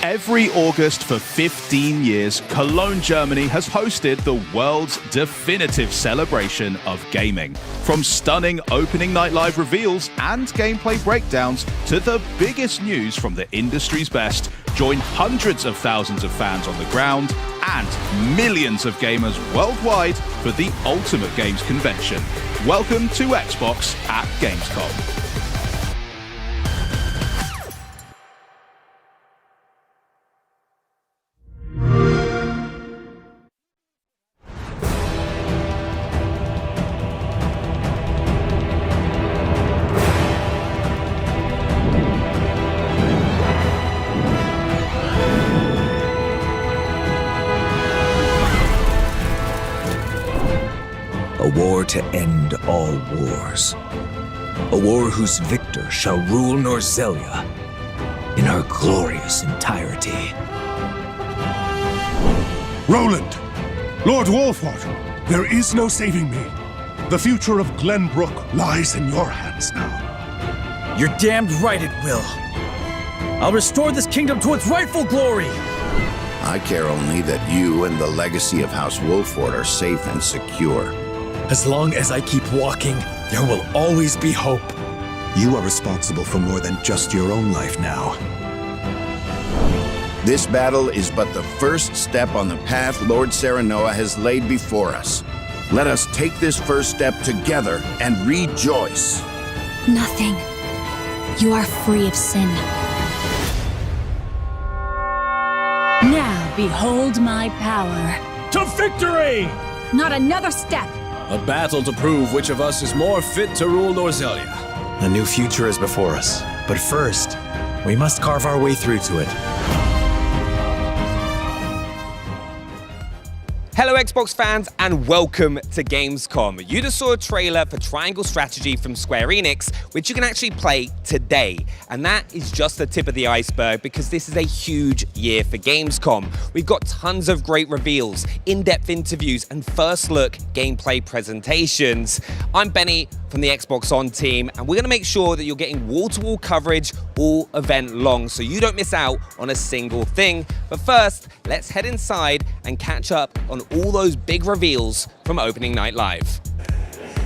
Every August for 15 years, Cologne, Germany has hosted the world's definitive celebration of gaming. From stunning opening night live reveals and gameplay breakdowns to the biggest news from the industry's best, join hundreds of thousands of fans on the ground and millions of gamers worldwide for the ultimate games convention. Welcome to Xbox at Gamescom. A war to end all wars. A war whose victor shall rule Norzelia in her glorious entirety. Roland! Lord Wolford! There is no saving me. The future of Glenbrook lies in your hands now. You're damned right it will. I'll restore this kingdom to its rightful glory. I care only that you and the legacy of House Wolford are safe and secure. As long as I keep walking, there will always be hope. You are responsible for more than just your own life now. This battle is but the first step on the path Lord Serenoa has laid before us. Let us take this first step together and rejoice. Nothing. You are free of sin. Now behold my power. To victory! Not another step. A battle to prove which of us is more fit to rule Norzelia. A new future is before us, but first, we must carve our way through to it. Hello Xbox fans and welcome to Gamescom. You just saw a trailer for Triangle Strategy from Square Enix, which you can actually play today. And that is just the tip of the iceberg because this is a huge year for Gamescom. We've got tons of great reveals, in-depth interviews, and first look gameplay presentations. I'm Benny from the Xbox On team, and we're gonna make sure that you're getting wall-to-wall coverage all event long so you don't miss out on a single thing. But first, let's head inside and catch up on all those big reveals from Opening Night Live.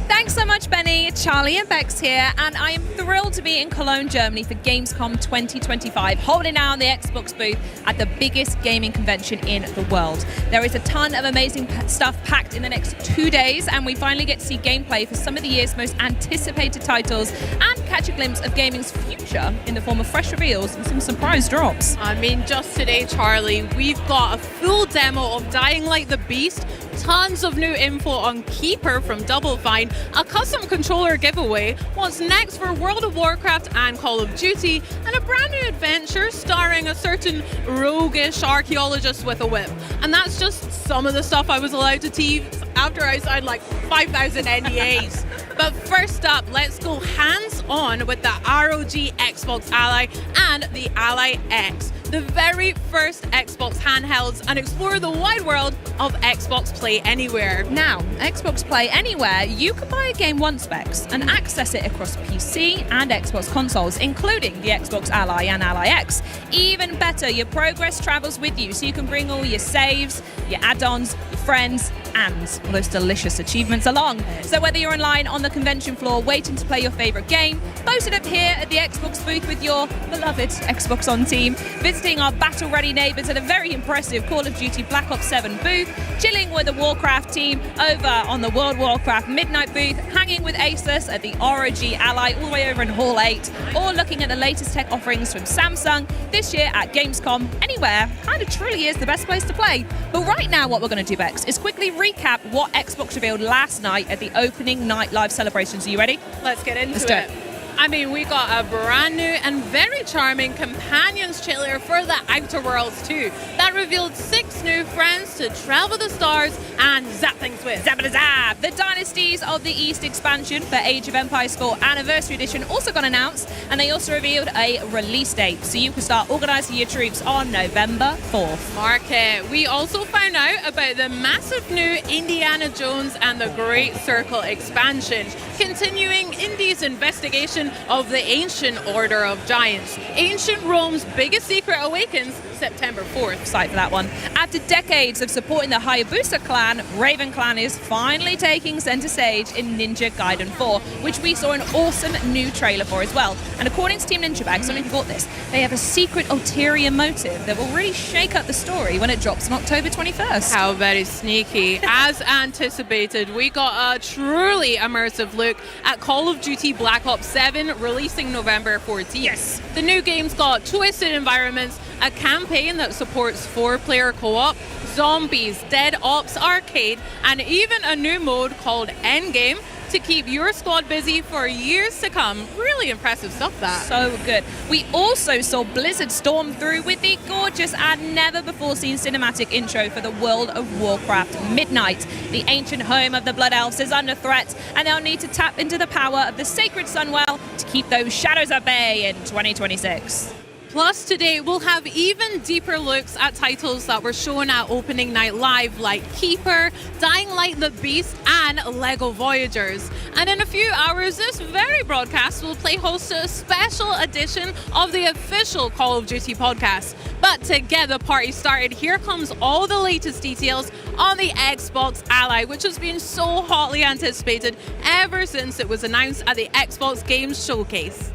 Thanks so much, Benny. Charlie and Bex here, and I am thrilled to be in Cologne, Germany for Gamescom 2025, holding down the Xbox booth at the biggest gaming convention in the world. There is a ton of amazing stuff packed in the next 2 days, and we finally get to see gameplay for some of the year's most anticipated titles and catch a glimpse of gaming's future in the form of fresh reveals and some surprise drops. I mean, just today, Charlie, we've got a full demo of Dying Like the Beast, tons of new info on Keeper from Double Fine, a custom controller giveaway, what's next for World of Warcraft and Call of Duty, and a brand new adventure starring a certain roguish archaeologist with a whip. And that's just some of the stuff I was allowed to tease after I signed like 5,000 NDAs. But first up, let's go hands-on with the ROG Xbox Ally and the Ally X, the very first Xbox handhelds, and explore the wide world of Xbox Play Anywhere. Now, Xbox Play Anywhere, you can buy a game one specs and access it across PC and Xbox consoles, including the Xbox Ally and Ally X. Even better, your progress travels with you, so you can bring all your saves, your add-ons, your friends, and all those delicious achievements along. So whether you're online on the convention floor waiting to play your favorite game, posted up here at the Xbox booth with your beloved Xbox On team, visiting our battle-ready neighbours at a very impressive Call of Duty Black Ops 7 booth, chilling with the Warcraft team over on the World Warcraft Midnight booth, hanging with Asus at the ROG Ally all the way over in Hall 8, or looking at the latest tech offerings from Samsung this year at Gamescom. Anywhere kind of truly is the best place to play. But right now what we're going to do, Bex, is quickly recap what Xbox revealed last night at the Opening Night Live celebrations. Are you ready? Let's get into it. I mean, we got a brand new and very charming Companions trailer for the Outer Worlds 2 that revealed 6 new friends to travel the stars and zap things with. Zap-a-zap! The Dynasties of the East expansion for Age of Empires 4 Anniversary Edition also got announced, and they also revealed a release date, so you can start organising your troops on November 4th. Mark it. We also found out about the massive new Indiana Jones and the Great Circle expansion, continuing Indy's investigation edition of the Ancient Order of Giants. Ancient Rome's biggest secret awakens September 4th. Excited for that one. After decades of supporting the Hayabusa clan, Raven Clan is finally taking center stage in Ninja Gaiden 4, which we saw an awesome new trailer for as well. And according to Team Ninja Bag, so if you got this, they have a secret ulterior motive that will really shake up the story when it drops on October 21st. How very sneaky. As anticipated, we got a truly immersive look at Call of Duty Black Ops 7, releasing November 14th. Yes. The new game's got twisted environments, a campaign that supports 4-player co-op, zombies, Dead Ops Arcade, and even a new mode called Endgame to keep your squad busy for years to come. Really impressive stuff, that. So good. We also saw Blizzard storm through with the gorgeous and never-before-seen cinematic intro for the World of Warcraft Midnight. The ancient home of the Blood Elves is under threat, and they'll need to tap into the power of the Sacred Sunwell to keep those shadows at bay in 2026. Plus, today we'll have even deeper looks at titles that were shown at Opening Night Live, like Keeper, Dying Light the Beast, and LEGO Voyagers. And in a few hours, this very broadcast will play host to a special edition of the official Call of Duty podcast. But to get the party started, here comes all the latest details on the Xbox Ally, which has been so hotly anticipated ever since it was announced at the Xbox Games Showcase.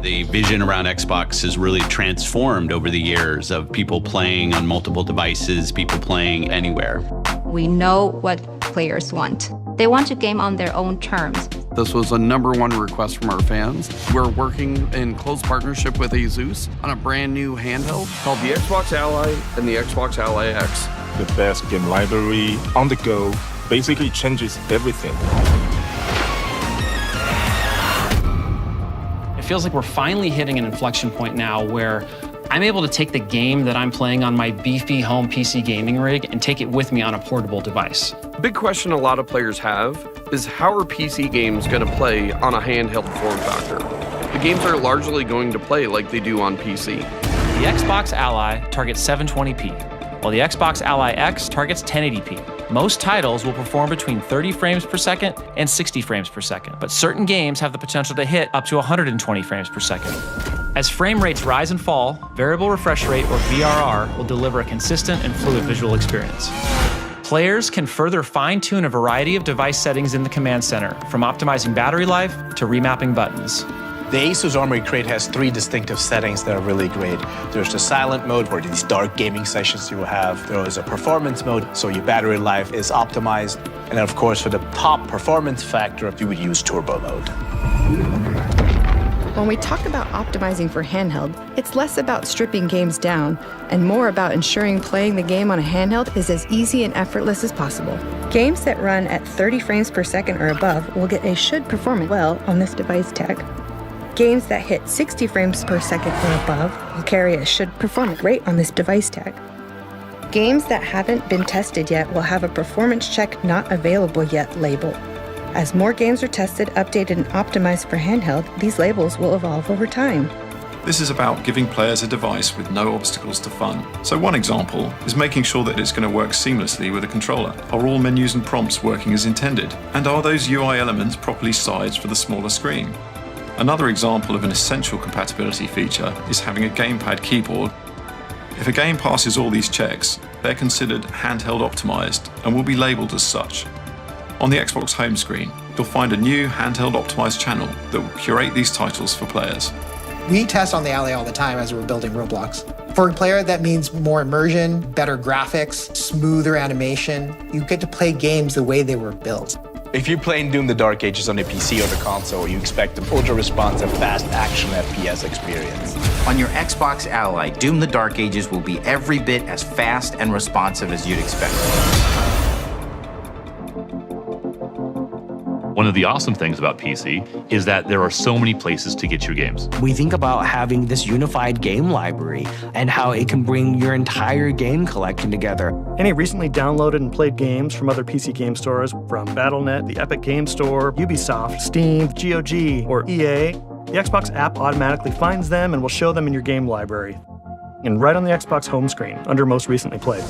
The vision around Xbox has really transformed over the years of people playing on multiple devices, people playing anywhere. We know what players want. They want to game on their own terms. This was a #1 request from our fans. We're working in close partnership with Asus on a brand new handheld called the Xbox Ally and the Xbox Ally X. The best game library on the go, basically changes everything. It feels like we're finally hitting an inflection point now where I'm able to take the game that I'm playing on my beefy home PC gaming rig and take it with me on a portable device. The big question a lot of players have is how are PC games going to play on a handheld form factor? The games are largely going to play like they do on PC. The Xbox Ally targets 720p, while the Xbox Ally X targets 1080p. Most titles will perform between 30 frames per second and 60 frames per second, but certain games have the potential to hit up to 120 frames per second. As frame rates rise and fall, variable refresh rate, or VRR, will deliver a consistent and fluid visual experience. Players can further fine-tune a variety of device settings in the command center, from optimizing battery life to remapping buttons. The Asus Armory Crate has 3 distinctive settings that are really great. There's the silent mode for these dark gaming sessions you will have. There is a performance mode, so your battery life is optimized. And then of course, for the top performance factor, you would use turbo mode. When we talk about optimizing for handheld, it's less about stripping games down and more about ensuring playing the game on a handheld is as easy and effortless as possible. Games that run at 30 frames per second or above will get a should perform well on this device tag. Games that hit 60 frames per second or above will carry a should perform great on this device tag. Games that haven't been tested yet will have a performance check not available yet label. As more games are tested, updated, and optimized for handheld, these labels will evolve over time. This is about giving players a device with no obstacles to fun. So one example is making sure that it's going to work seamlessly with a controller. Are all menus and prompts working as intended? And are those UI elements properly sized for the smaller screen? Another example of an essential compatibility feature is having a gamepad keyboard. If a game passes all these checks, they're considered handheld optimized and will be labeled as such. On the Xbox home screen, you'll find a new handheld optimized channel that will curate these titles for players. We test on the Ally all the time as we're building Roblox. For a player, that means more immersion, better graphics, smoother animation. You get to play games the way they were built. If you're playing Doom the Dark Ages on the PC or the console, you expect an ultra-responsive, fast action FPS experience. On your Xbox Ally, Doom the Dark Ages will be every bit as fast and responsive as you'd expect. One of the awesome things about PC is that there are so many places to get your games. We think about having this unified game library and how it can bring your entire game collection together. Any recently downloaded and played games from other PC game stores, from Battle.net, the Epic Game Store, Ubisoft, Steam, GOG, or EA, the Xbox app automatically finds them and will show them in your game library. And right on the Xbox home screen, under Most Recently Played.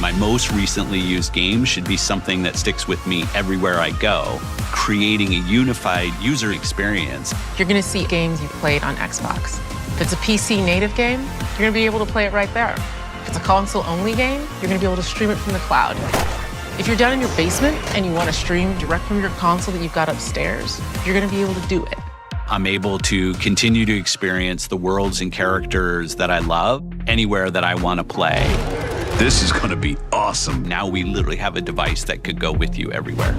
My most recently used game should be something that sticks with me everywhere I go, creating a unified user experience. You're going to see games you've played on Xbox. If it's a PC native game, you're going to be able to play it right there. If it's a console-only game, you're going to be able to stream it from the cloud. If you're down in your basement and you want to stream direct from your console that you've got upstairs, you're going to be able to do it. I'm able to continue to experience the worlds and characters that I love anywhere that I want to play. This is going to be awesome. Now we literally have a device that could go with you everywhere.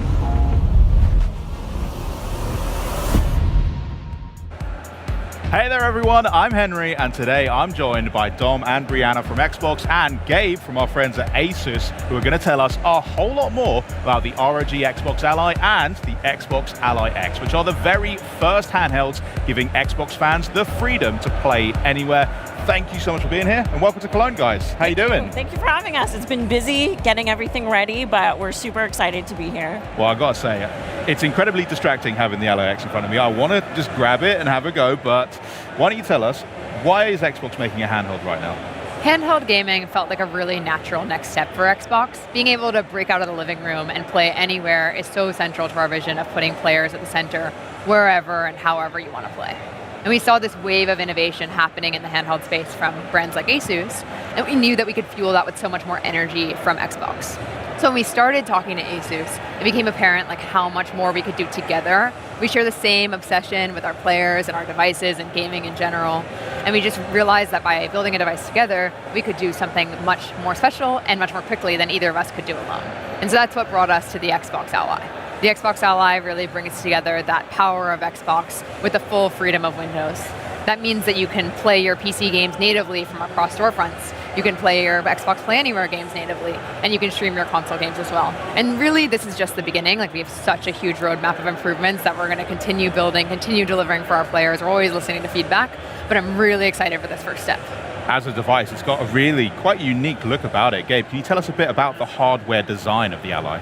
Hey there everyone, I'm Henry, and today I'm joined by Dom and Brianna from Xbox and Gabe from our friends at Asus, who are going to tell us a whole lot more about the ROG Xbox Ally and the Xbox Ally X, which are the very first handhelds giving Xbox fans the freedom to play anywhere. Thank you so much for being here, and welcome to Cologne, guys. How you doing? Thank you for having us. It's been busy getting everything ready, but we're super excited to be here. Well, I gotta say, it's incredibly distracting having the Ally X in front of me. I want to just grab it and have a go, but why don't you tell us, why is Xbox making a handheld right now? Handheld gaming felt like a really natural next step for Xbox. Being able to break out of the living room and play anywhere is so central to our vision of putting players at the center, wherever and however you want to play. And we saw this wave of innovation happening in the handheld space from brands like Asus, and we knew that we could fuel that with so much more energy from Xbox. So when we started talking to Asus, it became apparent like how much more we could do together. We share the same obsession with our players and our devices and gaming in general. And we just realized that by building a device together, we could do something much more special and much more quickly than either of us could do alone. And so that's what brought us to the Xbox Ally. The Xbox Ally really brings together that power of Xbox with the full freedom of Windows. That means that you can play your PC games natively from across storefronts. You can play your Xbox Play Anywhere games natively, and you can stream your console games as well. And really, this is just the beginning. Like, we have such a huge roadmap of improvements that we're going to continue building, continue delivering for our players. We're always listening to feedback, but I'm really excited for this first step. As a device, it's got a really quite unique look about it. Gabe, can you tell us a bit about the hardware design of the Ally?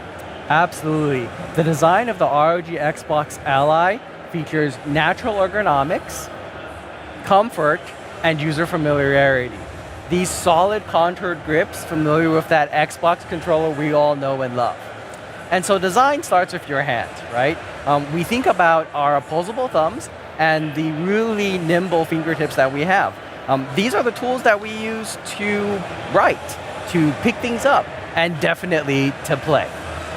Absolutely. The design of the ROG Xbox Ally features natural ergonomics, comfort, and user familiarity. These solid contoured grips familiar with that Xbox controller we all know and love. And so design starts with your hands, right? We think about our opposable thumbs and the really nimble fingertips that we have. These are the tools that we use to write, to pick things up, and definitely to play.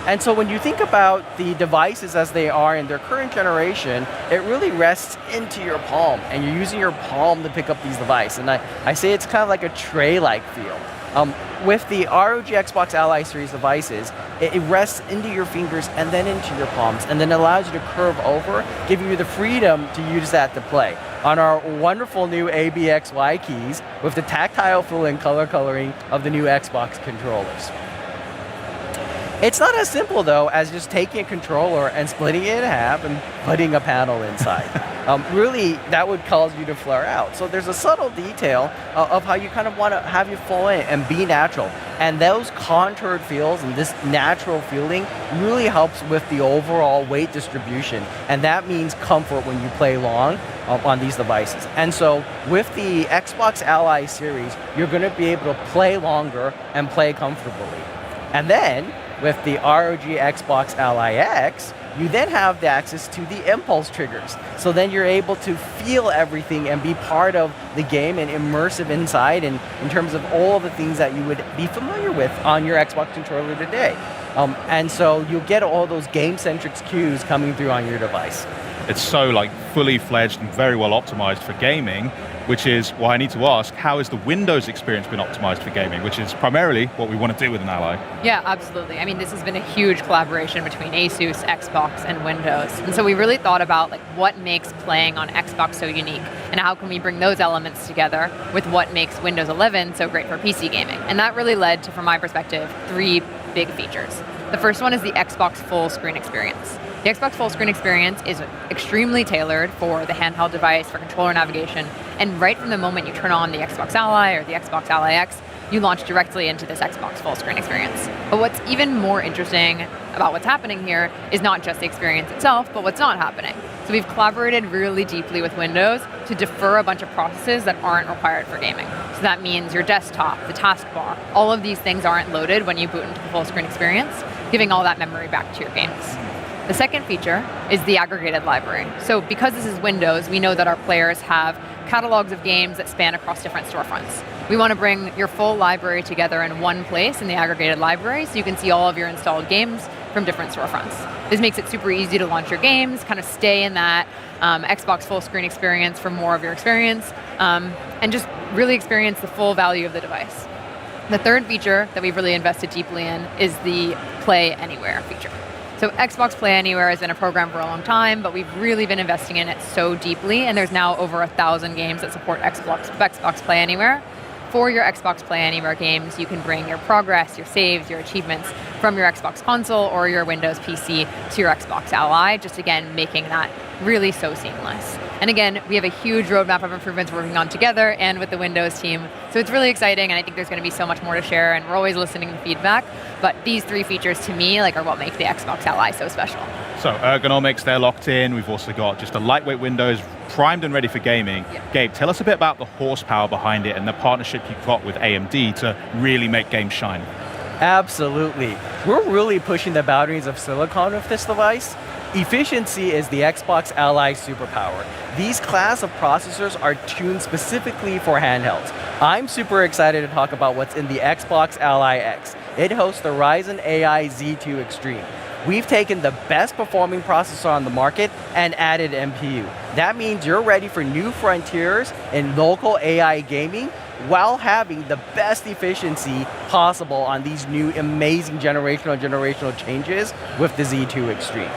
And so when you think about the devices as they are in their current generation, it really rests into your palm, and you're using your palm to pick up these devices. And I say it's kind of like a tray-like feel. With the ROG Xbox Ally series devices, it rests into your fingers and then into your palms, and then allows you to curve over, giving you the freedom to use that to play. On our wonderful new ABXY keys with the tactile feel and color coloring of the new Xbox controllers. It's not as simple, though, as just taking a controller and splitting it in half and putting a panel inside. Really, that would cause you to flare out. So there's a subtle detail of how you kind of want to have you fall in and be natural. And those contoured feels and this natural feeling really helps with the overall weight distribution. And that means comfort when you play long on these devices. And so with the Xbox Ally series, you're going to be able to play longer and play comfortably. And then, with the ROG Xbox Ally X, you then have the access to the impulse triggers. So then you're able to feel everything and be part of the game and immersive inside in terms of all of the things that you would be familiar with on your Xbox controller today. And so you'll get all those game-centric cues coming through on your device. It's so fully fledged and very well optimized for gaming, which is why I need to ask, how has the Windows experience been optimized for gaming, which is primarily what we want to do with an Ally? Yeah, absolutely. I mean, this has been a huge collaboration between Asus, Xbox, and Windows. And so we really thought about what makes playing on Xbox so unique, and how can we bring those elements together with what makes Windows 11 so great for PC gaming. And that really led to, from my perspective, 3 big features. The first one is the Xbox full screen experience. The Xbox full screen experience is extremely tailored for the handheld device, for controller navigation, and right from the moment you turn on the Xbox Ally or the Xbox Ally X, you launch directly into this Xbox full screen experience. But what's even more interesting about what's happening here is not just the experience itself, but what's not happening. So we've collaborated really deeply with Windows to defer a bunch of processes that aren't required for gaming. So that means your desktop, the taskbar, all of these things aren't loaded when you boot into the full screen experience, giving all that memory back to your games. The second feature is the aggregated library. So because this is Windows, we know that our players have catalogs of games that span across different storefronts. We want to bring your full library together in one place in the aggregated library so you can see all of your installed games from different storefronts. This makes it super easy to launch your games, kind of stay in that Xbox full screen experience for more of your experience, and just really experience the full value of the device. The third feature that we've really invested deeply in is the Play Anywhere feature. So Xbox Play Anywhere has been a program for a long time, but we've really been investing in it so deeply, and there's now over 1,000 games that support Xbox Play Anywhere. For your Xbox Play Anywhere games, you can bring your progress, your saves, your achievements from your Xbox console or your Windows PC to your Xbox Ally, just again, making that really so seamless. And again, we have a huge roadmap of improvements we're working on together and with the Windows team. So it's really exciting, and I think there's going to be so much more to share, and we're always listening to feedback. But these three features, to me, are what make the Xbox Ally so special. So ergonomics, they're locked in. We've also got just a lightweight Windows, primed and ready for gaming. Yeah. Gabe, tell us a bit about the horsepower behind it and the partnership you've got with AMD to really make games shine. Absolutely. We're really pushing the boundaries of silicon with this device. Efficiency is the Xbox Ally superpower. These class of processors are tuned specifically for handhelds. I'm super excited to talk about what's in the Xbox Ally X. It hosts the Ryzen AI Z2 Extreme. We've taken the best performing processor on the market and added MPU. That means you're ready for new frontiers in local AI gaming while having the best efficiency possible on these new amazing generational changes with the Z2 Extreme.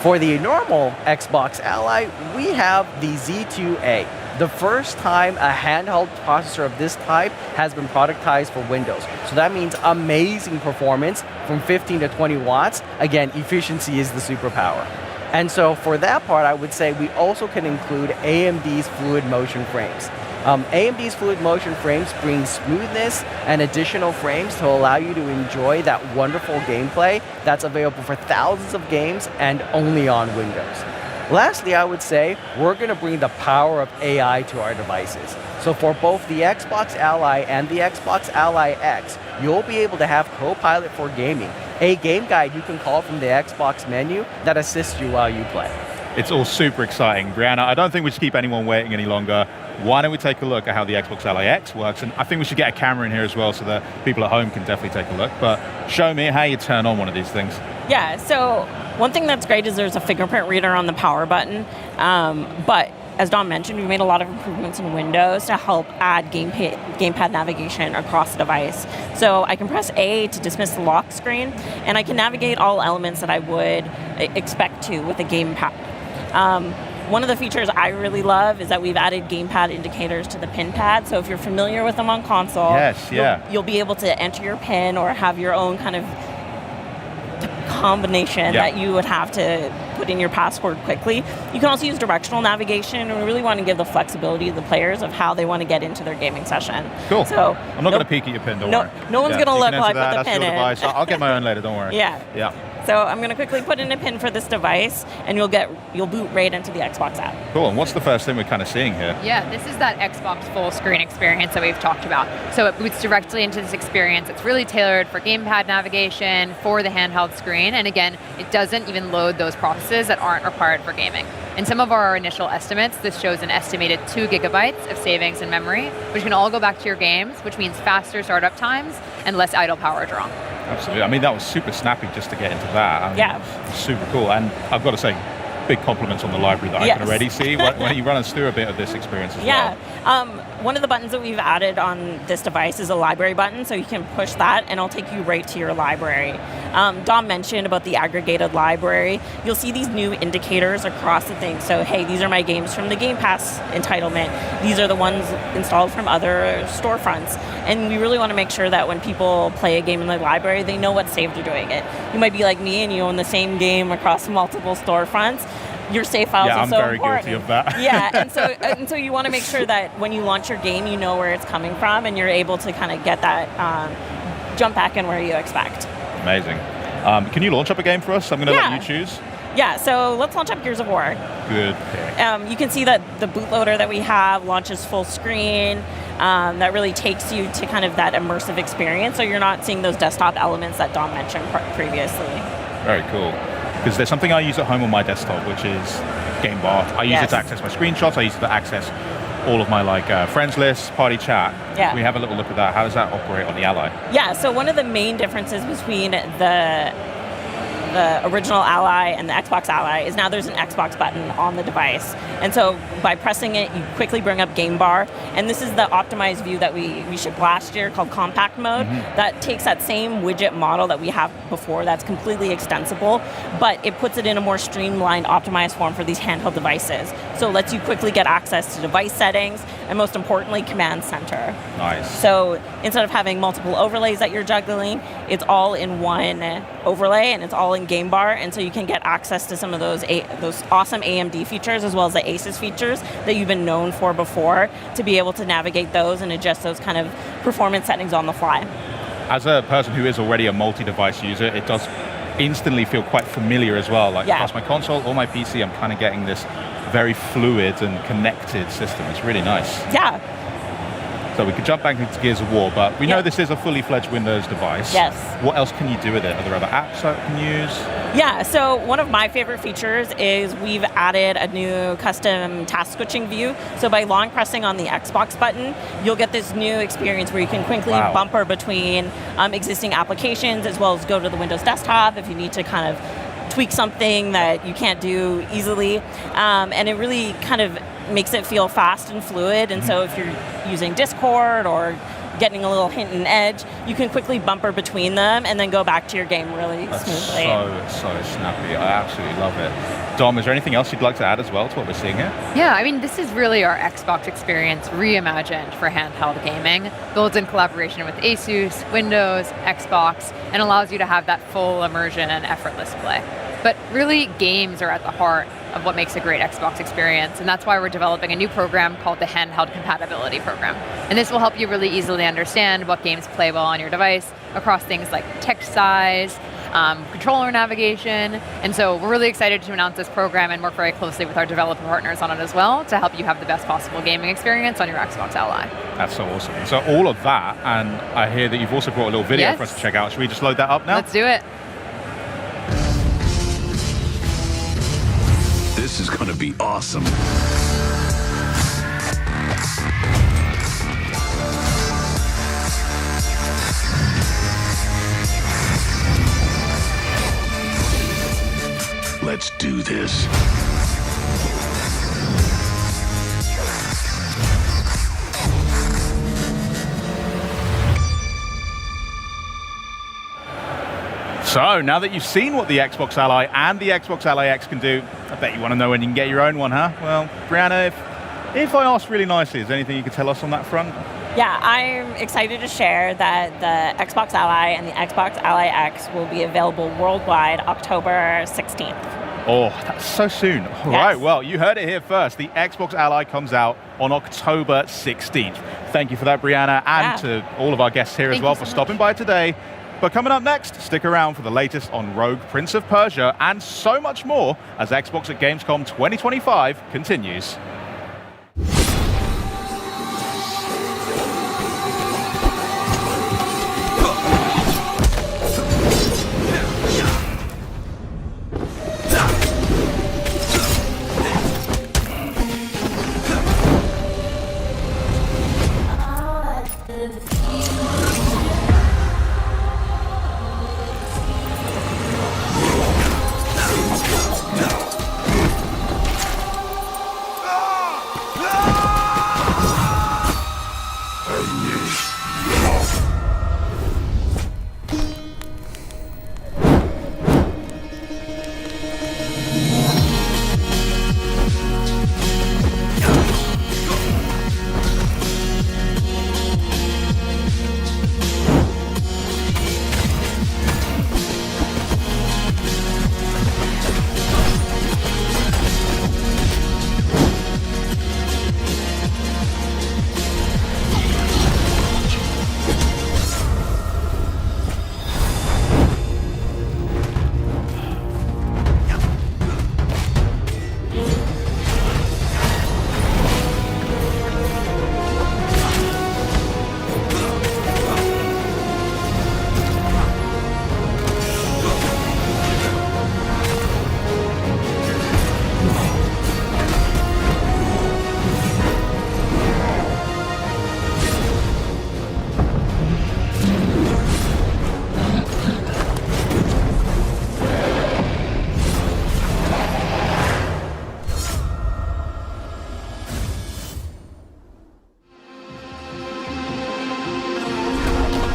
For the normal Xbox Ally, we have the Z2A, the first time a handheld processor of this type has been productized for Windows. So that means amazing performance from 15 to 20 watts. Again, efficiency is the superpower. And so for that part, I would say we also can include AMD's Fluid Motion frames. AMD's Fluid Motion frames bring smoothness and additional frames to allow you to enjoy that wonderful gameplay that's available for thousands of games and only on Windows. Lastly, I would say we're going to bring the power of AI to our devices. So for both the Xbox Ally and the Xbox Ally X, you'll be able to have Copilot for gaming, a game guide you can call from the Xbox menu that assists you while you play. It's all super exciting. Brianna, I don't think we should keep anyone waiting any longer. Why don't we take a look at how the Xbox Ally X works? And I think we should get a camera in here as well so that people at home can definitely take a look. But show me how you turn on one of these things. Yeah, so one thing that's great is there's a fingerprint reader on the power button. But as Dom mentioned, we made a lot of improvements in Windows to help add gamepad navigation across the device. So I can press A to dismiss the lock screen, and I can navigate all elements that I would expect to with a gamepad. One of the features I really love is that we've added gamepad indicators to the pin pad. So if you're familiar with them on console, you'll be able to enter your pin or have your own kind of combination that you would have to put in your password quickly. You can also use directional navigation, and we really want to give the flexibility to the players of how they want to get into their gaming session. Cool. So I'm not going to peek at your pin, don't worry. No one's going to look like what the pin is. Device. I'll get my own later, don't worry. Yeah. So I'm going to quickly put in a pin for this device, and you'll boot right into the Xbox app. Cool. And what's the first thing we're kind of seeing here? Yeah, this is that Xbox full screen experience that we've talked about. So it boots directly into this experience. It's really tailored for gamepad navigation, for the handheld screen, and again, it doesn't even load those processes that aren't required for gaming. In some of our initial estimates, this shows an estimated 2 gigabytes of savings in memory, which can all go back to your games, which means faster startup times and less idle power draw. Absolutely. I mean, that was super snappy just to get into that. I mean, super cool. And I've got to say, big compliments on the library that I can already see. When you run us through a bit of this experience as well. One of the buttons that we've added on this device is a library button, so you can push that and it'll take you right to your library. Dom mentioned about the aggregated library. You'll see these new indicators across the thing. So, hey, these are my games from the Game Pass entitlement. These are the ones installed from other storefronts. And we really want to make sure that when people play a game in the library, they know what save they're doing it. You might be like me and you own the same game across multiple storefronts. Your save files are so important. Yeah, I'm very guilty of that. Yeah, and so you want to make sure that when you launch your game, you know where it's coming from, and you're able to kind of get that jump back in where you expect. Amazing. Can you launch up a game for us? I'm going to let you choose. Yeah, so let's launch up Gears of War. Good pick. You can see that the bootloader that we have launches full screen. That really takes you to kind of that immersive experience, so you're not seeing those desktop elements that Dom mentioned previously. Very cool. Because there's something I use at home on my desktop, which is Game Bar. I use it to access my screenshots. I use it to access all of my friends lists, party chat. Yeah. We have a little look at that. How does that operate on the Ally? Yeah, so one of the main differences between the original Ally and the Xbox Ally is now there's an Xbox button on the device. And so by pressing it, you quickly bring up Game Bar. And this is the optimized view that we shipped last year called Compact Mode. That takes that same widget model that we have before that's completely extensible, but it puts it in a more streamlined, optimized form for these handheld devices. So it lets you quickly get access to device settings and most importantly, Command Center. Nice. So instead of having multiple overlays that you're juggling, it's all in one overlay and it's all in Game Bar, and so you can get access to some of those awesome AMD features as well as the Asus features that you've been known for before, to be able to navigate those and adjust those kind of performance settings on the fly. As a person who is already a multi-device user, it does instantly feel quite familiar as well. Across my console or my PC, I'm kind of getting this very fluid and connected system. It's really nice. Yeah. So we could jump back into Gears of War, but we know this is a fully fledged Windows device. Yes. What else can you do with it? Are there other apps that you can use? Yeah, so one of my favorite features is we've added a new custom task switching view. So by long pressing on the Xbox button, you'll get this new experience where you can quickly bumper between existing applications as well as go to the Windows desktop if you need to kind of tweak something that you can't do easily. And it really kind of makes it feel fast and fluid. And so if you're using Discord or getting a little hint and edge, you can quickly bumper between them and then go back to your game really smoothly. So snappy. I absolutely love it. Dom, is there anything else you'd like to add as well to what we're seeing here? Yeah, I mean, this is really our Xbox experience reimagined for handheld gaming, built in collaboration with Asus, Windows, Xbox, and allows you to have that full immersion and effortless play. But really, games are at the heart of what makes a great Xbox experience, and that's why we're developing a new program called the Handheld Compatibility Program. And this will help you really easily understand what games play well on your device across things like text size, controller navigation. And so we're really excited to announce this program and work very closely with our developer partners on it as well to help you have the best possible gaming experience on your Xbox Ally. That's so awesome. So all of that, and I hear that you've also brought a little video for us to check out. Should we just load that up now? Let's do it. This is going to be awesome. Let's do this. So, now that you've seen what the Xbox Ally and the Xbox Ally X can do, I bet you want to know when you can get your own one, huh? Well, Brianna, if I ask really nicely, is there anything you could tell us on that front? Yeah, I'm excited to share that the Xbox Ally and the Xbox Ally X will be available worldwide October 16th. Oh, that's so soon. All right, well, you heard it here first. The Xbox Ally comes out on October 16th. Thank you for that, Brianna, and to all of our guests here as well for stopping by today. But coming up next, stick around for the latest on Rogue, Prince of Persia, and so much more as Xbox at Gamescom 2025 continues.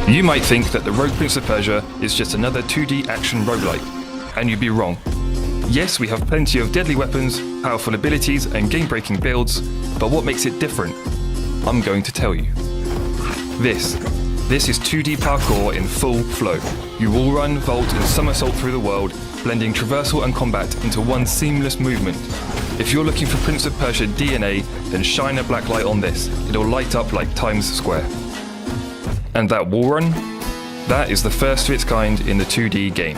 You might think that the Rogue Prince of Persia is just another 2D action roguelike, and you'd be wrong. Yes, we have plenty of deadly weapons, powerful abilities, and game-breaking builds, but what makes it different? I'm going to tell you. This is 2D parkour in full flow. You wall run, vault, and somersault through the world, blending traversal and combat into one seamless movement. If you're looking for Prince of Persia DNA, then shine a black light on this. It'll light up like Times Square. And that wall run? That is the first of its kind in the 2D game.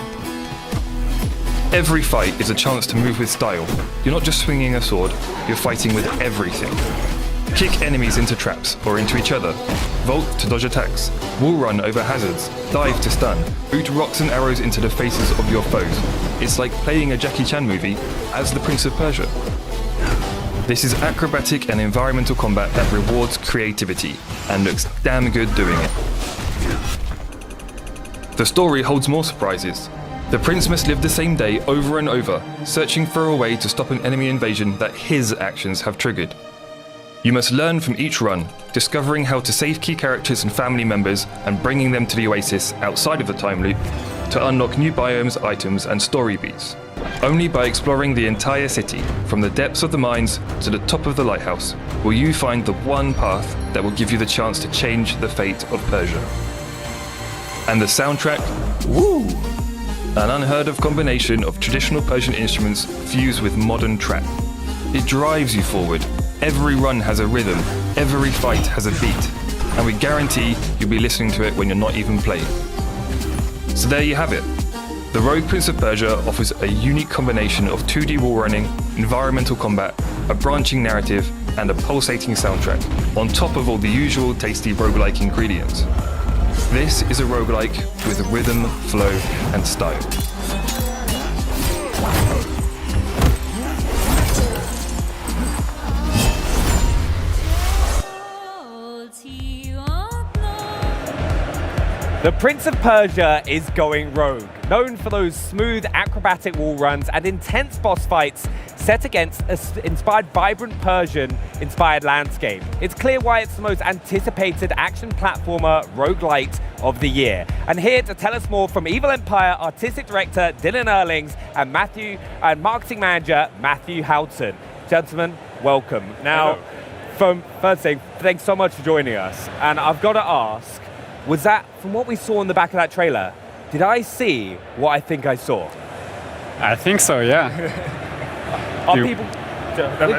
Every fight is a chance to move with style. You're not just swinging a sword, you're fighting with everything. Kick enemies into traps or into each other. Vault to dodge attacks. Wall run over hazards. Dive to stun. Boot rocks and arrows into the faces of your foes. It's like playing a Jackie Chan movie as the Prince of Persia. This is acrobatic and environmental combat that rewards creativity and looks damn good doing it. The story holds more surprises. The prince must live the same day over and over, searching for a way to stop an enemy invasion that his actions have triggered. You must learn from each run, discovering how to save key characters and family members and bringing them to the oasis outside of the time loop to unlock new biomes, items, and story beats. Only by exploring the entire city, from the depths of the mines to the top of the lighthouse, will you find the one path that will give you the chance to change the fate of Persia. And the soundtrack? Woo! An unheard of combination of traditional Persian instruments fused with modern trap. It drives you forward. Every run has a rhythm, every fight has a beat, and we guarantee you'll be listening to it when you're not even playing. So there you have it. The Rogue Prince of Persia offers a unique combination of 2D wall running, environmental combat, a branching narrative, and a pulsating soundtrack, on top of all the usual tasty roguelike ingredients. This is a roguelike with rhythm, flow, and style. The Prince of Persia is going rogue, known for those smooth acrobatic wall runs and intense boss fights set against an inspired vibrant Persian-inspired landscape. It's clear why it's the most anticipated action platformer roguelite of the year. And here to tell us more from Evil Empire Artistic Director Dylan Erlings and Marketing Manager Matthew Houghton. Gentlemen, welcome. Now, first thing, thanks so much for joining us. And I've got to ask, was that, from what we saw in the back of that trailer, did I see what I think I saw? I think so, yeah.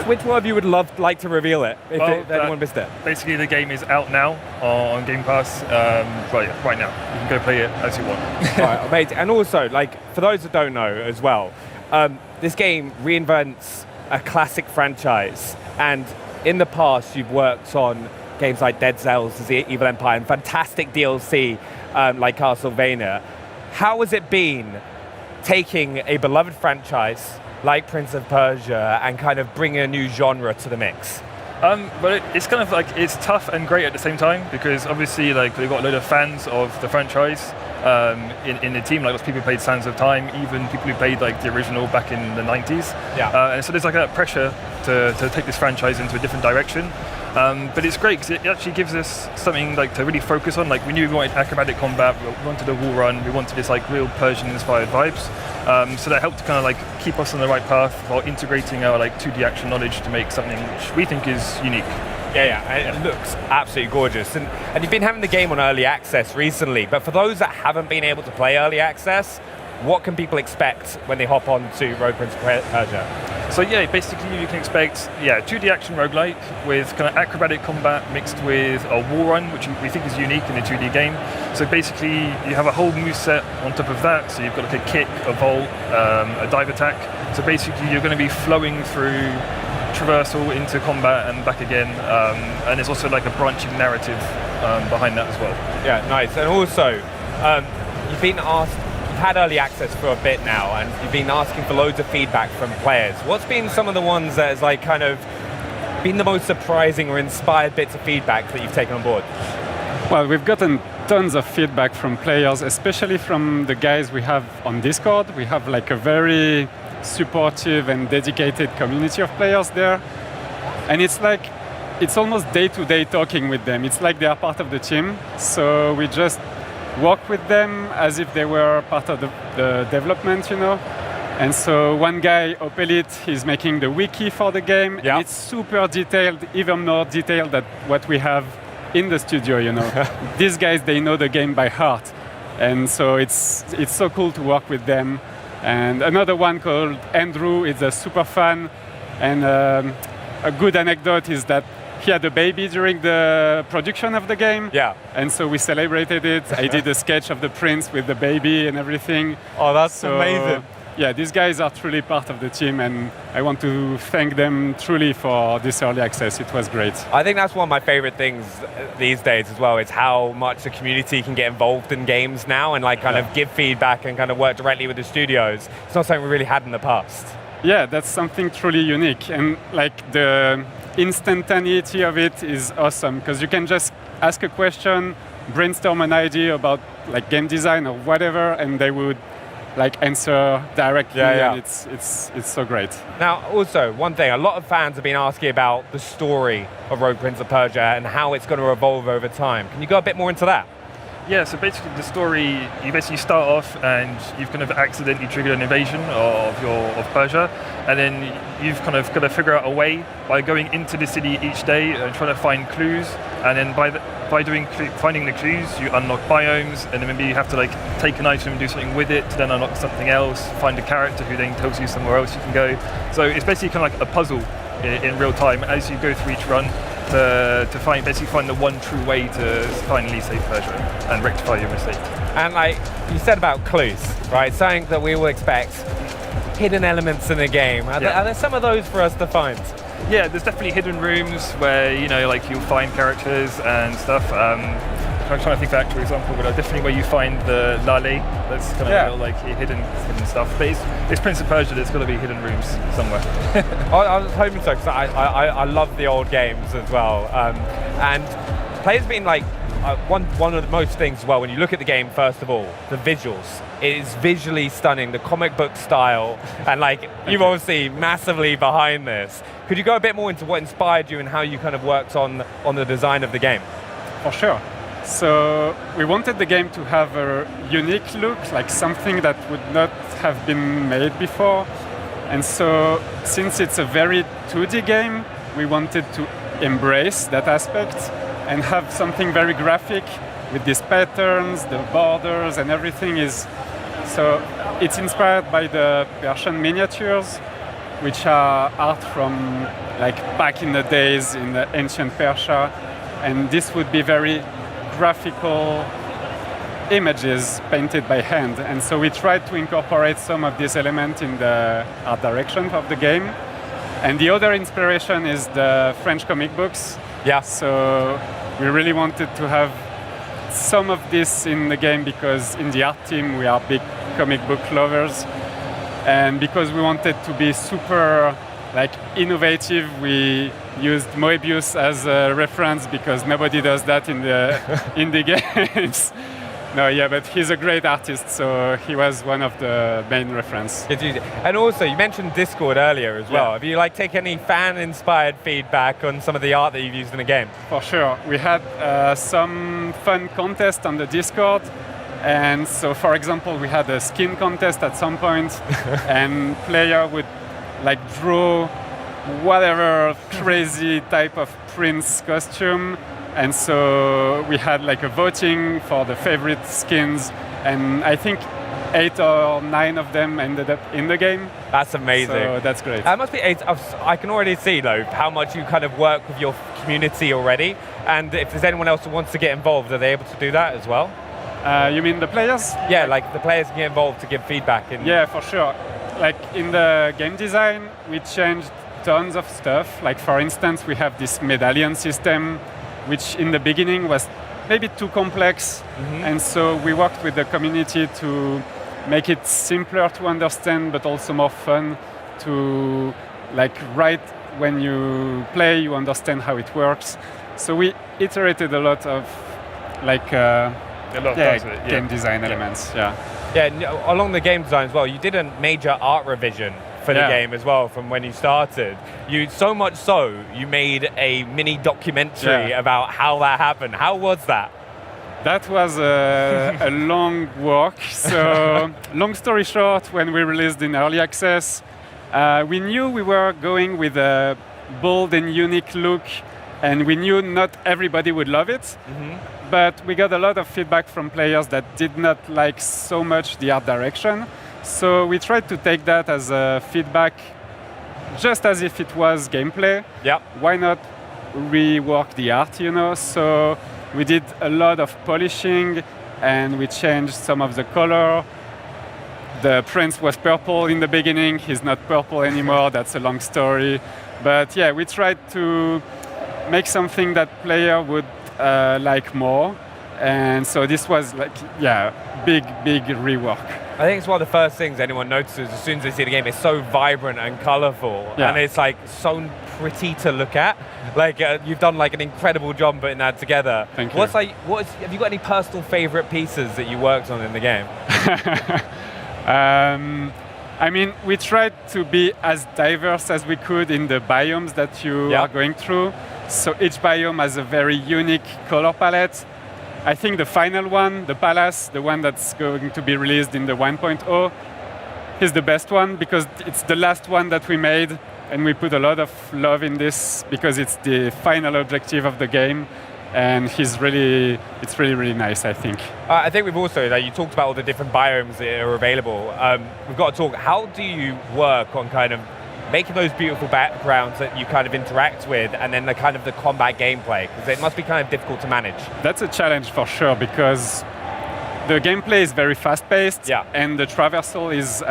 Which one of you would like to reveal it, if anyone missed it? Basically, the game is out now on Game Pass right now. You can go play it as you want. Right, amazing. And also, for those that don't know as well, this game reinvents a classic franchise. And in the past, you've worked on games like Dead Cells, the Evil Empire, and fantastic DLC like Castlevania. How has it been taking a beloved franchise like Prince of Persia and kind of bringing a new genre to the mix? But it's kind of it's tough and great at the same time, because obviously we've got a load of fans of the franchise in the team, lots of people who played Sands of Time, even people who played the original back in the 90s. Yeah. And so there's that pressure to take this franchise into a different direction. But it's great because it actually gives us something to really focus on. We knew we wanted acrobatic combat, we wanted a wall run, we wanted this real Persian-inspired vibes. So that helped to kind of keep us on the right path while integrating our 2D action knowledge to make something which we think is unique. Yeah, and it looks absolutely gorgeous. And you've been having the game on early access recently, but for those that haven't been able to play early access, what can people expect when they hop on to Rogue Prince of Persia? So yeah, basically you can expect 2D action roguelike with kind of acrobatic combat mixed with a wall run, which we think is unique in a 2D game. So basically you have a whole moveset on top of that. So you've got a kick, a vault, a dive attack. So basically you're going to be flowing through traversal into combat and back again. And there's also a branching narrative behind that as well. Yeah, nice. And also, you've had early access for a bit now, and you've been asking for loads of feedback from players. What's been some of the ones that has kind of been the most surprising or inspired bits of feedback that you've taken on board? Well, we've gotten tons of feedback from players, especially from the guys we have on Discord. We have a very supportive and dedicated community of players there. And it's almost day-to-day talking with them. It's like they are part of the team. So we just work with them as if they were part of the development, And so one guy, Opelit, is making the wiki for the game. Yeah. It's super detailed, even more detailed than what we have in the studio, These guys, they know the game by heart. And so it's so cool to work with them. And another one called Andrew is a super fan. And a good anecdote is that he had a baby during the production of the game. Yeah. And so we celebrated it. I did a sketch of the prince with the baby and everything. Oh, that's amazing. Yeah, these guys are truly part of the team, and I want to thank them truly for this early access. It was great. I think that's one of my favorite things these days as well, is how much the community can get involved in games now and kind of give feedback and kind of work directly with the studios. It's not something we really had in the past. Yeah, that's something truly unique, and the instantaneity of it is awesome, because you can just ask a question, brainstorm an idea about game design or whatever, and they would answer directly. And it's so great. Now, also, one thing, a lot of fans have been asking about the story of Rogue Prince of Persia and how it's going to evolve over time. Can you go a bit more into that? Yeah, so basically the story, you basically start off and you've kind of accidentally triggered an invasion of Persia, and then you've kind of got to figure out a way by going into the city each day and trying to find clues, and then finding the clues, you unlock biomes, and then maybe you have to take an item and do something with it to then unlock something else, find a character who then tells you somewhere else you can go. So it's basically kind of like a puzzle in real time as you go through each run, to find the one true way to finally save Persia and rectify your mistake. And you said about clues, right? Something that we will expect, hidden elements in the game. Are there some of those for us to find? Yeah, there's definitely hidden rooms where you'll find characters and stuff. I'm trying to think of an actual example, but definitely where you find the Lale. That's kind of hidden stuff. But it's Prince of Persia. There's got to be hidden rooms somewhere. I was hoping so, because I love the old games as well. And players been one of the most things as well. When you look at the game, first of all, the visuals. It is visually stunning, the comic book style, and you've obviously massively behind this. Could you go a bit more into what inspired you and how you kind of worked on the design of the game? For sure. So we wanted the game to have a unique look, something that would not have been made before. And so since it's a very 2D game, we wanted to embrace that aspect and have something very graphic with these patterns, the borders, and everything is. So it's inspired by the Persian miniatures, which are art from back in the days in the ancient Persia, and this would be very graphical images painted by hand. And so we tried to incorporate some of this element in the art direction of the game. And the other inspiration is the French comic books. Yeah. So we really wanted to have some of this in the game because in the art team we are big comic book lovers. And because we wanted to be super innovative, we used Moebius as a reference because nobody does that in the games. But he's a great artist, so he was one of the main reference. And also, you mentioned Discord earlier as well. Have you taken any fan-inspired feedback on some of the art that you've used in the game? For sure. We had some fun contests on the Discord. And so, for example, we had a skin contest at some point, and player would draw whatever crazy type of prince costume. And so we had a voting for the favorite skins, and I think 8 or 9 of them ended up in the game. That's amazing. So that's great. That must be. I can already see though how much you kind of work with your community already, and if there's anyone else who wants to get involved, are they able to do that as well? You mean the players? Yeah, the players can get involved to give feedback. Yeah, for sure. In the game design, we changed tons of stuff. For instance, we have this medallion system, which in the beginning was maybe too complex. And so we worked with the community to make it simpler to understand, but also more fun to right when you play, you understand how it works. So we iterated a lot of game design elements. Yeah, along the game design as well, you did a major art revision for the game as well from when you started. So much so, you made a mini documentary about how that happened. How was that? That was a long walk. So, long story short, when we released in early access, we knew we were going with a bold and unique look, and we knew not everybody would love it. But we got a lot of feedback from players that did not like so much the art direction. So we tried to take that as a feedback, just as if it was gameplay. Yeah. Why not rework the art, So we did a lot of polishing, and we changed some of the color. The prince was purple in the beginning. He's not purple anymore. That's a long story. But yeah, we tried to make something that player would like more. And so this was big rework. I think it's one of the first things anyone notices as soon as they see the game. It's so vibrant and colorful, and it's like so pretty to look at. Like you've done like an incredible job putting that together. Thank you. Have you got any personal favorite pieces that you worked on in the game? We tried to be as diverse as we could in the biomes that you are going through. So each biome has a very unique color palette. I think the final one, the Palace, the one that's going to be released in the 1.0, is the best one because it's the last one that we made, and we put a lot of love in this because it's the final objective of the game, and it's really nice, I think. I think we've also, you talked about all the different biomes that are available. We've got to talk, how do you work on kind of making those beautiful backgrounds that you kind of interact with, and then the kind of the combat gameplay, because it must be kind of difficult to manage. That's a challenge for sure, because the gameplay is very fast-paced, and the traversal is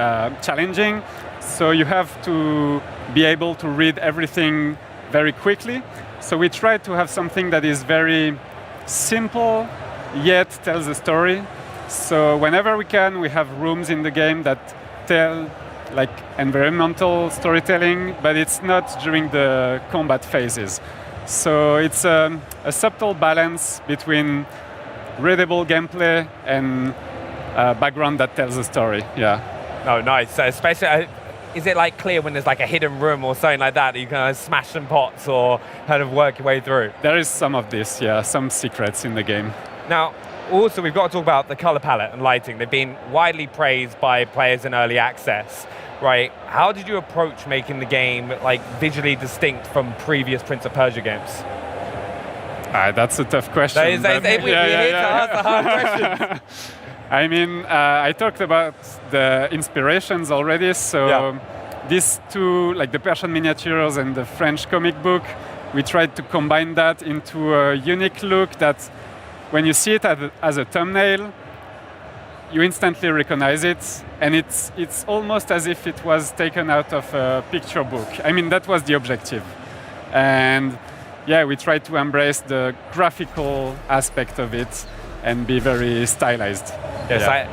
challenging, so you have to be able to read everything very quickly. So we try to have something that is very simple, yet tells a story. So whenever we can, we have rooms in the game that tell like environmental storytelling, but it's not during the combat phases. So it's a subtle balance between readable gameplay and background that tells a story. Oh, nice. So especially, is it like clear when there's like a hidden room or something like that you can smash some pots or kind of work your way through? There is some of this, some secrets in the game. Now, also we've got to talk about the color palette and lighting. They've been widely praised by players in early access. Right, how did you approach making the game like visually distinct from previous Prince of Persia games? That's a tough question. We're here to ask the hard questions. I talked about the inspirations already. So these two, like the Persian miniatures and the French comic book, we tried to combine that into a unique look that, when you see it as a thumbnail, you instantly recognize it, and it's almost as if it was taken out of a picture book. That was the objective. And we tried to embrace the graphical aspect of it and be very stylized. It's like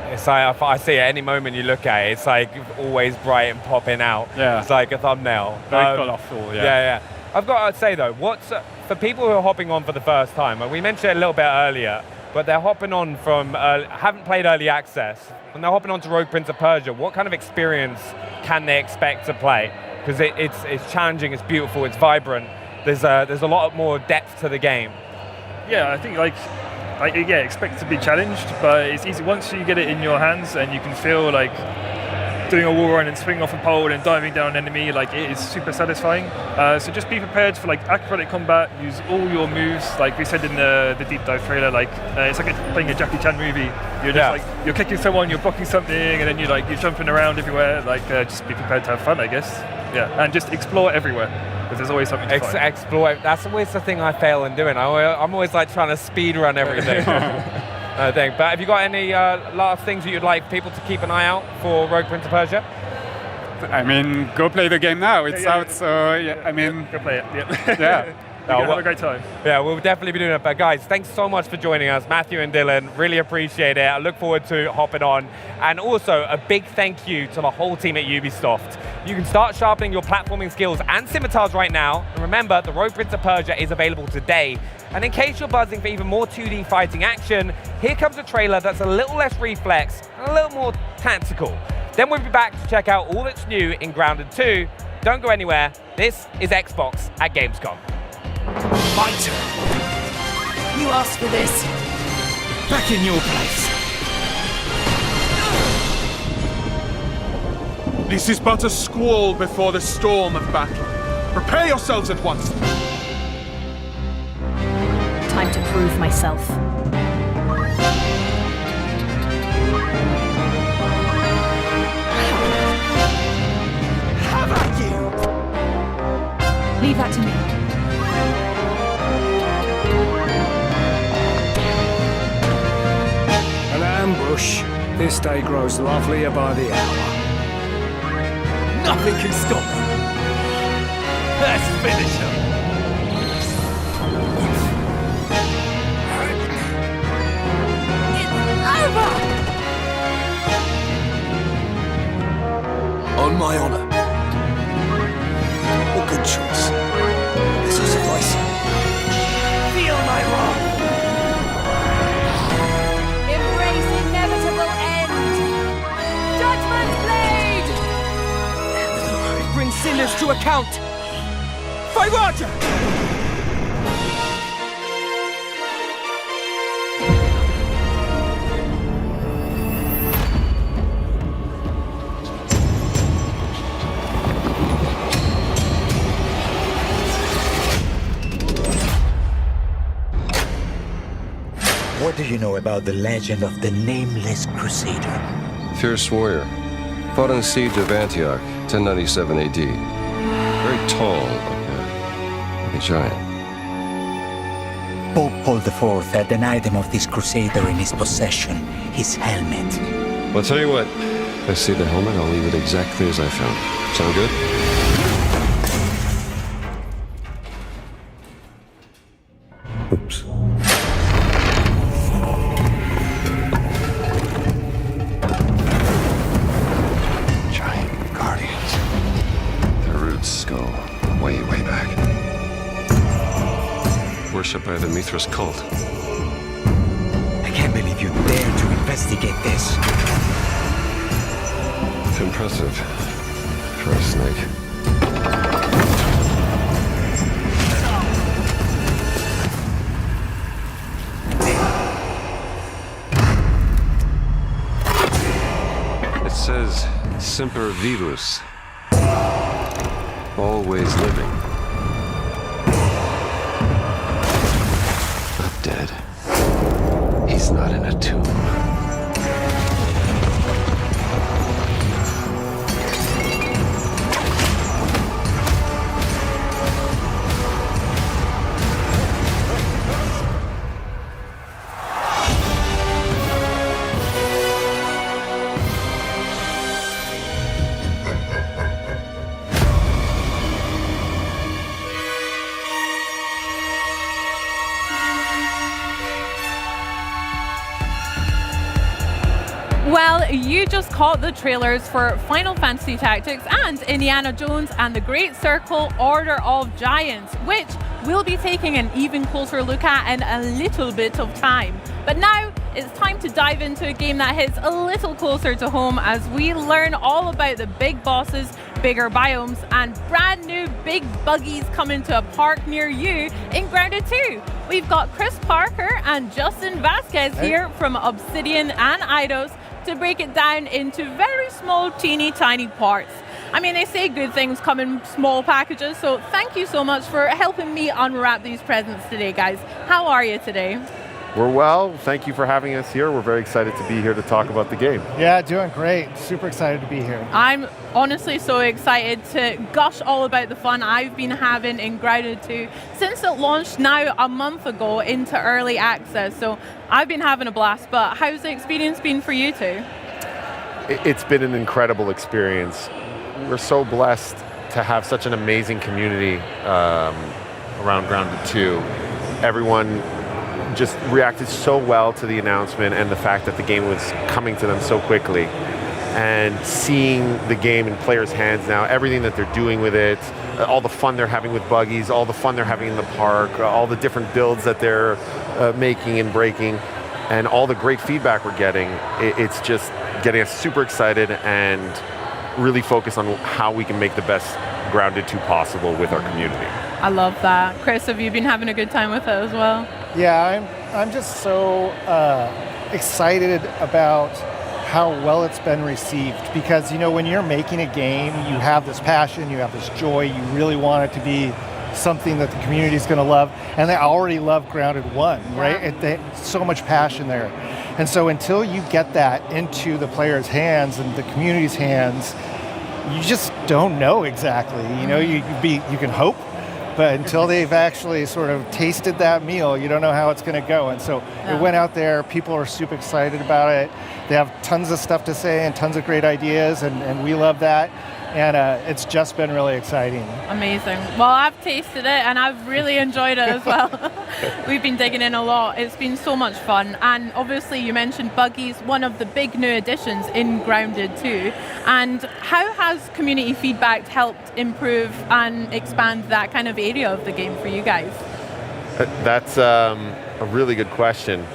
I see at any moment you look at it, it's like always bright and popping out. It's like a thumbnail. Very colorful, I've got to say though, for people who are hopping on for the first time, and we mentioned it a little bit earlier, but they're hopping on from, haven't played early access, and they're hopping on to Rogue Prince of Persia. What kind of experience can they expect to play? Because it's challenging, it's beautiful, it's vibrant. There's a lot more depth to the game. Yeah, I think expect to be challenged, but it's easy once you get it in your hands and you can feel like doing a wall run and swinging off a pole and diving down an enemy, like it is super satisfying. So just be prepared for like acrobatic combat, use all your moves, like we said in the deep dive trailer, like it's like playing a Jackie Chan movie. You're just like, you're kicking someone, you're blocking something, and then you're jumping around everywhere, just be prepared to have fun, I guess. And just explore everywhere, because there's always something to find. Explore, that's always the thing I fail in doing. I'm always like trying to speed run everything. But have you got any last things that you'd like people to keep an eye out for Rogue Prince of Persia? Go play the game now. It's out, so go play it. Have a great time. Yeah, we'll definitely be doing it. But guys, thanks so much for joining us, Matthew and Dylan. Really appreciate it. I look forward to hopping on. And also a big thank you to the whole team at Ubisoft. You can start sharpening your platforming skills and scimitars right now. And remember, the Rogue Prince of Persia is available today. And in case you're buzzing for even more 2D fighting action, here comes a trailer that's a little less reflex and a little more tactical. Then we'll be back to check out all that's new in Grounded 2. Don't go anywhere. This is Xbox at Gamescom. My turn. You asked for this. back in your place. This is but a squall before the storm of battle. Prepare yourselves at once. Time to prove myself. Have at you! Leave that to me. An ambush. This day grows lovelier by the hour. Nothing can stop me. Let's finish him. On my honor. A good choice. This will suffice. Feel my wrath. Embrace inevitable end. Judgment's blade! Bring sinners to account. By Roger! What do you know about the legend of the Nameless Crusader? Fierce warrior. Fought in the siege of Antioch, 1097 AD. Very tall, like a giant. Pope Paul IV had an item of this crusader in his possession, his helmet. Well, I'll tell you what. If I see the helmet, I'll leave it exactly as I found it. Sound good? Oops. Skull, way back. Worshipped by the Mithras cult. I can't believe you dare to investigate this. It's impressive for a snake. It says Semper Vivus. Always living. Not dead. He's not in a tomb. Well, you just caught the trailers for Final Fantasy Tactics and Indiana Jones and the Great Circle Order of Giants, which we'll be taking an even closer look at in a little bit of time. But now it's time to dive into a game that hits a little closer to home as we learn all about the big bosses, bigger biomes, and brand new big buggies coming to a park near you in Grounded 2. We've got Chris Parker and Justin Vasquez here from Obsidian and Eidos to break it down into very small, teeny tiny parts. I mean, they say good things come in small packages, so thank you so much for helping me unwrap these presents today, guys. How are you today? We're well. Thank you for having us here. We're very excited to be here to talk about the game. Yeah, doing great. Super excited to be here. I'm honestly so excited to gush all about the fun I've been having in Grounded 2 since it launched now a month ago into early access. So I've been having a blast, but how's the experience been for you two? It's been an incredible experience. We're so blessed to have such an amazing community around Grounded 2. Everyone just reacted so well to the announcement and the fact that the game was coming to them so quickly. And seeing the game in players' hands now, everything that they're doing with it, all the fun they're having with buggies, all the fun they're having in the park, all the different builds that they're making and breaking, and all the great feedback we're getting, it's just getting us super excited and really focused on how we can make the best Grounded 2 possible with our community. I love that. Chris, have you been having a good time with it as well? Yeah, I'm just so excited about how well it's been received, because when you're making a game, you have this passion, you have this joy, you really want it to be something that the community is going to love, and they already love Grounded 1, right? There's so much passion there. And so until you get that into the players' hands and the community's hands, you just don't know exactly. You can hope, but until they've actually sort of tasted that meal, you don't know how it's going to go. And so it went out there. People are super excited about it. They have tons of stuff to say and tons of great ideas, and we love that. And it's just been really exciting. Amazing. Well, I've tasted it and I've really enjoyed it as well. We've been digging in a lot. It's been so much fun. And obviously you mentioned buggies, one of the big new additions in Grounded 2. And how has community feedback helped improve and expand that kind of area of the game for you guys? That's a really good question.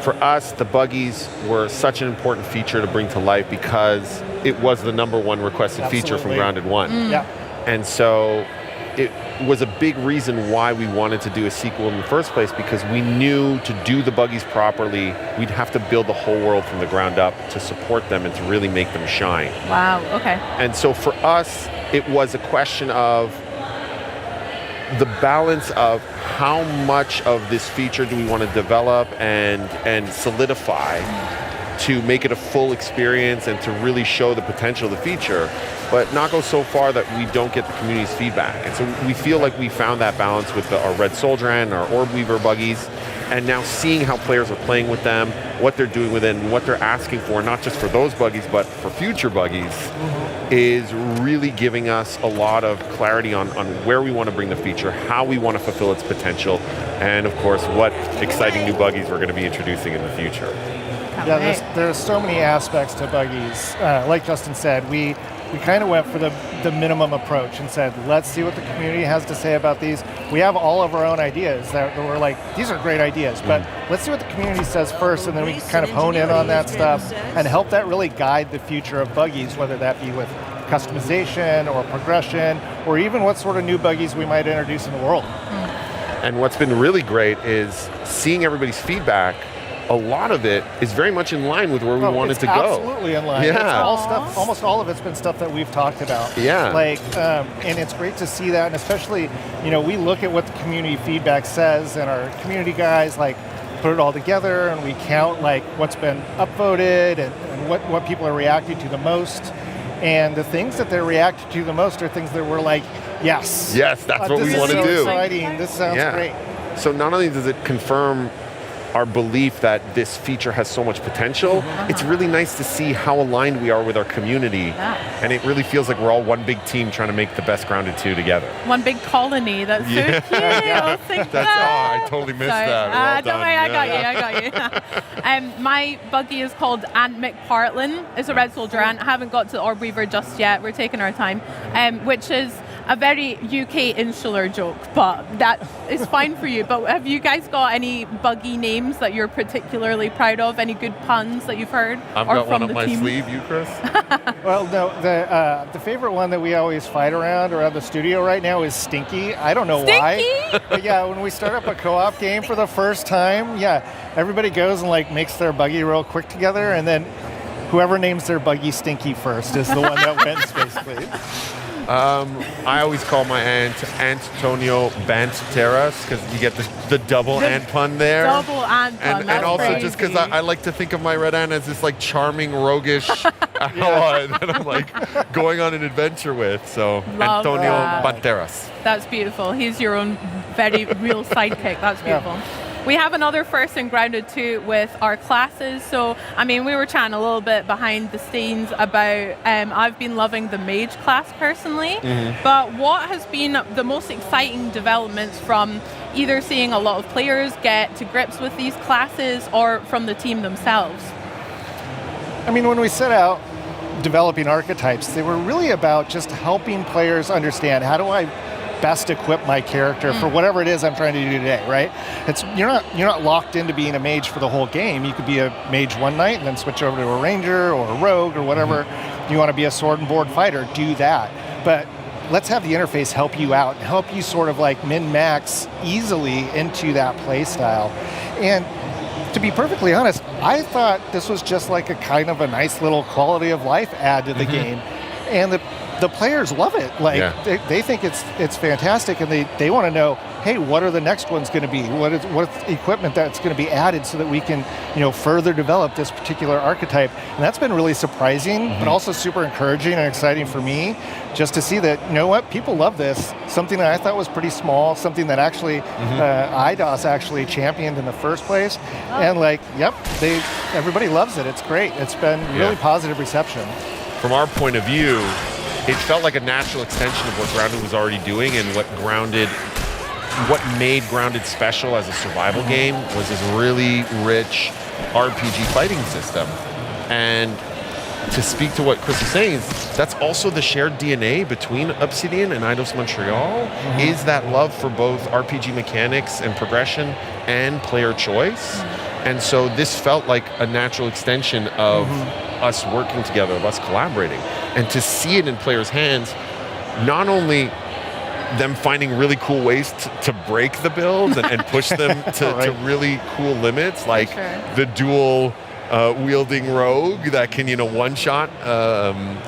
For us, the buggies were such an important feature to bring to life because it was the #1 requested feature from Grounded 1. Yeah. And so it was a big reason why we wanted to do a sequel in the first place, because we knew to do the buggies properly, we'd have to build the whole world from the ground up to support them and to really make them shine. Wow, okay. And so for us, it was a question of the balance of how much of this feature do we want to develop and solidify to make it a full experience and to really show the potential of the feature, but not go so far that we don't get the community's feedback. And so we feel like we found that balance with our Red Soldier and our Orb Weaver buggies, and now seeing how players are playing with them, what they're doing with it, and what they're asking for, not just for those buggies, but for future buggies, is really giving us a lot of clarity on where we want to bring the feature, how we want to fulfill its potential, and of course, what exciting new buggies we're going to be introducing in the future. Yeah, there's so many aspects to buggies. Like Justin said, we kind of went for the minimum approach and said, let's see what the community has to say about these. We have all of our own ideas that we're like, these are great ideas, but let's see what the community says first, and then we can kind of hone in on that stuff and help that really guide the future of buggies, whether that be with customization or progression, or even what sort of new buggies we might introduce in the world. And what's been really great is seeing everybody's feedback. A lot of it is very much in line with where we wanted to go. Absolutely in line. Yeah. It's all stuff, almost all of it's been stuff that we've talked about. Yeah. And it's great to see that, and especially, we look at what the community feedback says, and our community guys put it all together, and we count what's been upvoted and what people are reacting to the most. And the things that they're reacting to the most are things that we're like, yes. Yes, that's what we want to do. This is so exciting. This sounds great. So not only does it confirm our belief that this feature has so much potential, it's really nice to see how aligned we are with our community. Yeah. And it really feels like we're all one big team trying to make the best Grounded 2 together. One big colony. That's so cute. I totally missed that. Don't worry, I got you. My buggy is called Ant McPartlin. It's a Red Soldier ant. I haven't got to the Orb Weaver just yet. We're taking our time. Which is a very UK insular joke, but that is fine for you. But have you guys got any buggy names that you're particularly proud of? Any good puns that you've heard? I've got one up my sleeve. You, Chris? Well, no. The favorite one that we always fight around the studio right now is Stinky. I don't know why. But yeah, when we start up a co-op game for the first time, everybody goes and makes their buggy real quick together, and then whoever names their buggy Stinky first is the one that wins, basically. I always call my aunt Antonio Banteras, because you get the double ant pun there. Double ant pun, and also crazy. just because I like to think of my red ant as this charming, roguish ally that I'm going on an adventure with. So Love Antonio that. Banteras. That's beautiful. He's your own very real sidekick. That's beautiful. Yeah. We have another first in Grounded 2 with our classes. So, we were chatting a little bit behind the scenes about, I've been loving the mage class personally, but what has been the most exciting developments from either seeing a lot of players get to grips with these classes or from the team themselves? When we set out developing archetypes, they were really about just helping players understand, how do I best equip my character for whatever it is I'm trying to do today, right? You're not locked into being a mage for the whole game. You could be a mage one night and then switch over to a ranger or a rogue or whatever. You want to be a sword and board fighter, do that. But let's have the interface help you out, help you sort of min-max easily into that play style. And to be perfectly honest, I thought this was just like a kind of a nice little quality of life add to the game. And the players love it. Like they think it's fantastic, and they want to know, hey, what are the next ones going to be? What's equipment that's going to be added so that we can, further develop this particular archetype? And that's been really surprising, but also super encouraging and exciting for me, just to see that, people love this. Something that I thought was pretty small, something that actually IDOS actually championed in the first place, and everybody loves it. It's great. It's been really positive reception. From our point of view, it felt like a natural extension of what Grounded was already doing, and what made Grounded special as a survival game was this really rich RPG fighting system. And to speak to what Chris is saying, that's also the shared DNA between Obsidian and Eidos Montreal, is that love for both RPG mechanics and progression and player choice. And so this felt like a natural extension of us working together, of us collaborating. And to see it in players' hands, not only them finding really cool ways to break the builds and push them to really cool limits, like the dual wielding rogue that can, one-shot,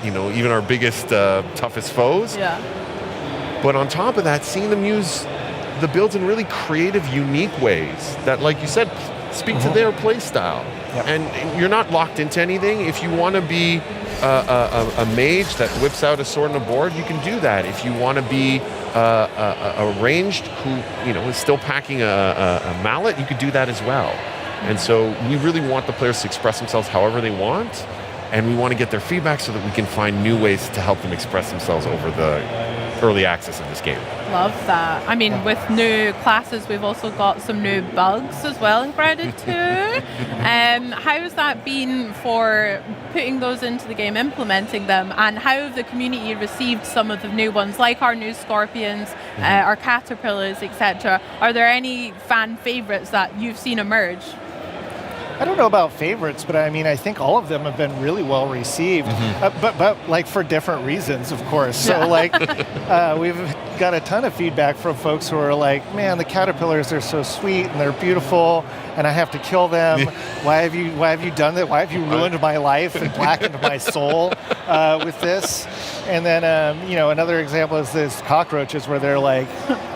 even our biggest, toughest foes. But on top of that, seeing them use the builds in really creative, unique ways that, like you said, speak to their play style. And you're not locked into anything. If you want to be a mage that whips out a sword and a board, you can do that. If you want to be a ranged who is still packing a mallet, you could do that as well. And so we really want the players to express themselves however they want, and we want to get their feedback so that we can find new ways to help them express themselves over the early access of this game. Love that. I mean, with new classes, we've also got some new bugs as well in Grounded 2. How has that been for putting those into the game, implementing them, and how have the community received some of the new ones, like our new scorpions, our caterpillars, etc.? Are there any fan favorites that you've seen emerge? I don't know about favorites, but I mean, I think all of them have been really well received, but like for different reasons, of course. So we've got a ton of feedback from folks who are like, man, the caterpillars are so sweet and they're beautiful, and I have to kill them. Why have you done that? Why have you ruined my life and blackened my soul with this? And then, another example is this cockroaches, where they're like,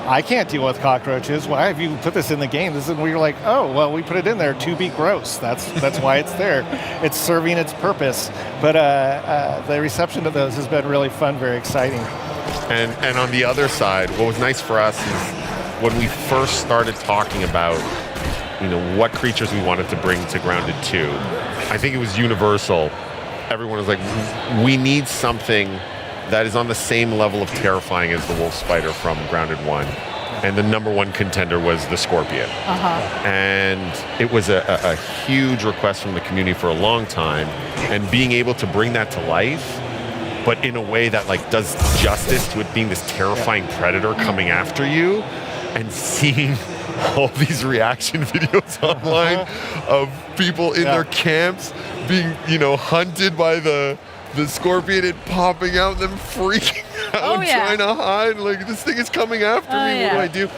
I can't deal with cockroaches. Why have you put this in the game? And we're like, oh, well, we put it in there to be gross. That's why it's there. It's serving its purpose. But the reception to those has been really fun, very exciting. And on the other side, what was nice for us is when we first started talking about, what creatures we wanted to bring to Grounded 2, I think it was universal. Everyone was like, we need something that is on the same level of terrifying as the wolf spider from Grounded 1. And the number one contender was the scorpion. And it was a huge request from the community for a long time. And being able to bring that to life, but in a way that does justice to it being this terrifying predator coming after you, and seeing all these reaction videos online of people in their camps being, hunted by the scorpion and popping out, and them freaking out and trying to hide. Like, this thing is coming after me. What do I do?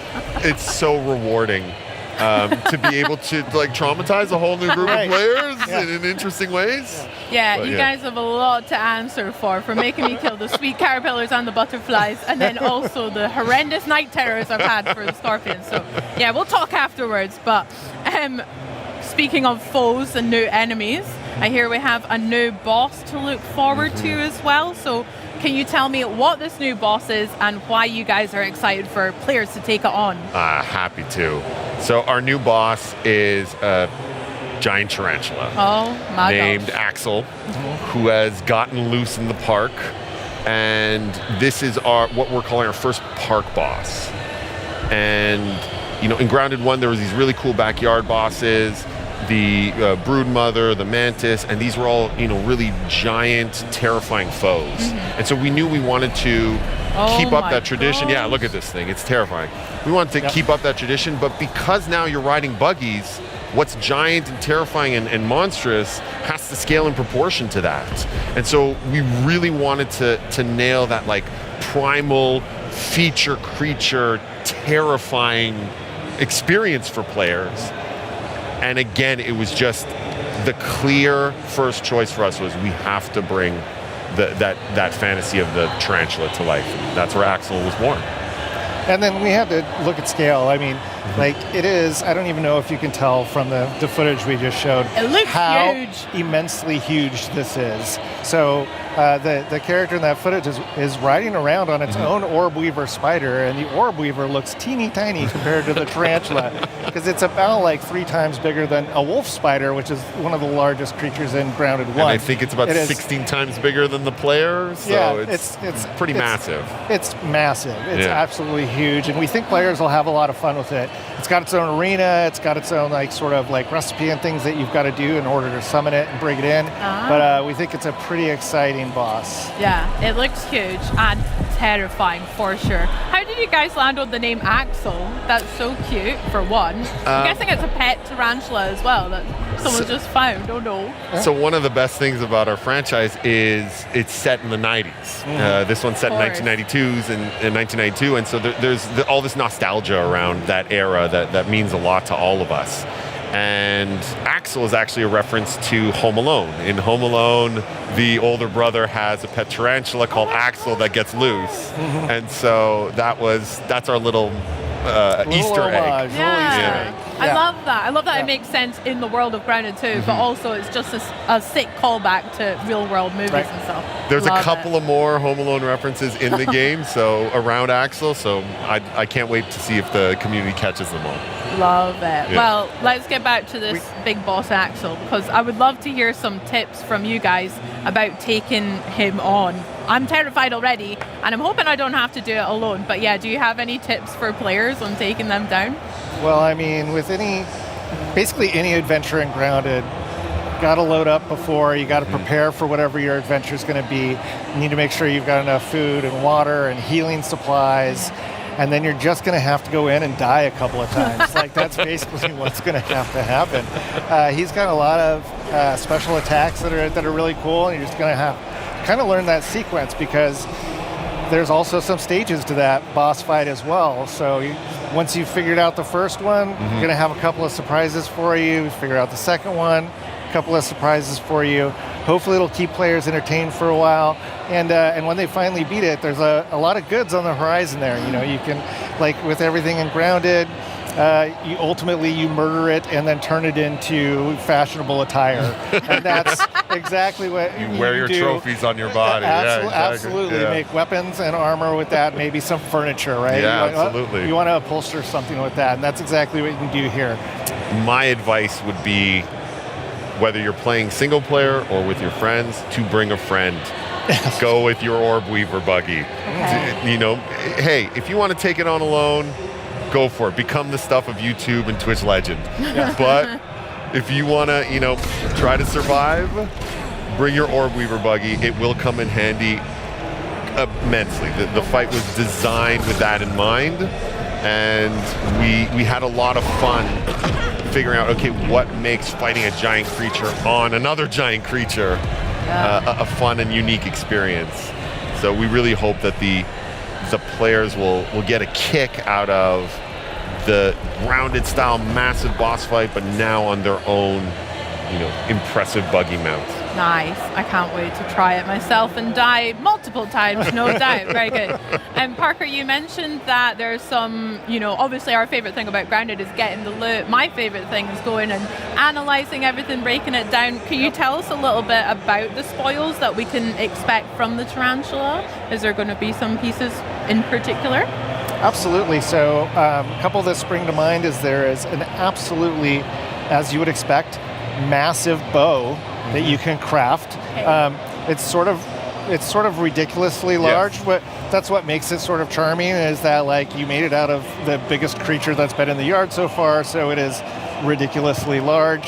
It's so rewarding to be able to traumatize a whole new group of players in interesting ways. Yeah, you guys have a lot to answer for making me kill the sweet caterpillars and the butterflies, and then also the horrendous night terrors I've had for the scorpions. So yeah, we'll talk afterwards. But speaking of foes and new enemies, I hear we have a new boss to look forward to as well. So can you tell me what this new boss is and why you guys are excited for players to take it on? Happy to. So our new boss is a giant tarantula. Oh my named gosh. Axel, who has gotten loose in the park. And this is what we're calling our first park boss. And in Grounded 1, there was these really cool backyard bosses, the broodmother, the mantis, and these were all, really giant, terrifying foes. And so we knew we wanted to keep up that tradition. Yeah, look at this thing. It's terrifying. We wanted to keep up that tradition, but because now you're riding buggies, what's giant and terrifying and monstrous has to scale in proportion to that. And so we really wanted to nail that primal feature creature terrifying experience for players. And again, it was just the clear first choice for us was we have to bring that fantasy of the tarantula to life. That's where Axel was born. And then we had to look at scale. I mean, like it is, I don't even know if you can tell from the footage we just showed It looks how huge. immensely huge this is. So the character in that footage is riding around on its own orb weaver spider, and the orb weaver looks teeny tiny compared to the tarantula because it's about like 3 times bigger than a wolf spider, which is one of the largest creatures in Grounded 1. And I think it's about It is- 16 times bigger than the player, so Yeah, it's pretty massive. It's massive. It's Yeah. absolutely huge, and we think players will have a lot of fun with it. It's got its own arena. It's got its own like sort of like recipe and things that you've got to do in order to summon it and bring it in. Ah. But we think it's a pretty exciting boss. Yeah, it looks huge and terrifying for sure. How did you guys land on the name Axel? That's so cute, for one. I'm guessing it's a pet tarantula as well that someone just found. Oh no. So one of the best things about our franchise is it's set in the 90s. This one's set in Of course. 1992, and so there's all this nostalgia around that era that means a lot to all of us. And Axel is actually a reference to Home Alone. In Home Alone, the older brother has a pet tarantula called Axel that gets loose, and so that's our little Easter egg. Yeah. I Yeah. love that. I love that it makes sense in the world of Grounded too, but also it's just a sick callback to real world movies Right. and stuff. There's Love a couple of more Home Alone references in the game, so around Axel. So I can't wait to see if the community catches them all. Love it. Yeah. Well, let's get back to this big boss Axel, because I would love to hear some tips from you guys about taking him on. I'm terrified already, and I'm hoping I don't have to do it alone. But yeah, do you have any tips for players on taking them down? Well, I mean, with basically any adventure in Grounded, got to load up before, you got to prepare for whatever your adventure is going to be. You need to make sure you've got enough food and water and healing supplies, and then you're just going to have to go in and die a couple of times. Like, that's basically what's going to have to happen. He's got a lot of special attacks that are really cool, and you're just going to have to kind of learn that sequence, because there's also some stages to that boss fight as well. So once you've figured out the first one, you're going to have a couple of surprises for you. Figure out the second one, a couple of surprises for you. Hopefully it'll keep players entertained for a while. And when they finally beat it, there's a lot of goods on the horizon there. You know, you can, like with everything in Grounded, you ultimately murder it and then turn it into fashionable attire. And that's exactly what You wear your do. trophies on your body. Yeah, exactly. Absolutely. Yeah. Make weapons and armor with that, maybe some furniture, right? Yeah, You want- absolutely. You want to upholster something with that, and that's exactly what you can do here. My advice would be, whether you're playing single player or with your friends, to bring a friend. Go with your Orb Weaver buggy. You know, hey, if you want to take it on alone, go for it. Become the stuff of YouTube and Twitch legend. But if you want to, try to survive, bring your Orb Weaver buggy. It will come in handy immensely. The fight was designed with that in mind, and we had a lot of fun figuring out, okay, what makes fighting a giant creature on another giant creature a fun and unique experience. So we really hope that the players will get a kick out of the Grounded style massive boss fight, but now on their own, impressive buggy mount. Nice. I can't wait to try it myself and die multiple times, no doubt. Very good. And Parker, you mentioned that there's some, obviously our favorite thing about Grounded is getting the loot. My favorite thing is going and analyzing everything, breaking it down. Can you tell us a little bit about the spoils that we can expect from the tarantula? Is there going to be some pieces in particular? Absolutely. So a couple that spring to mind is there is an absolutely, as you would expect, massive bow that you can craft. It's sort of ridiculously large, but that's what makes it sort of charming, is that like you made it out of the biggest creature that's been in the yard so far, so it is ridiculously large.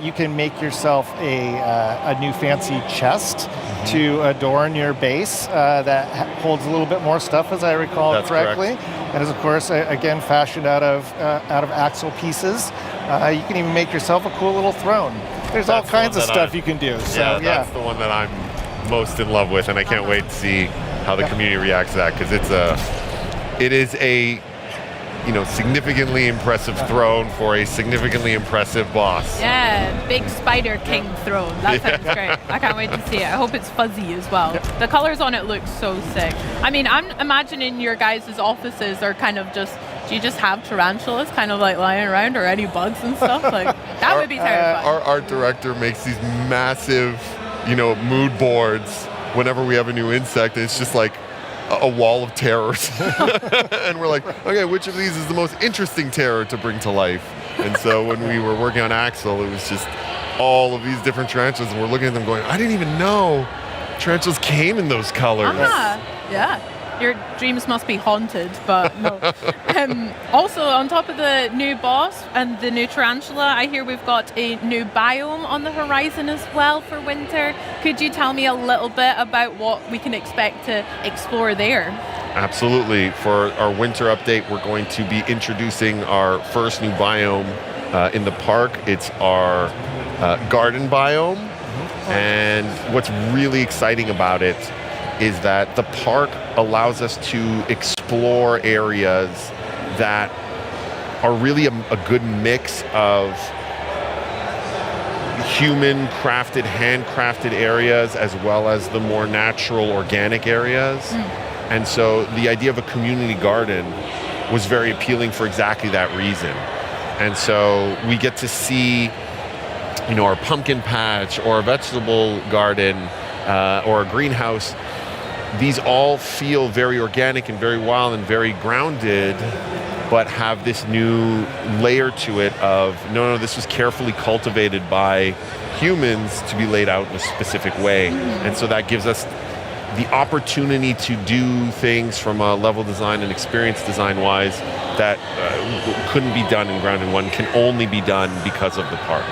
You can make yourself a new fancy chest to adorn your base that holds a little bit more stuff, as I recall correctly. And is of course again fashioned out of axle pieces. You can even make yourself a cool little throne. There's all kinds of stuff you can do. So That's the one that I'm most in love with, and I can't wait to see how the community reacts to that, because it is a significantly impressive throne for a significantly impressive boss. Yeah, big Spider King throne. That sounds great. I can't wait to see it. I hope it's fuzzy as well. The colors on it look so sick. I mean, I'm imagining your guys' offices are kind of just, do you just have tarantulas kind of like lying around, or any bugs and stuff? Like, that would be terrifying. Our art director makes these massive, mood boards whenever we have a new insect, and it's just like a wall of terrors. And we're like, okay, which of these is the most interesting terror to bring to life? And so when we were working on Axel, it was just all of these different tarantulas, and we're looking at them going, I didn't even know tarantulas came in those colors. Yeah. Your dreams must be haunted, but no. Also, on top of the new boss and the new tarantula, I hear we've got a new biome on the horizon as well for winter. Could you tell me a little bit about what we can expect to explore there? Absolutely. For our winter update, we're going to be introducing our first new biome in the park. It's our garden biome. And what's really exciting about it is that the park allows us to explore areas that are really a good mix of human crafted, handcrafted areas, as well as the more natural, organic areas. And so the idea of a community garden was very appealing for exactly that reason. And so we get to see, our pumpkin patch or a vegetable garden or a greenhouse. These all feel very organic and very wild and very grounded, but have this new layer to it of, no, this was carefully cultivated by humans to be laid out in a specific way. And so that gives us the opportunity to do things from a level design and experience design wise that couldn't be done in Grounded 1, can only be done because of the park.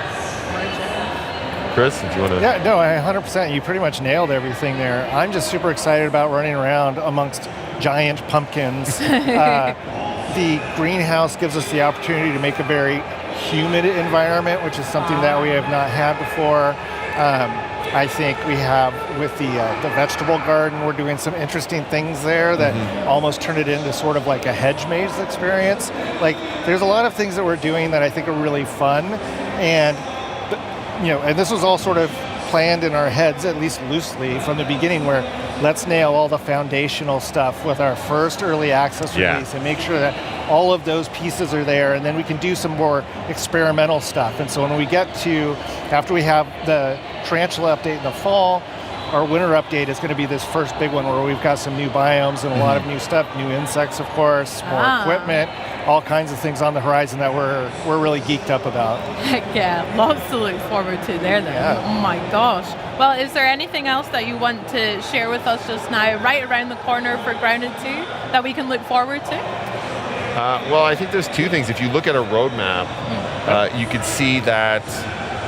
Chris, did you want to? Yeah, no, 100%. You pretty much nailed everything there. I'm just super excited about running around amongst giant pumpkins. The greenhouse gives us the opportunity to make a very humid environment, which is something that we have not had before. I think we have with the vegetable garden, we're doing some interesting things there that almost turn it into sort of like a hedge maze experience. Like, there's a lot of things that we're doing that I think are really fun, and and this was all sort of planned in our heads, at least loosely, from the beginning, where let's nail all the foundational stuff with our first early access release and make sure that all of those pieces are there, and then we can do some more experimental stuff. And so when we get to, after we have the tarantula update in the fall, our winter update is going to be this first big one where we've got some new biomes and a lot of new stuff, new insects, of course, more equipment, all kinds of things on the horizon that we're really geeked up about. Heck yeah, lots to look forward to there then. Yeah. Oh my gosh. Well, is there anything else that you want to share with us just now, right around the corner for Grounded 2, that we can look forward to? Well, I think there's two things. If you look at a roadmap, you can see that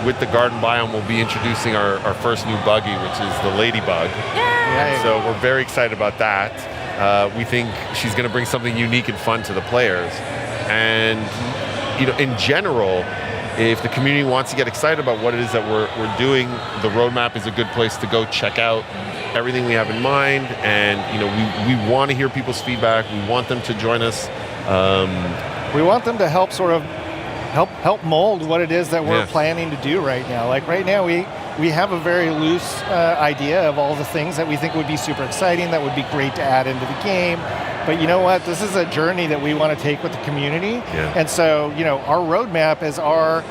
with the garden biome, we'll be introducing our first new buggy, which is the Ladybug. Yeah. So we're very excited about that. We think she's going to bring something unique and fun to the players. And, in general, if the community wants to get excited about what it is that we're doing, the roadmap is a good place to go check out everything we have in mind. And, we want to hear people's feedback. We want them to join us. We want them to help sort of help mold what it is that we're planning to do right now. Like right now, we have a very loose idea of all the things that we think would be super exciting, that would be great to add into the game. But you know what? This is a journey that we want to take with the community. Yeah. And so, our roadmap is our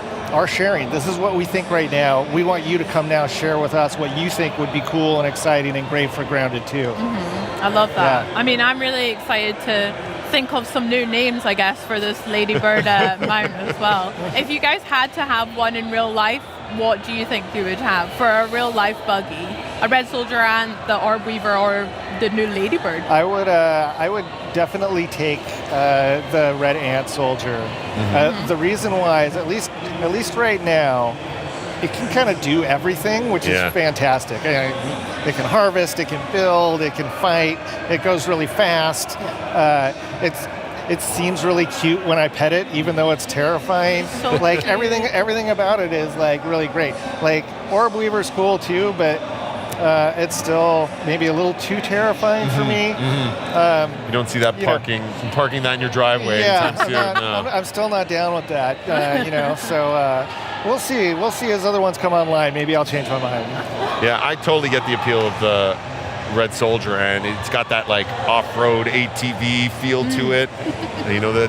sharing. This is what we think right now. We want you to come now share with us what you think would be cool and exciting and great for Grounded 2. I love that. Yeah. I mean, I'm really excited to think of some new names, I guess, for this Ladybird mount as well. If you guys had to have one in real life, what do you think you would have for a real life buggy? A Red Soldier Ant, the Orb Weaver, or the new Ladybird? I would definitely take the Red Ant Soldier. The reason why is at least right now, it can kind of do everything, which is fantastic. It can harvest, it can build, it can fight, it goes really fast. It seems really cute when I pet it, even though it's terrifying. So like everything about it is like really great. Like Orb Weaver's cool too, but it's still maybe a little too terrifying for me. You don't see that parking that in your driveway anytime soon. I'm still not down with that. So we'll see. We'll see as other ones come online. Maybe I'll change my mind. Yeah, I totally get the appeal of the Red Soldier, and it's got that like off-road ATV feel to it.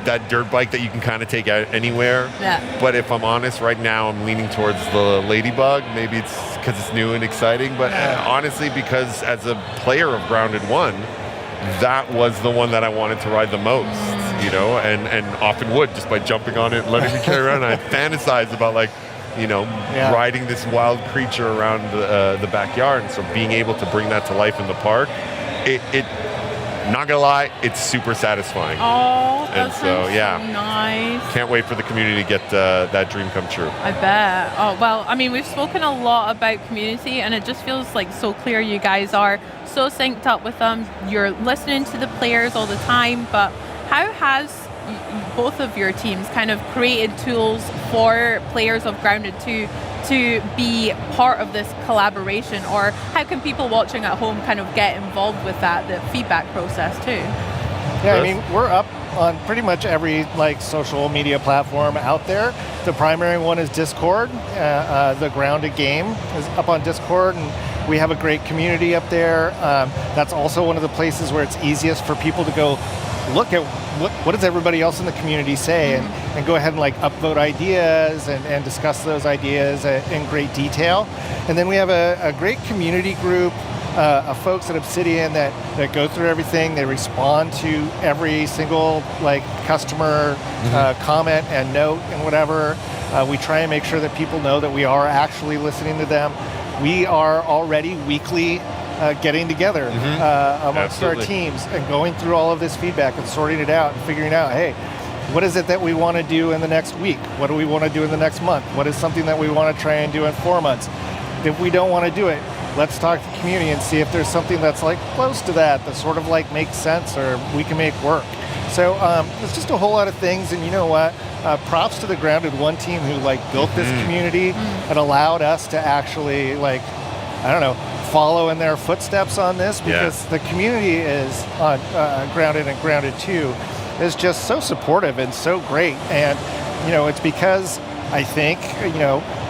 That dirt bike that you can kind of take out anywhere. Yeah. But if I'm honest, right now I'm leaning towards the Ladybug. Maybe it's because it's new and exciting, but honestly, because as a player of Grounded 1, that was the one that I wanted to ride the most, and often would, just by jumping on it and letting me carry around. I fantasize about riding this wild creature around the backyard. And so being able to bring that to life in the park, it not gonna lie, it's super satisfying. Oh, that and so nice. Can't wait for the community to get that dream come true. I bet. Oh, well, I mean, we've spoken a lot about community, and it just feels like so clear you guys are so synced up with them. You're listening to the players all the time, but how has both of your teams kind of created tools for players of Grounded 2 to be part of this collaboration, or how can people watching at home kind of get involved with the feedback process too? Yeah, I mean, we're up on pretty much every social media platform out there. The primary one is Discord. The Grounded game is up on Discord, and we have a great community up there. That's also one of the places where it's easiest for people to go look at what does everybody else in the community say, and go ahead and upvote ideas and discuss those ideas in great detail. And then we have a great community group of folks at Obsidian that go through everything. They respond to every single customer comment and note and whatever. We try and make sure that people know that we are actually listening to them. We are already weekly getting together amongst our teams and going through all of this feedback and sorting it out and figuring out, hey, what is it that we want to do in the next week? What do we want to do in the next month? What is something that we want to try and do in 4 months? If we don't want to do it, let's talk to the community and see if there's something that's close to that sort of makes sense or we can make work. So there's just a whole lot of things, and you know what? Props to the Grounded 1 team who built this community and allowed us to actually follow in their footsteps on this, because the community is on Grounded and Grounded 2 is just so supportive and so great. And it's because I think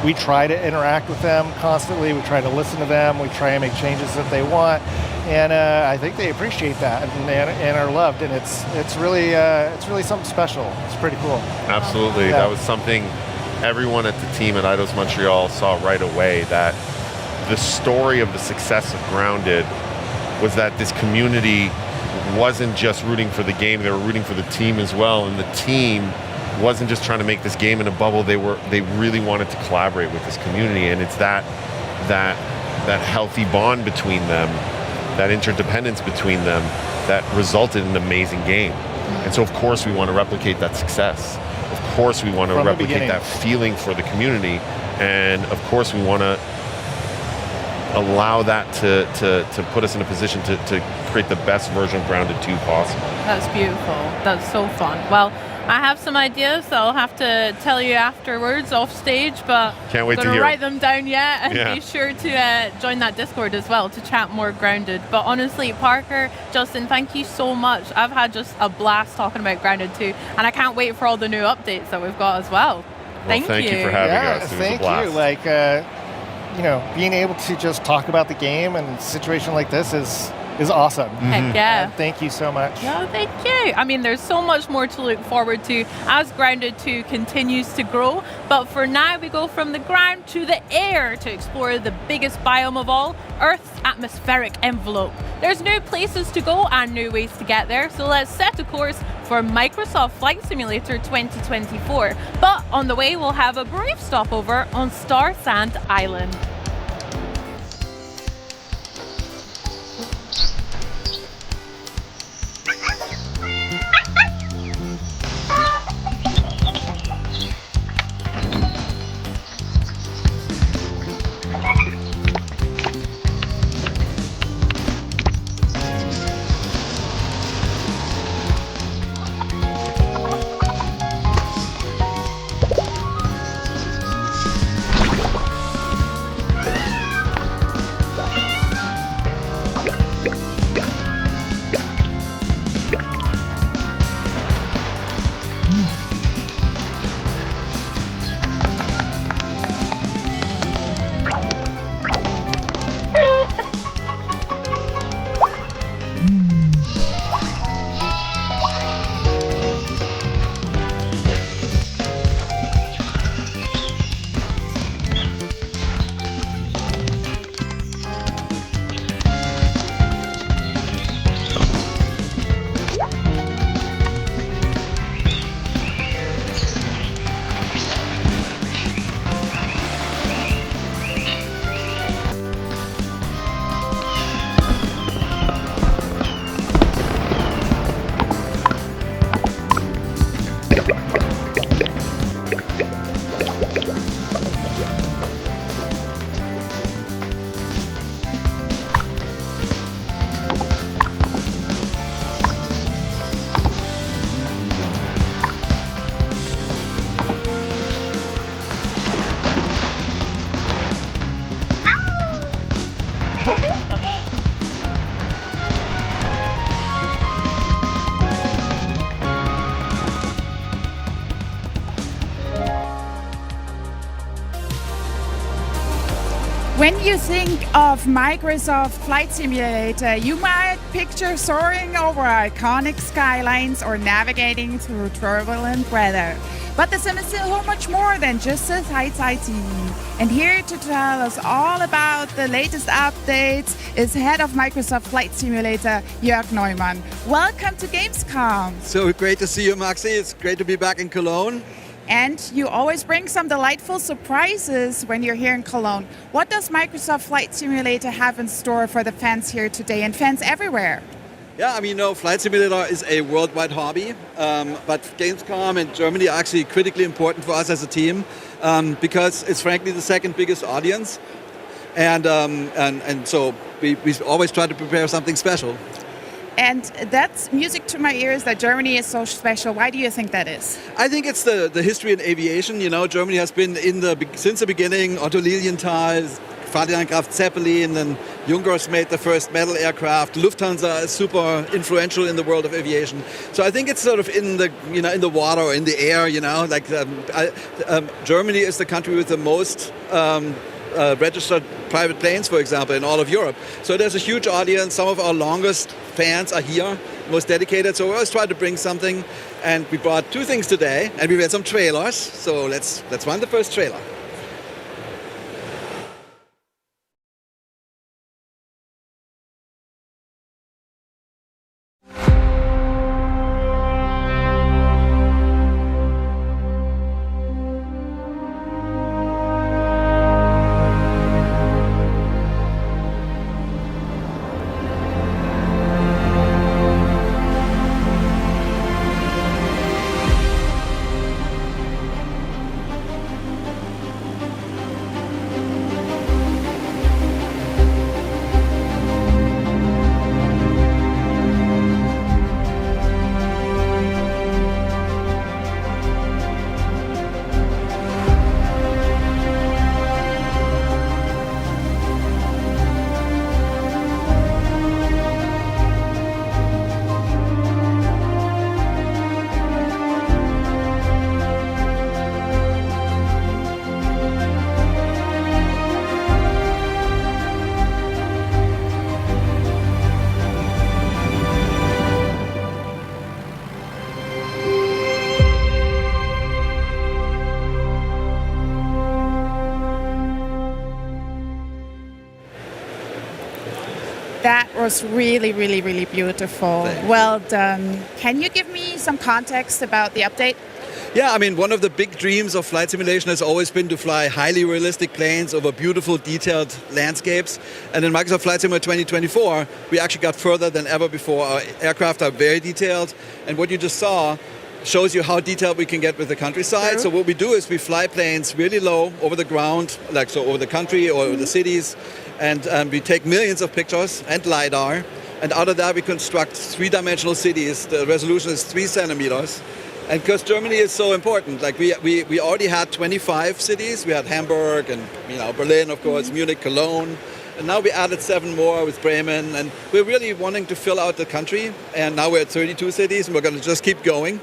we try to interact with them constantly. We try to listen to them. We try and make changes that they want, and I think they appreciate that and are loved. And it's really something special. It's pretty cool. Absolutely, that was something everyone at the team at Eidos Montreal saw right away, that the story of the success of Grounded was that this community wasn't just rooting for the game, they were rooting for the team as well, and the team wasn't just trying to make this game in a bubble, they really wanted to collaborate with this community, and it's that healthy bond between them, that interdependence between them, that resulted in an amazing game. And so of course we want to replicate that success. Of course we want to replicate that feeling for the community, and of course we want to allow that to put us in a position to create the best version of Grounded 2 possible. That's beautiful. That's so fun. Well, I have some ideas that I'll have to tell you afterwards off stage, but can't wait I'm to going to hear write them down yet, and be sure to join that Discord as well to chat more Grounded. But honestly, Parker, Justin, thank you so much. I've had just a blast talking about Grounded 2, and I can't wait for all the new updates that we've got as well. Thank you for having us. It was a blast. Thank you. Being able to just talk about the game and a situation like this is awesome. Heck yeah. And thank you so much. No, thank you. I mean, there's so much more to look forward to as Grounded 2 continues to grow. But for now, we go from the ground to the air to explore the biggest biome of all, Earth's atmospheric envelope. There's new places to go and new ways to get there, so let's set a course for Microsoft Flight Simulator 2024. But on the way, we'll have a brief stopover on Star Sand Island. When you think of Microsoft Flight Simulator, you might picture soaring over iconic skylines or navigating through turbulent weather. But the sim is so much more than just a sightseeing. And here to tell us all about the latest updates is head of Microsoft Flight Simulator, Jörg Neumann. Welcome to Gamescom. So great to see you, Maxi. It's great to be back in Cologne. And you always bring some delightful surprises when you're here in Cologne. What does Microsoft Flight Simulator have in store for the fans here today and fans everywhere? Yeah, I mean, Flight Simulator is a worldwide hobby, but Gamescom in Germany are actually critically important for us as a team because it's frankly the second biggest audience, and so we always try to prepare something special. And that's music to my ears that Germany is so special. Why do you think that is? I think it's the history in aviation. Germany has been since the beginning. Otto Lilienthal, Ferdinand Graf Zeppelin, and Junkers made the first metal aircraft. Lufthansa is super influential in the world of aviation. So I think it's sort of in the water or in the air. Germany is the country with the most registered private planes, for example, in all of Europe. So there's a huge audience. Some of our longest fans are here, most dedicated. So we always try to bring something. And we brought two things today, and we had some trailers. So let's run the first trailer. That was really, really, really beautiful. Well done. Can you give me some context about the update? Yeah, I mean, one of the big dreams of flight simulation has always been to fly highly realistic planes over beautiful, detailed landscapes. And in Microsoft Flight Simulator 2024, we actually got further than ever before. Our aircraft are very detailed. And what you just saw shows you how detailed we can get with the countryside. So what we do is we fly planes really low over the ground, like so over the country or over the cities. And we take millions of pictures and LiDAR. And out of that, we construct three-dimensional cities. The resolution is 3 centimeters. And because Germany is so important, like we already had 25 cities. We had Hamburg and Berlin, of course, Munich, Cologne. And now we added 7 more with Bremen. And we're really wanting to fill out the country. And now we're at 32 cities, and we're going to just keep going.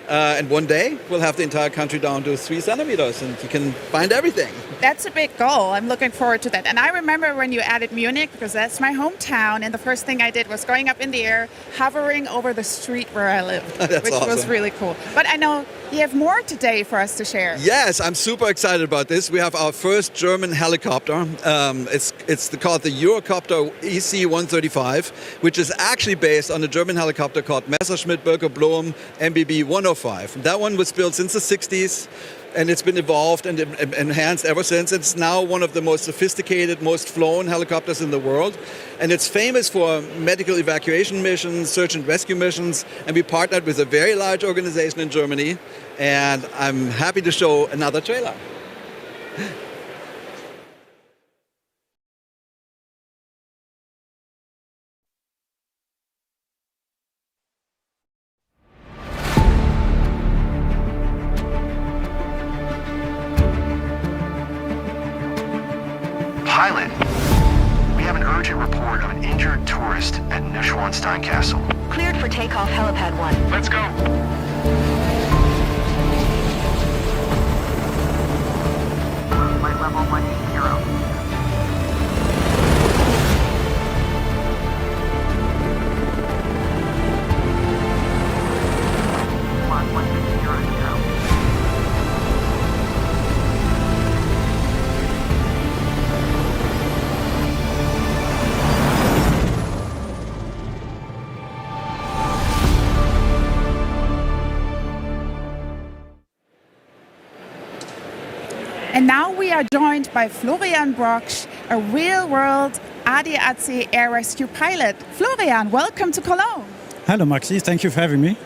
And one day, we'll have the entire country down to 3 centimeters, and you can find everything. That's a big goal. I'm looking forward to that. And I remember when you added Munich, because that's my hometown, and the first thing I did was going up in the air, hovering over the street where I lived, which awesome. Was really cool. But I know you have more today for us to share. Yes, I'm super excited about this. We have our first German helicopter. It's called the Eurocopter EC-135, which is actually based on a German helicopter called Messerschmitt Bölker Blohm MBB 105. That one was built since the 60s. And it's been evolved and enhanced ever since. It's now one of the most sophisticated, most flown helicopters in the world. And it's famous for medical evacuation missions, search and rescue missions. And we partnered with a very large organization in Germany. And I'm happy to show another trailer. Pilot, we have an urgent report of an injured tourist at Neuschwanstein Castle. Cleared for takeoff, helipad 1. Let's go. Flight level 180. And now we are joined by Florian Brocksch, a real-world ADAC air rescue pilot. Florian, welcome to Cologne. Hello, Maxi. Thank you for having me.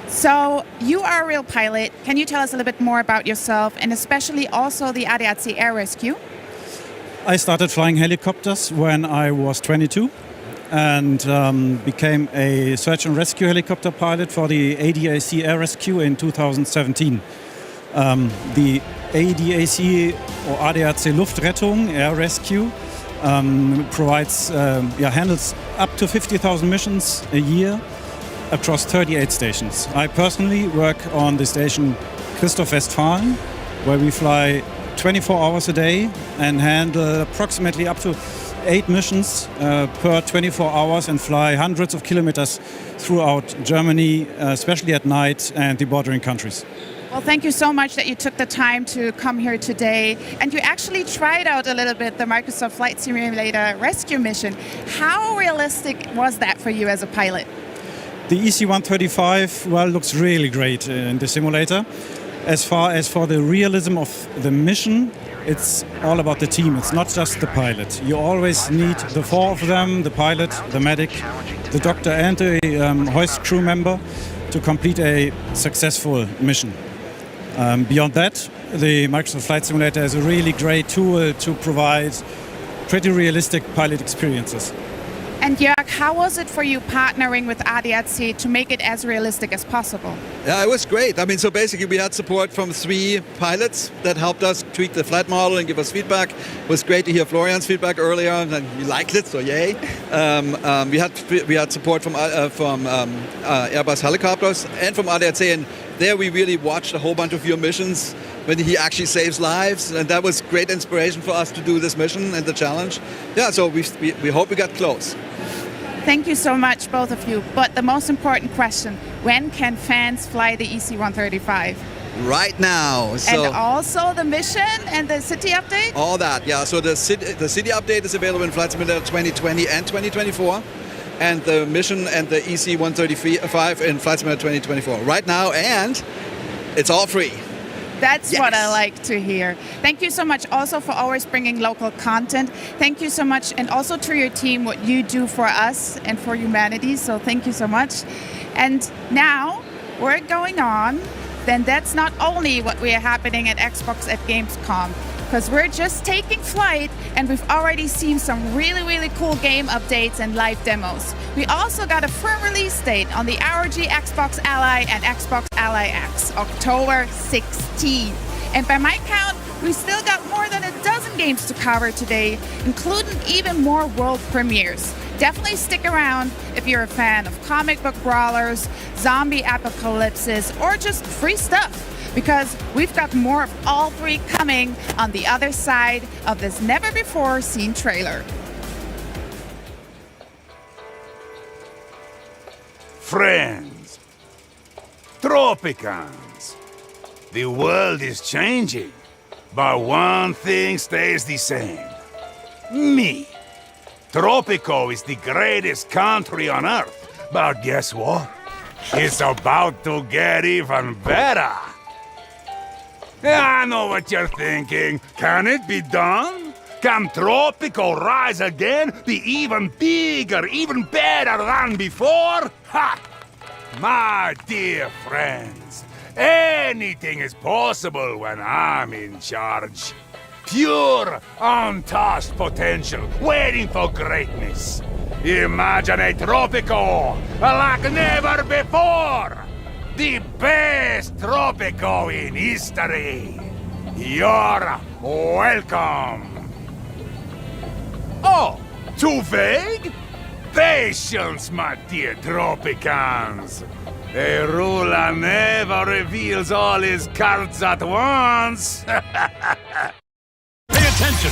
So you are a real pilot. Can you tell us a little bit more about yourself and especially also the ADAC air rescue? I started flying helicopters when I was 22 and became a search and rescue helicopter pilot for the ADAC air rescue in 2017. The ADAC or ADAC Luftrettung air rescue provides, handles up to 50,000 missions a year across 38 stations. I personally work on the station Christoph Westfalen, where we fly 24 hours a day and handle approximately up to 8 missions per 24 hours and fly hundreds of kilometers throughout Germany, especially at night, and the bordering countries. Well, thank you so much that you took the time to come here today. And you actually tried out a little bit the Microsoft Flight Simulator rescue mission. How realistic was that for you as a pilot? The EC-135, well, looks really great in the simulator. As far as for the realism of the mission, it's all about the team. It's not just the pilot. You always need the 4 of them, the pilot, the medic, the doctor and a hoist crew member to complete a successful mission. Beyond that, the Microsoft Flight Simulator is a really great tool to provide pretty realistic pilot experiences. And Jörg, how was it for you partnering with ADAC to make it as realistic as possible? Yeah, it was great. I mean, so basically we had support from 3 pilots that helped us tweak the flight model and give us feedback. It was great to hear Florian's feedback earlier, and you liked it, so yay. We had support from Airbus helicopters and from ADAC, and there we really watched a whole bunch of your missions when he actually saves lives, and that was great inspiration for us to do this mission and the challenge. Yeah, so we hope we got close. Thank you so much, both of you. But the most important question, when can fans fly the EC-135? Right now. So, and also the mission and the city update? All that, yeah. So the city update is available in Flight Simulator 2020 and 2024. And the mission and the EC-135 in Flight Simulator 2024. Right now, and it's all free. That's what I like to hear. Thank you so much also for always bringing local content. Thank you so much, and also to your team, what you do for us and for humanity. So thank you so much. And now we're going on. Then that's not only what we are happening at Xbox at Gamescom, because we're just taking flight and we've already seen some really, really cool game updates and live demos. We also got a firm release date on the ROG Xbox Ally and Xbox Ally X, October 16th. And by my count, we still got more than a dozen games to cover today, including even more world premieres. Definitely stick around if you're a fan of comic book brawlers, zombie apocalypses, or just free stuff, because we've got more of all 3 coming on the other side of this never-before-seen trailer. Friends, Tropicans, the world is changing, but one thing stays the same. Me. Tropico is the greatest country on Earth, but guess what? It's about to get even better. I know what you're thinking. Can it be done? Can Tropico rise again, be even bigger, even better than before? Ha! My dear friends, anything is possible when I'm in charge. Pure, untouched potential, waiting for greatness. Imagine a Tropico like never before. The best Tropico in history. You're welcome. Oh, too vague? Patience, my dear Tropicans. A ruler never reveals all his cards at once. Pay attention!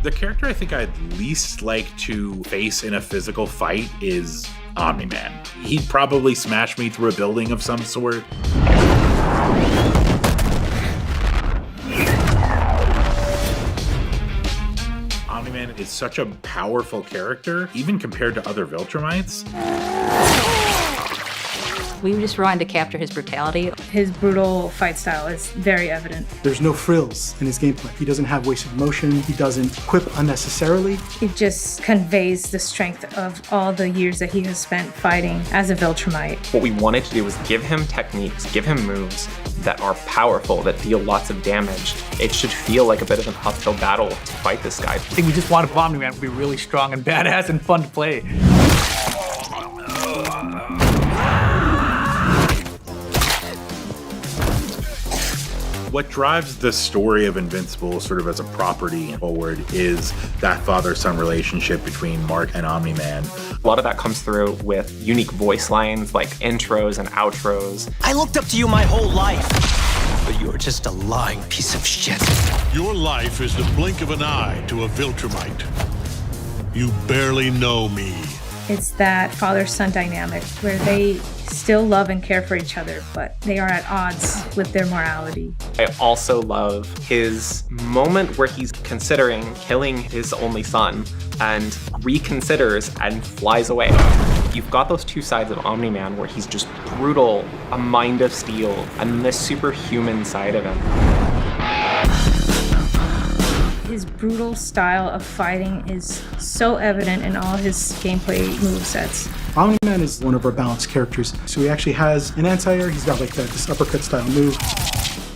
The character I think I'd least like to face in a physical fight is Omni-Man. He'd probably smash me through a building of some sort. Omni-Man is such a powerful character, even compared to other Viltrumites. We just wanted to capture his brutality. His brutal fight style is very evident. There's no frills in his gameplay. He doesn't have wasted motion. He doesn't quip unnecessarily. It just conveys the strength of all the years that he has spent fighting as a Viltrumite. What we wanted to do was give him techniques, give him moves that are powerful, that deal lots of damage. It should feel like a bit of an uphill battle to fight this guy. I think we just wanted Omni-Man to be really strong and badass and fun to play. What drives the story of Invincible sort of as a property forward is that father-son relationship between Mark and Omni-Man. A lot of that comes through with unique voice lines like intros and outros. I looked up to you my whole life, but you're just a lying piece of shit. Your life is the blink of an eye to a Viltrumite. You barely know me. It's that father-son dynamic where they still love and care for each other, but they are at odds with their morality. I also love his moment where he's considering killing his only son and reconsiders and flies away. You've got those two sides of Omni-Man where he's just brutal, a mind of steel, and this superhuman side of him. His brutal style of fighting is so evident in all his gameplay movesets. Omni-Man is one of our balanced characters, so he actually has an anti-air. He's got like this uppercut style move.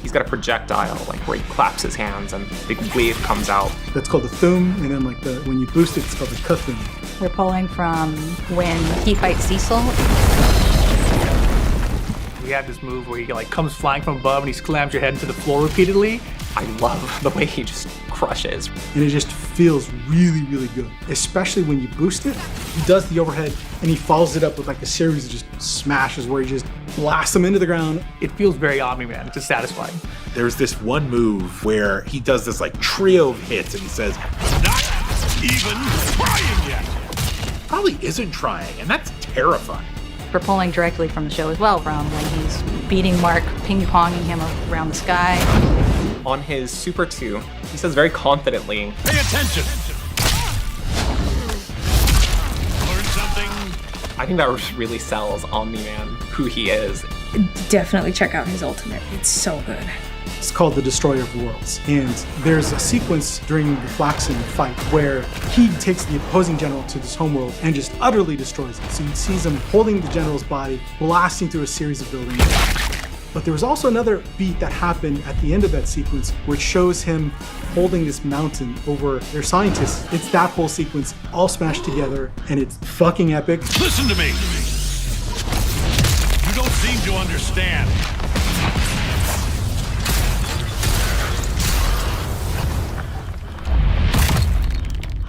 He's got a projectile, like where he claps his hands and a big wave comes out. That's called the Thum, and then like when you boost it, it's called the Kuthum. We're pulling from when he fights Cecil. We have this move where he like comes flying from above and he slams your head into the floor repeatedly. I love the way he just crushes. And it just feels really, really good, especially when you boost it. He does the overhead and he follows it up with like a series of just smashes where he just blasts them into the ground. It feels very Omni-Man, it's just satisfying. There's this one move where he does this like trio of hits and he says, "Not even trying yet." Probably isn't trying, and that's terrifying. We're pulling directly from the show as well, from when he's beating Mark, ping-ponging him around the sky. On his Super 2, he says very confidently, "Pay attention! Learn something?" I think that really sells Omni-Man, who he is. Definitely check out his ultimate. It's so good. It's called the Destroyer of Worlds. And there's a sequence during the Flaxen fight where he takes the opposing general to this homeworld and just utterly destroys it. So he sees him holding the general's body, blasting through a series of buildings. But there was also another beat that happened at the end of that sequence where it shows him holding this mountain over their scientists. It's that whole sequence all smashed together, and it's fucking epic. Listen to me! You don't seem to understand.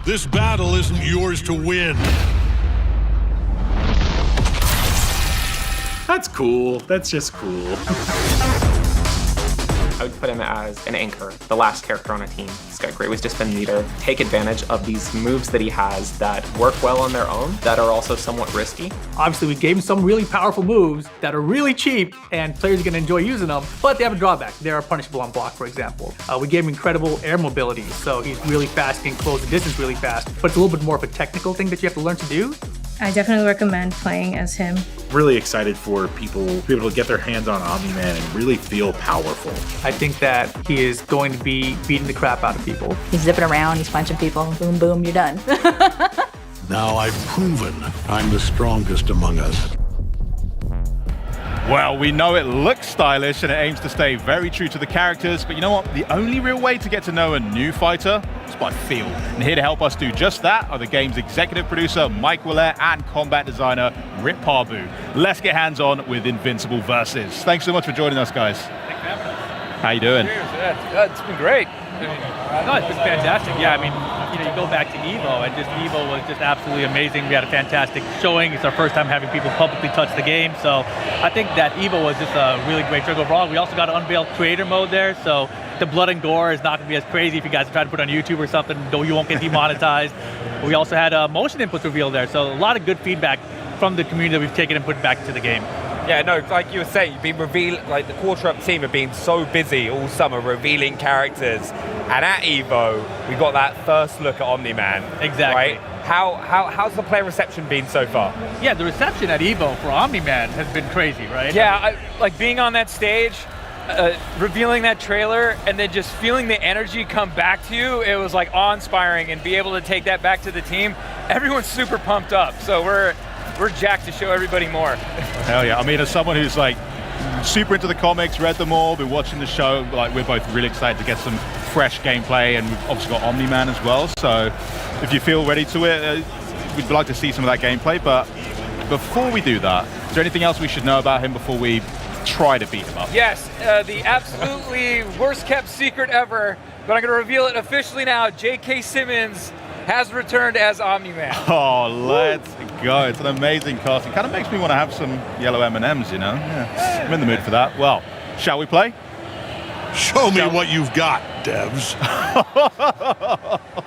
This battle isn't yours to win. That's cool. That's just cool. I would put him as an anchor, the last character on a team. This guy great with just been leader. Take advantage of these moves that he has that work well on their own, that are also somewhat risky. Obviously, we gave him some really powerful moves that are really cheap, and players are going to enjoy using them, but they have a drawback. They are punishable on block, for example. We gave him incredible air mobility, so he's really fast, can close the distance really fast, but it's a little bit more of a technical thing that you have to learn to do. I definitely recommend playing as him. Really excited for people to be able to get their hands on Omni-Man and really feel powerful. I think that he is going to be beating the crap out of people. He's zipping around, he's punching people, boom, boom, you're done. Now I've proven I'm the strongest among us. Well, we know it looks stylish and it aims to stay very true to the characters, but you know what? The only real way to get to know a new fighter is by feel. And here to help us do just that are the game's executive producer, Mike Willett, and combat designer, Rip Parbu. Let's get hands-on with Invincible Versus. Thanks so much for joining us, guys. Thanks for having us. How you doing? It's been great. No, it's been fantastic. Yeah, I mean, you go back to EVO, and just EVO was just absolutely amazing. We had a fantastic showing. It's our first time having people publicly touch the game, so I think that EVO was just a really great trick overall. We also got to unveil creator mode there, so the blood and gore is not going to be as crazy if you guys try to put it on YouTube or something, though you won't get demonetized. We also had a motion inputs revealed there, so a lot of good feedback from the community that we've taken and put back into the game. Yeah, no, like you were saying, you've been like the Quarter Up team have been so busy all summer revealing characters, and at EVO, we got that first look at Omni-Man. Exactly. Right? how's the player reception been so far? Yeah, the reception at EVO for Omni-Man has been crazy, right? Yeah, like being on that stage, revealing that trailer, and then just feeling the energy come back to you, it was like awe-inspiring, and be able to take that back to the team. Everyone's super pumped up, so we're jacked to show everybody more. Hell yeah. I mean, as someone who's like super into the comics, read them all, been watching the show, like we're both really excited to get some fresh gameplay, and we've obviously got Omni-Man as well, so if you feel ready to it, we'd like to see some of that gameplay. But before we do that, is there anything else we should know about him before we try to beat him up? Yes, the absolutely worst kept secret ever, but I'm going to reveal it officially now. J.K. Simmons has returned as Omni-Man. Oh, let's go. It's an amazing casting. Kind of makes me want to have some yellow M&Ms, you know? Yeah. I'm in the mood for that. Well, shall we play? Show me what you've got, devs.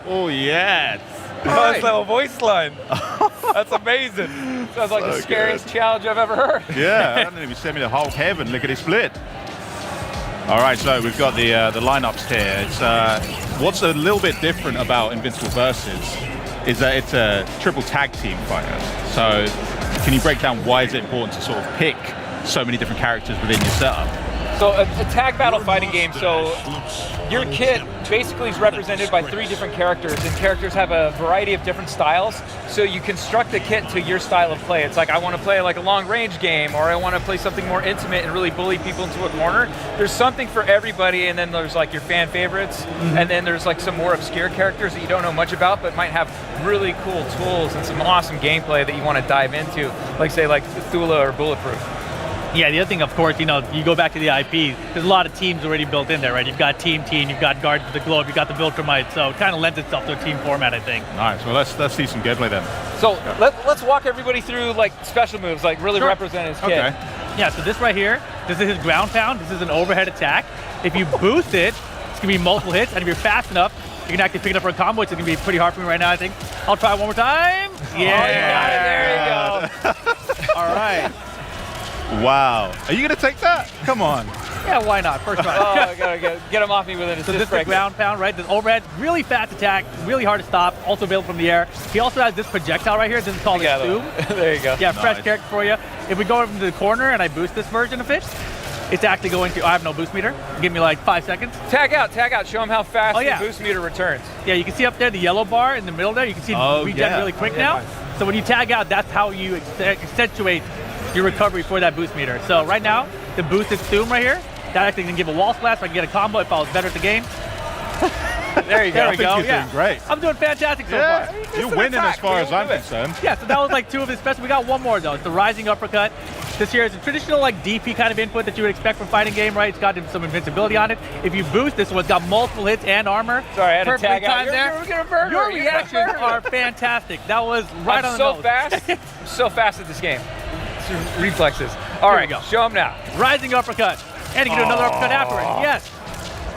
Oh, yes. First level voice line. That's amazing. Sounds like the scariest challenge I've ever heard. Yeah, I don't know if you sent me the whole heaven. Look at it split. All right, so we've got the lineups here. It's what's a little bit different about Invincible Versus is that it's a triple tag team fighter. So can you break down why is it important to sort of pick so many different characters within your setup? So a tag battle fighting game, so your kit basically is represented by 3 different characters, and characters have a variety of different styles, so you construct the kit to your style of play. It's like, I want to play like a long range game, or I want to play something more intimate and really bully people into a corner. There's something for everybody, and then there's like your fan favorites, and then there's like some more obscure characters that you don't know much about, but might have really cool tools and some awesome gameplay that you want to dive into, like say like Thula or Bulletproof. Yeah, the other thing, of course, you know, you go back to the IP, there's a lot of teams already built in there, right? You've got Team Teen, you've got Guardians of the Globe, you've got the Viltrumite, so it kind of lends itself to a team format, I think. Nice. Well, let's see some gameplay then. So let's walk everybody through like special moves, like really represent his kit. Okay. Yeah, so this right here, this is his ground pound, this is an overhead attack. If you boost it, it's gonna be multiple hits, and if you're fast enough, you can actually pick it up for a combo, which is gonna be pretty hard for me right now, I think. I'll try one more time. Yeah, you got it, there you go. All right. Wow. Are you going to take that? Come on. Yeah, why not? First try. I gotta get him off me with an assist. So this is the ground pound, right? This overhead, really fast attack, really hard to stop, also available from the air. He also has this projectile right here. This is called a Zoom. There you go. Yeah, fresh character for you. If we go over to the corner and I boost this version of it, it's actually going to, I have no boost meter. Give me like 5 seconds. Tag out. Show him how fast the boost meter returns. Yeah, you can see up there the yellow bar in the middle there. You can see regen really quick now. Nice. So when you tag out, that's how you accentuate your recovery for that boost meter. So right now, the boosted Zoom right here, that actually can give a wall splash, so I can get a combo if I was better at the game. There you go. There we go. You're doing great. I'm doing fantastic so far. You're winning as far as I'm concerned. Yeah, so that was like 2 of his special. We got one more though. It's the rising uppercut. This here is a traditional like DP kind of input that you would expect from fighting game, right? It's got some invincibility on it. If you boost this one, it's got multiple hits and armor. Sorry, I had to tag out. Your reactions are fantastic. That was right on the nose. I'm so fast at this game. Reflexes. All right, go. Show him now. Rising uppercut. And you can do another uppercut after it. Yes.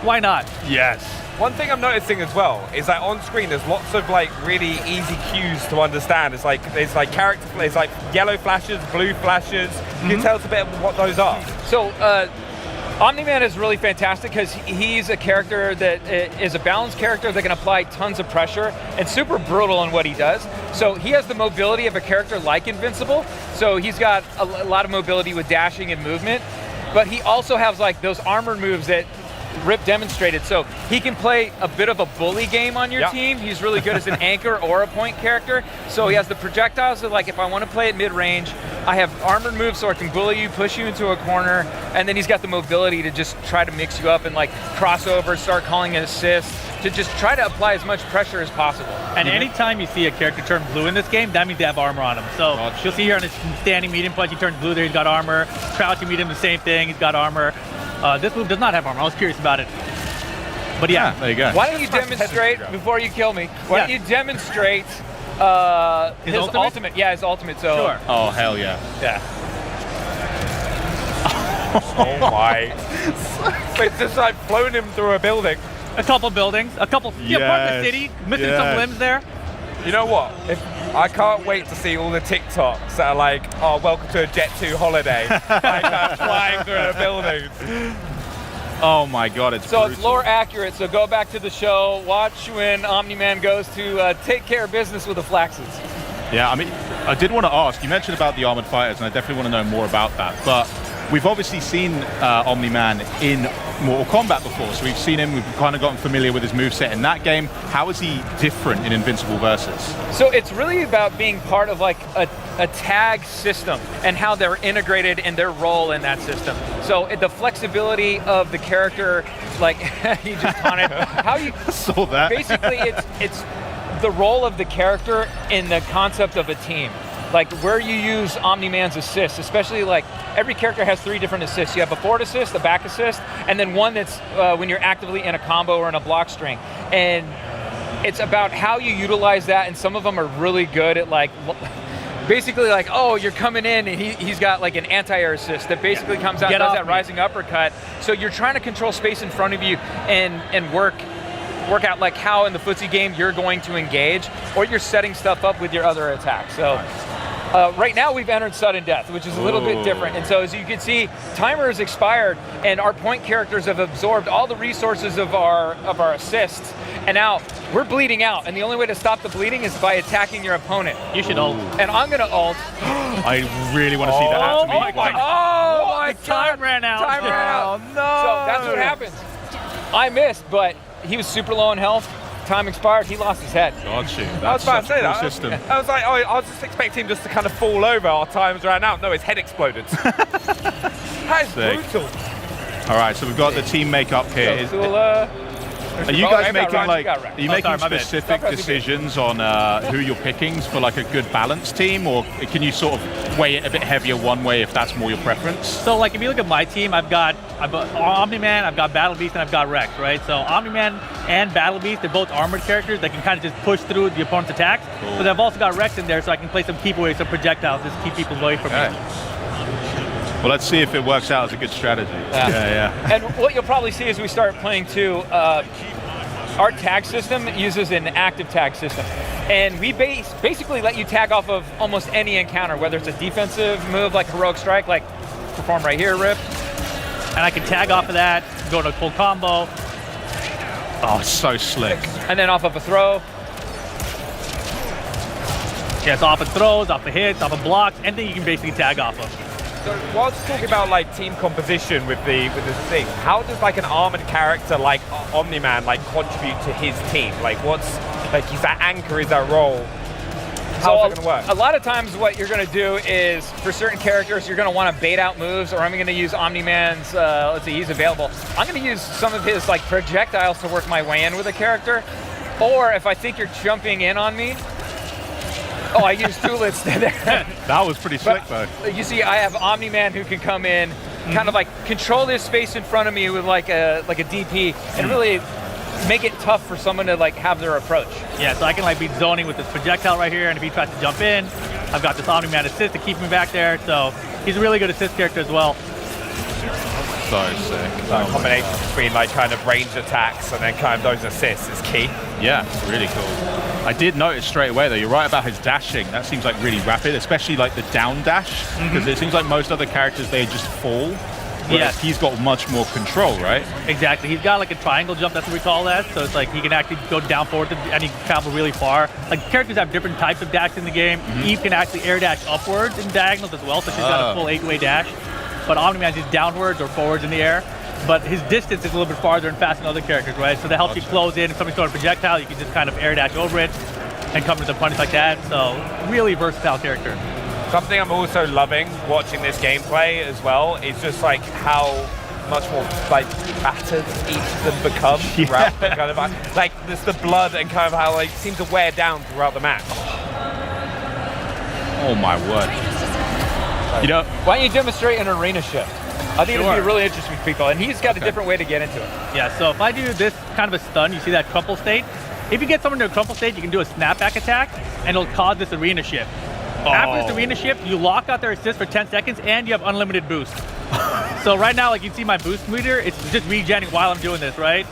Why not? Yes. One thing I'm noticing as well is that on screen there's lots of like really easy cues to understand. It's like character, it's like yellow flashes, blue flashes. Can you tell us a bit of what those are? So Omni-Man is really fantastic because he's a character that is a balanced character that can apply tons of pressure and super brutal in what he does. So he has the mobility of a character like Invincible. So he's got a lot of mobility with dashing and movement, but he also has like those armored moves that Rip demonstrated. So he can play a bit of a bully game on your team. He's really good as an anchor or a point character. So he has the projectiles that like if I want to play at mid-range, I have armored moves so I can bully you, push you into a corner, and then he's got the mobility to just try to mix you up and like crossover, start calling an assist, to just try to apply as much pressure as possible. And anytime you see a character turn blue in this game, that means they have armor on him. So you'll see here on his standing medium punch, he turns blue there, he's got armor. Crouching medium, the same thing, he's got armor. This move does not have armor. I was curious about it. But yeah, there you go. Why don't you demonstrate, before you kill me, why don't you demonstrate his ultimate? Yeah, his ultimate. So. Sure. Oh, hell yeah. Yeah. Oh my. It's just like flown him through a building. A couple buildings, part of the city, missing some limbs there. You know what? I can't wait to see all the TikToks that are like, oh, welcome to a Jet 2 holiday. Like flying through the buildings. Oh my God, it's So brutal. it's lore accurate, so go back to the show, watch when Omni-Man goes to take care of business with the Flaxes. Yeah, I mean, I did want to ask, you mentioned about the Armored Fighters, and I definitely want to know more about that, but we've obviously seen Omni-Man in Mortal Kombat before, so we've seen him, we've kind of gotten familiar with his moveset in that game. How is he different in Invincible Versus? So it's really about being part of like a tag system and how they're integrated in their role in that system. So the flexibility of the character, like you just taunted, how you saw that. Basically, it's the role of the character in the concept of a team. Like where you use Omni-Man's assists, especially like every character has 3 different assists. You have a forward assist, a back assist, and then one that's when you're actively in a combo or in a block string. And it's about how you utilize that, and some of them are really good at like, basically like, oh, you're coming in and he's got like an anti-air assist that basically comes out and does that rising uppercut. So you're trying to control space in front of you and work out like how in the footsie game you're going to engage, or you're setting stuff up with your other attacks. So right now we've entered sudden death, which is a little bit different. And so as you can see, timer is expired and our point characters have absorbed all the resources of our assists. And now we're bleeding out. And the only way to stop the bleeding is by attacking your opponent. You should ult. And I'm gonna ult. I really want to see that happen to me. Oh my God. Time ran out. Time ran out. Oh, no. So that's what happens. I missed, but he was super low in health. Time expired, he lost his head. Got you. I was about to say that. System. I was like, oh, I was just expecting him just to kind of fall over. Our times ran out. No, his head exploded. That is brutal. All right, so we've got the team makeup here. Are you guys making like, are you making specific decisions on who you're picking for like a good balanced team, or can you sort of weigh it a bit heavier one way if that's more your preference? So like if you look at my team, I've got Omni-Man, I've got Battle Beast, and I've got Rex, right? So Omni-Man and Battle Beast, they're both armored characters that can kind of just push through the opponent's attacks. Cool. But I've also got Rex in there, so I can play some keep away, some projectiles, just keep people away from me. Well, let's see if it works out as a good strategy. Yeah. And what you'll probably see as we start playing too, our tag system uses an active tag system. And we basically let you tag off of almost any encounter, whether it's a defensive move like Heroic Strike, like perform right here, Rip. And I can tag off of that, go to a full combo. Oh, so slick. And then off of a throw. Yes, off of throws, off of hits, off of blocks, anything you can basically tag off of. So whilst talking about like team composition with this thing, how does like an armored character like Omni-Man like contribute to his team? Like what's like is that anchor, is that role? How's it gonna work? A lot of times what you're gonna do is for certain characters you're gonna want to bait out moves, or I'm gonna use Omni-Man's, let's see, he's available. I'm gonna use some of his like projectiles to work my way in with a character. Or if I think you're jumping in on me, oh, I used Tulits there. That was pretty slick, though. You see, I have Omni-Man who can come in, kind of like control this space in front of me with like a DP, and really make it tough for someone to like have their approach. Yeah, so I can like be zoning with this projectile right here, and if he tries to jump in, I've got this Omni-Man assist to keep me back there. So he's a really good assist character as well. So sick. So combination between like kind of range attacks and then kind of those assists is key. Yeah, really cool. I did notice straight away though, you're right about his dashing. That seems like really rapid, especially like the down dash, because it seems like most other characters, they just fall. Yeah, he's got much more control, right? Exactly. He's got like a triangle jump, that's what we call that. So it's like he can actually go down forward and he can travel really far. Like characters have different types of dash in the game. Eve can actually air dash upwards in diagonals as well, so she's got a full 8-way dash. But Omni-Man is downwards or forwards in the air. But his distance is a little bit farther and faster than other characters, right? So that helps you close in. If somebody's throwing a projectile, you can just kind of air dash over it and come to the punch like that. So really versatile character. Something I'm also loving watching this gameplay as well is just like how much more like battered each of them become throughout the kind of like there's the blood and kind of how they seem to wear down throughout the match. Oh my word. You know, why don't you demonstrate an arena shift? I think it'd be really interesting for people, and he's got a different way to get into it. Yeah, so if I do this kind of a stun, you see that crumple state? If you get someone to a crumple state, you can do a snapback attack, and it'll cause this arena shift. After this arena shift, you lock out their assist for 10 seconds, and you have unlimited boost. So right now, like you see my boost meter, it's just regenning while I'm doing this, right?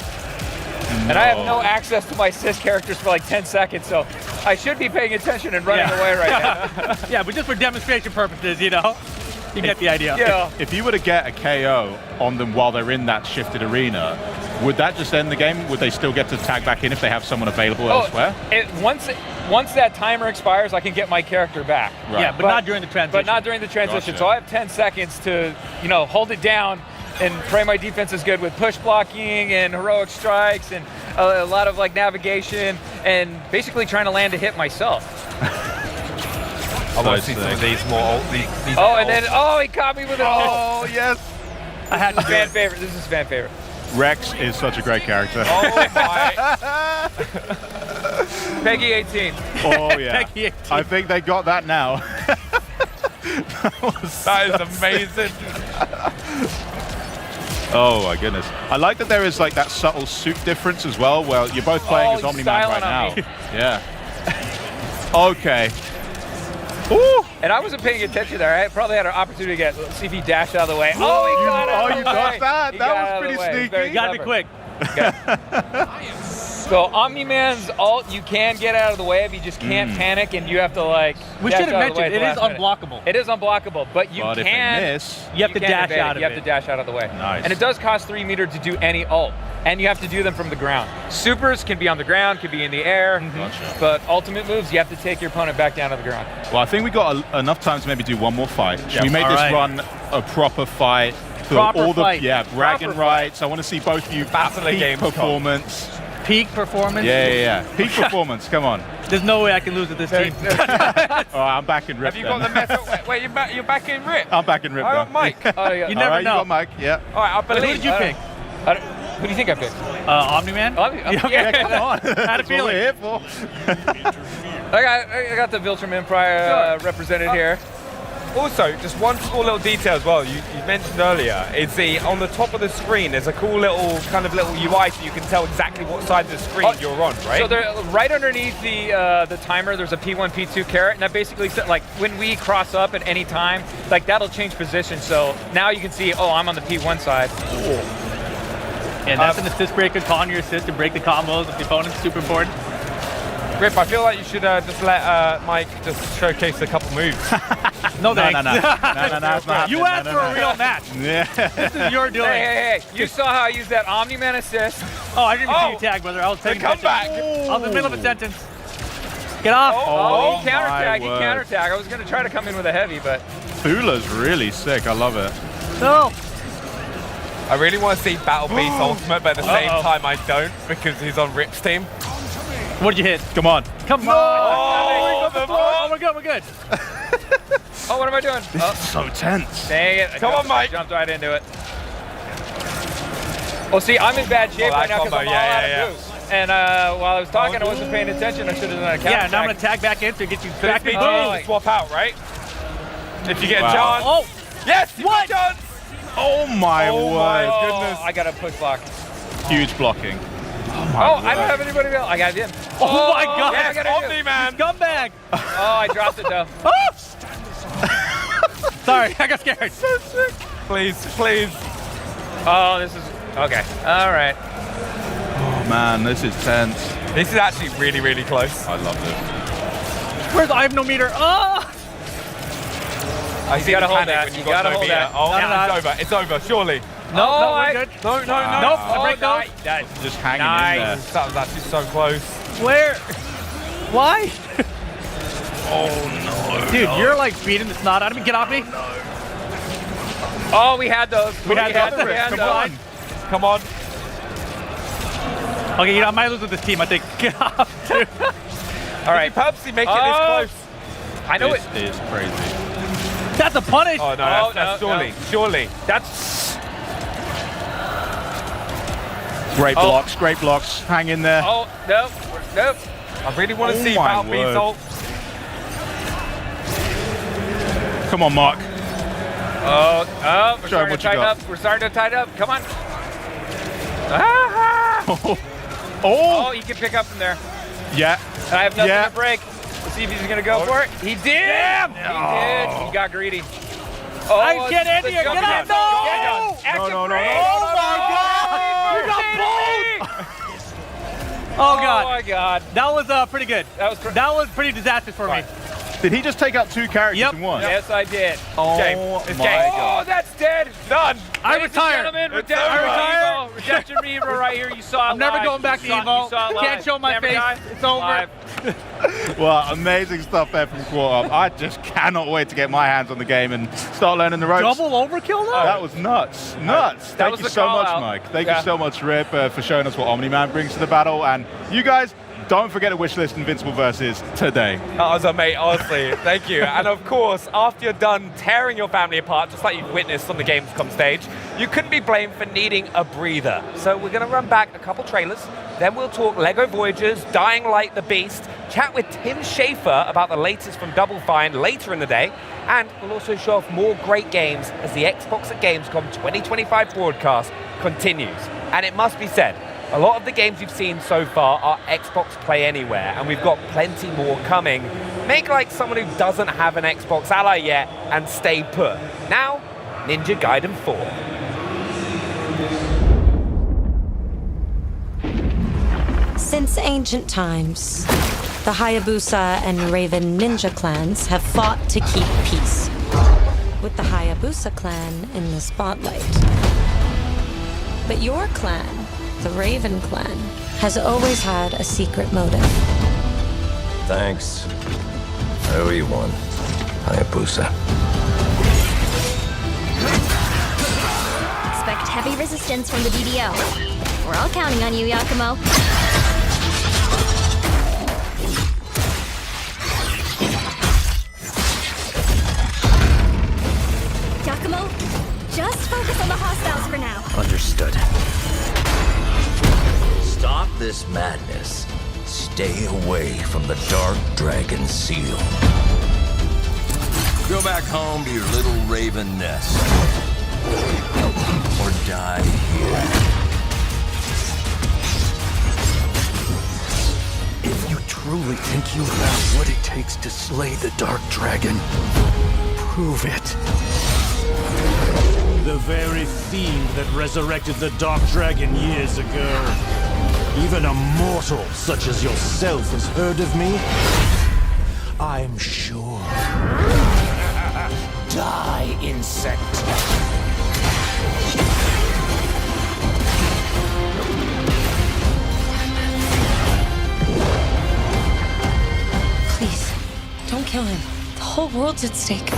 And I have no access to my assist characters for like 10 seconds, so I should be paying attention and running away right now. Yeah, but just for demonstration purposes, you know? You get the idea. Yeah. If you were to get a KO on them while they're in that shifted arena, would that just end the game? Would they still get to tag back in if they have someone available elsewhere? Once that timer expires, I can get my character back. Right. Yeah, but not during the transition. But not during the transition. Gotcha. So I have 10 seconds to, hold it down and pray my defense is good with push blocking and heroic strikes and a lot of navigation and basically trying to land a hit myself. I want to see some of these more. These and then he caught me with it. Oh yes. I had fan favorite. This is fan favorite. Rex is such a great character. Oh my. Peggy 18. Oh yeah. Peggy 18. I think they got that now. That is amazing. Oh my goodness. I like that there is that subtle suit difference as well, where you're both playing as Omni-Man right now. Yeah. Okay. Ooh. And I wasn't paying attention there. I probably had an opportunity to see if he dashed out of the way. You dodged that? That was pretty sneaky. You gotta be quick. So Omni-Man's ult, you can get out of the way if you just can't panic, and you have to We should have mentioned it is unblockable. It is unblockable, but you But if can. they miss, you have to dash out of it. You have to dash out of the way. Nice. And it does cost 3 meter to do any ult, and you have to do them from the ground. Supers can be on the ground, can be in the air, Gotcha. but ultimate moves, you have to take your opponent back down to the ground. Well, I think we got enough time to maybe do one more fight. Should we make All this right. run a proper fight? Proper all the fight. bragging Proper rights. I want to see both of you Battle of peak Gamescom. performance. Peak performance. Yeah. Peak performance. Come on. There's no way I can lose with this team. All right, I'm back in Rip. Have you got the metal? Wait, you're back in Rip? I'm back in Rip. I got though. Mike. You never All right, know. You got Mike. Yeah. All right, I Who believe. did you pick? Who do you think I picked? Omni-Man? Yeah, come on. Had a That's what feeling. we're here for. I got the Viltrum Empire represented here. Also, just one small little detail as well. You mentioned earlier is on the top of the screen. There's a cool little UI, so you can tell exactly what side of the screen you're on, right? So they're right underneath the timer. There's a P1, P2 caret, and that basically said when we cross up at any time, that'll change position. So now you can see, I'm on the P1 side. Cool. And that's an assist breaker, calling your assist to break the combos of the opponent. Super important. Rip, I feel like you should just let Mike just showcase a couple moves. No, thanks. No, it's not happening. You asked for a real match. Yeah. This is your doing. Hey! You saw how I used that Omni-Man assist. Oh, I didn't even see you tag, brother. I was taking come back. I was in the middle of a sentence. Get off. He counterattack. He word. counterattack. I was going to try to come in with a heavy, but... Fula's really sick. I love it. No. I really want to see Battle Beast Ultimate, but at the same time I don't because he's on Rip's team. What'd you hit? Come on. Come on. Oh, we're good. We're good. Oh, what am I doing? This is so tense. Dang it. Come on, Mike. I jumped right into it. Well, see, I'm in bad shape right now because I'm all out of boost. And while I was talking, I wasn't paying attention. I should have done a counter. Yeah, now I'm going to tag back in to get you back in. Swap out, right? If you get a chance. Oh. Yes, you got a chance. Oh my word. Goodness. I got a push block. Huge blocking. I don't have anybody else. I got him. Oh my God. Yeah, I got Omni-Man. Scumbag. Oh, I dropped it though. Sorry, I got scared. So sick. Please. Oh, this is... Okay. All right. Oh man, this is tense. This is actually really, really close. I love this. Where's I have no meter? Oh! I see gotta the hold panic that. when You got gotta no hold meter. that. Oh, No, yeah, no. it's over, surely. No, we're good. No. Nope, I break those. Nice. Just hanging in there. That was actually so close. Where? Why? Oh no. Dude, you're like beating the snot out of me. Get off me. Oh, we had those. We had those. Come on. Come on. Okay, I might lose with this team, I think. Get off, dude. All right. Did you purposely make it this close? I know it. This is crazy. That's a punish. Oh, no, that's surely. Surely. That's... Great blocks. Hang in there. Oh, nope. I really want to see my Battle Beast word. ult. Come on, Mark. Oh, we're Show him starting what to you tighten got. up. We're starting to tighten up. Come on. Oh, he can pick up from there. Yeah. And I have nothing Yeah. to break. Let's see if he's going to go for it. He did. Damn. He did. He got greedy. Oh, I get in here. Get out. No. No. Oh my God. You got bold. Oh Oh God. my God. That was pretty good. That was pretty disastrous for me. Did he just take out 2 characters in one? Yes, I did. Oh It's my game. God. Oh, that's dead. Done. I Ladies and retire. gentlemen, It's Redemption over. Revo. Redemption Revo right here. You saw it I'm never live. going back to You saw- Evo. you saw it live. Can't show my Camera face. guy, It's over. live. Well, amazing stuff there from Quarter. I just cannot wait to get my hands on the game and start learning the ropes. Double overkill though? That was nuts. Nuts. That Thank was you the so call much, out. Mike. Thank Yeah. you so much, Rip, for showing us what Omni-Man brings to the battle. And you guys, don't forget to wishlist Invincible Versus today. That was amazing, honestly. Thank you. And of course, after you're done tearing your family apart, just like you've witnessed on the Gamescom stage, you couldn't be blamed for needing a breather. So we're going to run back a couple trailers, then we'll talk LEGO Voyagers, Dying Light the Beast, chat with Tim Schafer about the latest from Double Fine later in the day, and we'll also show off more great games as the Xbox at Gamescom 2025 broadcast continues. And it must be said, a lot of the games you've seen so far are Xbox Play Anywhere, and we've got plenty more coming. Make like someone who doesn't have an Xbox Ally yet and stay put. Now, Ninja Gaiden 4. Since ancient times, the Hayabusa and Raven ninja clans have fought to keep peace, with the Hayabusa clan in the spotlight. But your clan, the Raven clan, has always had a secret motive. Thanks. I owe you one, Hayabusa. Expect heavy resistance from the DDO. We're all counting on you, Yakumo. Yakumo, just focus on the hostiles for now. Understood. Stop this madness. Stay away from the Dark Dragon Seal. Go back home to your little raven nest. Or die here. If you truly think you have what it takes to slay the Dark Dragon, prove it. The very fiend that resurrected the Dark Dragon years ago. Even a mortal such as yourself has heard of me? I'm sure. Die, insect. Please, don't kill him. The whole world's at stake.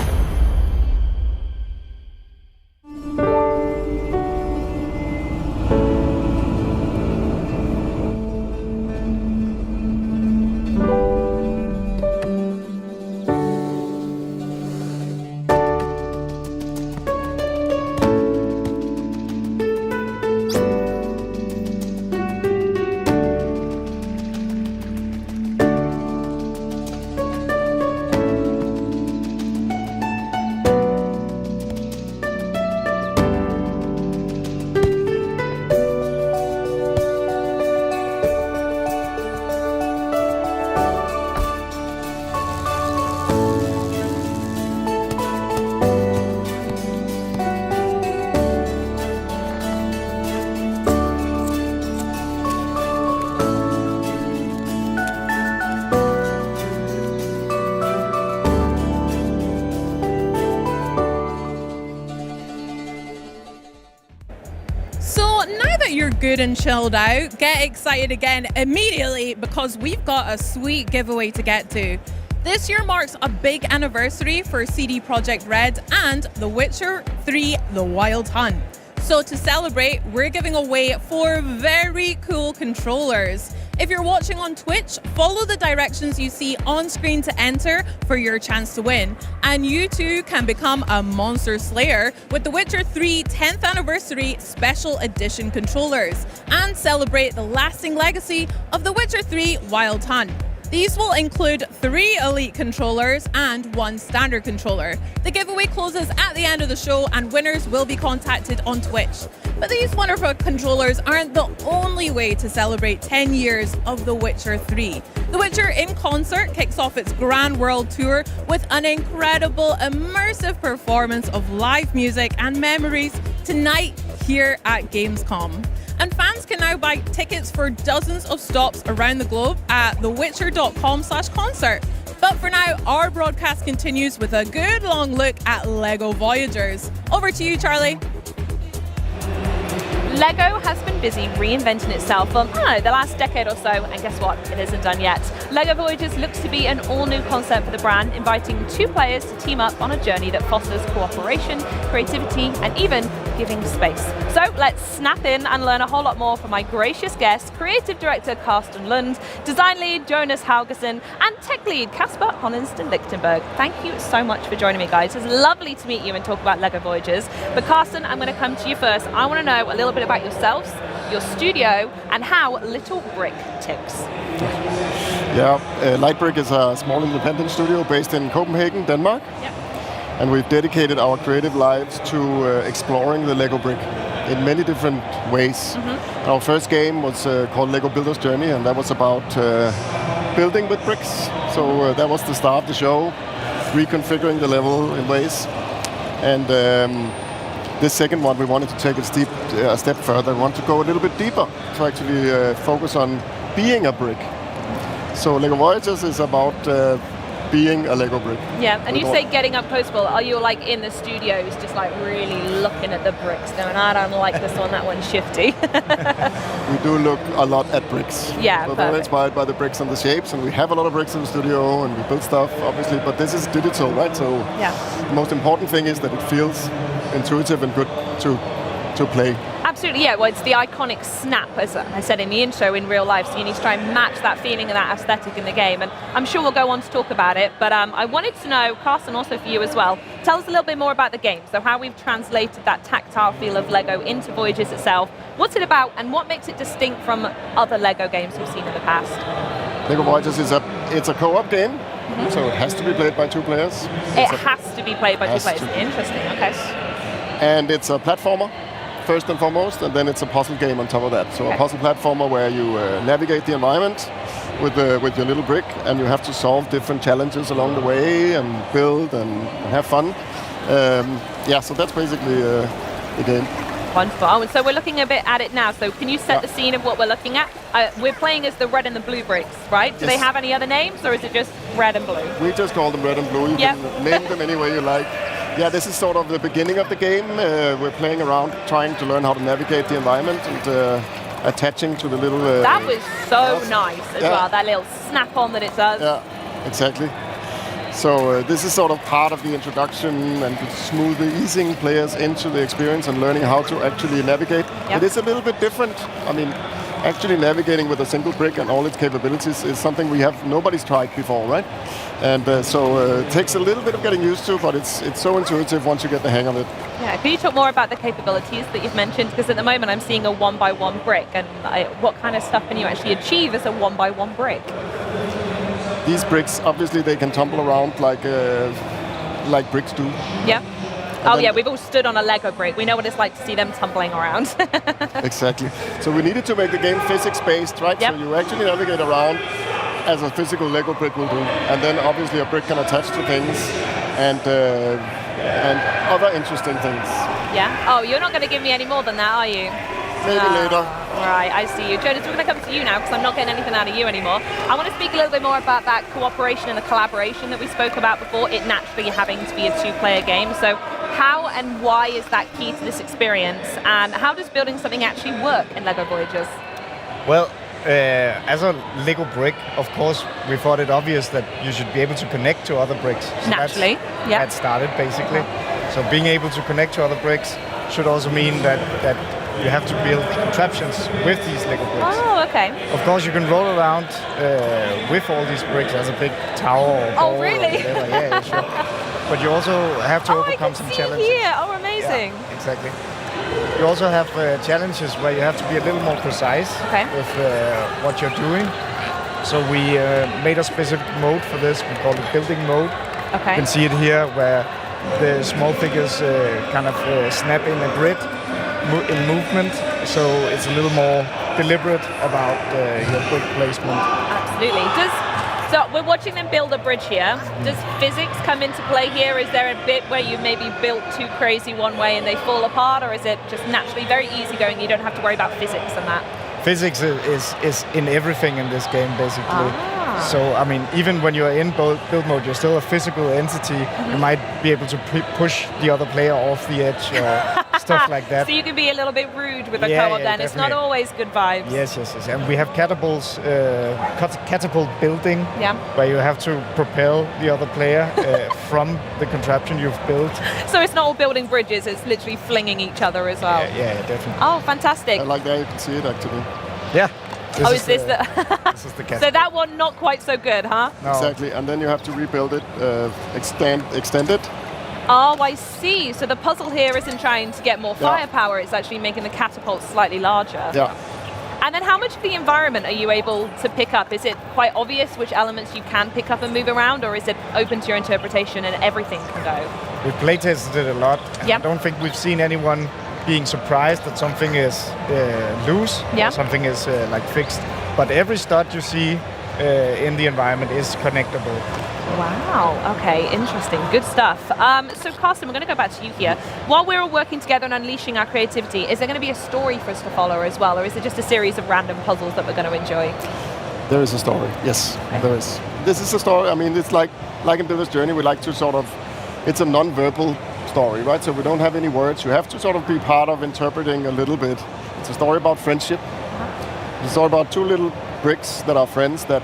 Good and chilled out, get excited again immediately because we've got a sweet giveaway to get to. This year marks a big anniversary for CD Projekt Red and The Witcher 3: The Wild Hunt. So to celebrate, we're giving away 4 very cool controllers. If you're watching on Twitch, follow the directions you see on screen to enter for your chance to win. And you too can become a monster slayer with The Witcher 3 10th Anniversary Special Edition controllers and celebrate the lasting legacy of The Witcher 3 Wild Hunt. These will include 3 Elite controllers and 1 standard controller. The giveaway closes at the end of the show and winners will be contacted on Twitch. But these wonderful controllers aren't the only way to celebrate 10 years of The Witcher 3. The Witcher in Concert kicks off its Grand World Tour with an incredible, immersive performance of live music and memories tonight here at Gamescom. And fans can now buy tickets for dozens of stops around the globe at thewitcher.com/concert. But for now, our broadcast continues with a good long look at LEGO Voyagers. Over to you, Charlie. LEGO has been busy reinventing itself for, the last decade or so, and guess what? It isn't done yet. LEGO Voyagers looks to be an all-new concept for the brand, inviting two players to team up on a journey that fosters cooperation, creativity, and even giving space. So let's snap in and learn a whole lot more from my gracious guests, creative director Carsten Lund, design lead Jonas Haugesson, and tech lead Kasper Honningston-Lichtenberg. Thank you so much for joining me, guys. It's lovely to meet you and talk about LEGO Voyagers. But Carsten, I'm going to come to you first. I want to know a little bit about yourselves, your studio, and how Little Brick ticks. Yeah, Light Brick is a small independent studio based in Copenhagen, Denmark. Yep. And we've dedicated our creative lives to exploring the Lego brick in many different ways. Our first game was called Lego Builder's Journey, and that was about building with bricks. So that was the start of the show, reconfiguring the level in ways. And this second one, we wanted to take it a step further. We want to go a little bit deeper to actually focus on being a brick. So Lego Voyagers is about being a Lego brick. Yeah, and you say getting up close, Paul. Are you like in the studios just like really looking at the bricks going, I don't like this one, that one's shifty? We do look a lot at bricks. Yeah, we're very inspired by the bricks and the shapes, and we have a lot of bricks in the studio, and we build stuff, obviously, but this is digital, right? So the most important thing is that it feels intuitive and good to play. Absolutely, yeah. Well, it's the iconic snap, as I said in the intro, in real life. So you need to try and match that feeling and that aesthetic in the game. And I'm sure we'll go on to talk about it. But I wanted to know, Carsten, also for you as well, tell us a little bit more about the game. So how we've translated that tactile feel of Lego into Voyagers itself. What's it about, and what makes it distinct from other Lego games we've seen in the past? Lego Voyagers is a co-op game, so it has to be played by two players. It has to be played by two players. Interesting. Okay. And it's a platformer, first and foremost, and then it's a puzzle game on top of that. So a puzzle platformer where you navigate the environment with your little brick, and you have to solve different challenges along the way and build and have fun. So that's basically the game. Wonderful. Oh, and so we're looking a bit at it now. So can you set the scene of what we're looking at? We're playing as the red and the blue bricks, right? Do they have any other names, or is it just red and blue? We just call them red and blue. You can name them any way you like. Yeah, this is sort of the beginning of the game. We're playing around, trying to learn how to navigate the environment and attaching to the little... that was so nice as well, that little snap-on that it does. Yeah, exactly. So this is sort of part of the introduction and smoothly easing players into the experience and learning how to actually navigate. It is a little bit different. I mean, actually navigating with a single brick and all its capabilities is something nobody's tried before, right? And so it takes a little bit of getting used to, but it's so intuitive once you get the hang of it. Yeah, can you talk more about the capabilities that you've mentioned? Because at the moment I'm seeing a 1x1 brick, and what kind of stuff can you actually achieve as a 1x1 brick? These bricks, obviously, they can tumble around like bricks do. Yeah. We've all stood on a Lego brick. We know what it's like to see them tumbling around. Exactly. So we needed to make the game physics-based, right? So you actually navigate around as a physical Lego brick will do. And then obviously a brick can attach to things and other interesting things. Yeah? Oh, you're not going to give me any more than that, are you? Maybe later. Right, I see you. Jonas, we're going to come to you now because I'm not getting anything out of you anymore. I want to speak a little bit more about that cooperation and the collaboration that we spoke about before, it naturally having to be a two-player game. So how and why is that key to this experience, and how does building something actually work in LEGO Voyagers? Well, as a Lego brick, of course, we thought it obvious that you should be able to connect to other bricks. So naturally, that started basically. So being able to connect to other bricks should also mean that you have to build contraptions with these Lego bricks. Oh, okay. Of course, you can roll around with all these bricks as a big tower or ball. Oh, really? Or whatever. Yeah, sure. But you also have to overcome some challenges. Here. Oh, amazing. Yeah, exactly. You also have challenges where you have to be a little more precise with what you're doing. So we made a specific mode for this. We call it building mode. Okay. You can see it here where the small figures kind of snap in a grid in movement. So it's a little more deliberate about your brick placement. Absolutely. So we're watching them build a bridge here. Does physics come into play here? Is there a bit where you maybe built too crazy one way and they fall apart, or is it just naturally very easygoing? You don't have to worry about physics and that. Physics is in everything in this game, basically. So, I mean, even when you're in build mode, you're still a physical entity. You might be able to push the other player off the edge or stuff like that. So you can be a little bit rude with a Yeah, co-op yeah, then. It's not always good vibes. Yes. And we have catapults, catapult building, where you have to propel the other player from the contraption you've built. So it's not all building bridges, it's literally flinging each other as well. Yeah, definitely. Oh, fantastic. I like that you can see it actually. Yeah. Is this the this is the catapult. So that one not quite so good, huh? No. Exactly, and then you have to rebuild it, extend it. Oh, I see. So the puzzle here isn't trying to get more firepower, it's actually making the catapult slightly larger. Yeah. And then how much of the environment are you able to pick up? Is it quite obvious which elements you can pick up and move around, or is it open to your interpretation and everything can go? We've playtested it a lot. And I don't think we've seen anyone being surprised that something is loose, or something is like fixed. But every stud you see in the environment is connectable. Wow, okay, interesting, good stuff. So Carsten, we're going to go back to you here. While we're all working together and unleashing our creativity, is there going to be a story for us to follow as well, or is it just a series of random puzzles that we're going to enjoy? There is a story, yes, there is. This is a story, I mean, it's like in Builder's Journey, we like to sort of, it's a non-verbal story, right? So we don't have any words. You have to sort of be part of interpreting a little bit. It's a story about friendship. It's a story about two little bricks that are friends that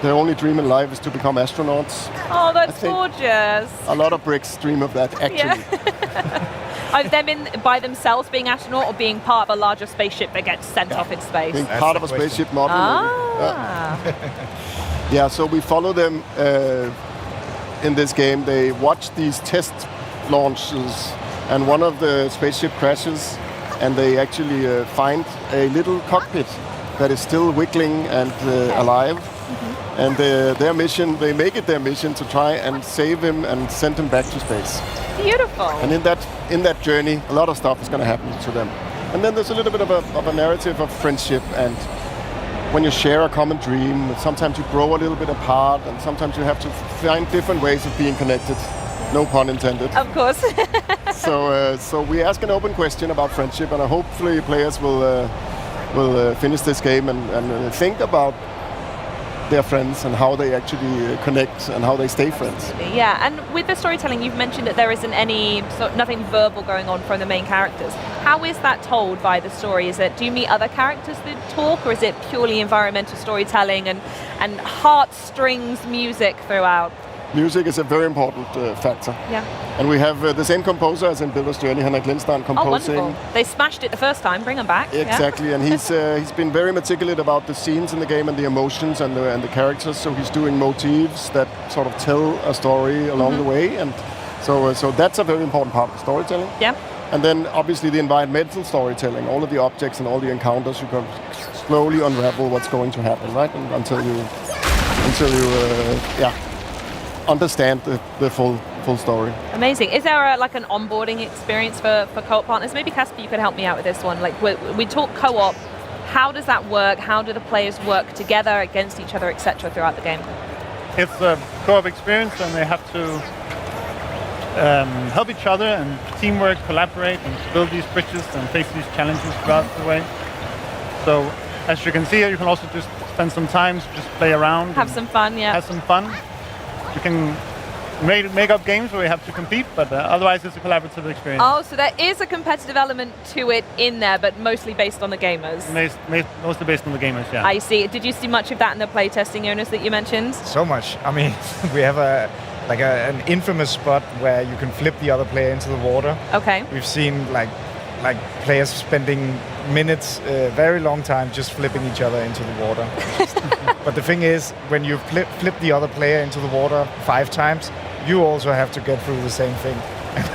their only dream in life is to become astronauts. Oh, that's gorgeous. A lot of bricks dream of that, actually. Are them in by themselves being astronaut or being part of a larger spaceship that gets sent off in space? Being part of a spaceship model. Yeah, so we follow them in this game. They watch these test launches, and one of the spaceship crashes, and they actually find a little cockpit that is still wiggling and alive. And their mission, they make it their mission to try and save him and send him back to space. Beautiful. And in that journey, a lot of stuff is going to happen to them. And then there's a little bit of a narrative of friendship, and when you share a common dream, sometimes you grow a little bit apart, and sometimes you have to find different ways of being connected. No pun intended. Of course. So we ask an open question about friendship, and hopefully players will finish this game and think about their friends and how they actually connect and how they stay friends. Yeah, and with the storytelling, you've mentioned that there isn't nothing verbal going on from the main characters. How is that told by the story? Do you meet other characters that talk, or is it purely environmental storytelling and heartstrings music throughout? Music is a very important factor. Yeah. And we have the same composer as in Builder's Journey, Henrik Lindstrand, composing. Oh, wonderful. They smashed it the first time, bring them back. Exactly, and he's been very meticulous about the scenes in the game and the emotions and the characters, so he's doing motifs that sort of tell a story along the way, and so that's a very important part of the storytelling. Yeah. And then obviously the environmental storytelling, all of the objects and all the encounters, you can slowly unravel what's going to happen, right? And until you understand the full story. Amazing. Is there an onboarding experience for co-op partners? Maybe Casper, you could help me out with this one. Like we talk co-op. How does that work? How do the players work together against each other, etc., throughout the game? It's a co-op experience, and they have to help each other and teamwork, collaborate, and build these bridges and face these challenges throughout the way. So, as you can see here, you can also just spend some time to just play around. Have some fun, yeah. Have some fun. You can make up games where you have to compete, but otherwise it's a collaborative experience. Oh, so there is a competitive element to it in there, but mostly based on the gamers. Mostly based on the gamers, yeah. I see. Did you see much of that in the playtesting, Jonas, that you mentioned? So much. I mean, we have an infamous spot where you can flip the other player into the water. Okay. We've seen like players spending minutes, very long time, just flipping each other into the water. But the thing is, when you flip the other player into the water 5 times, you also have to get through the same thing.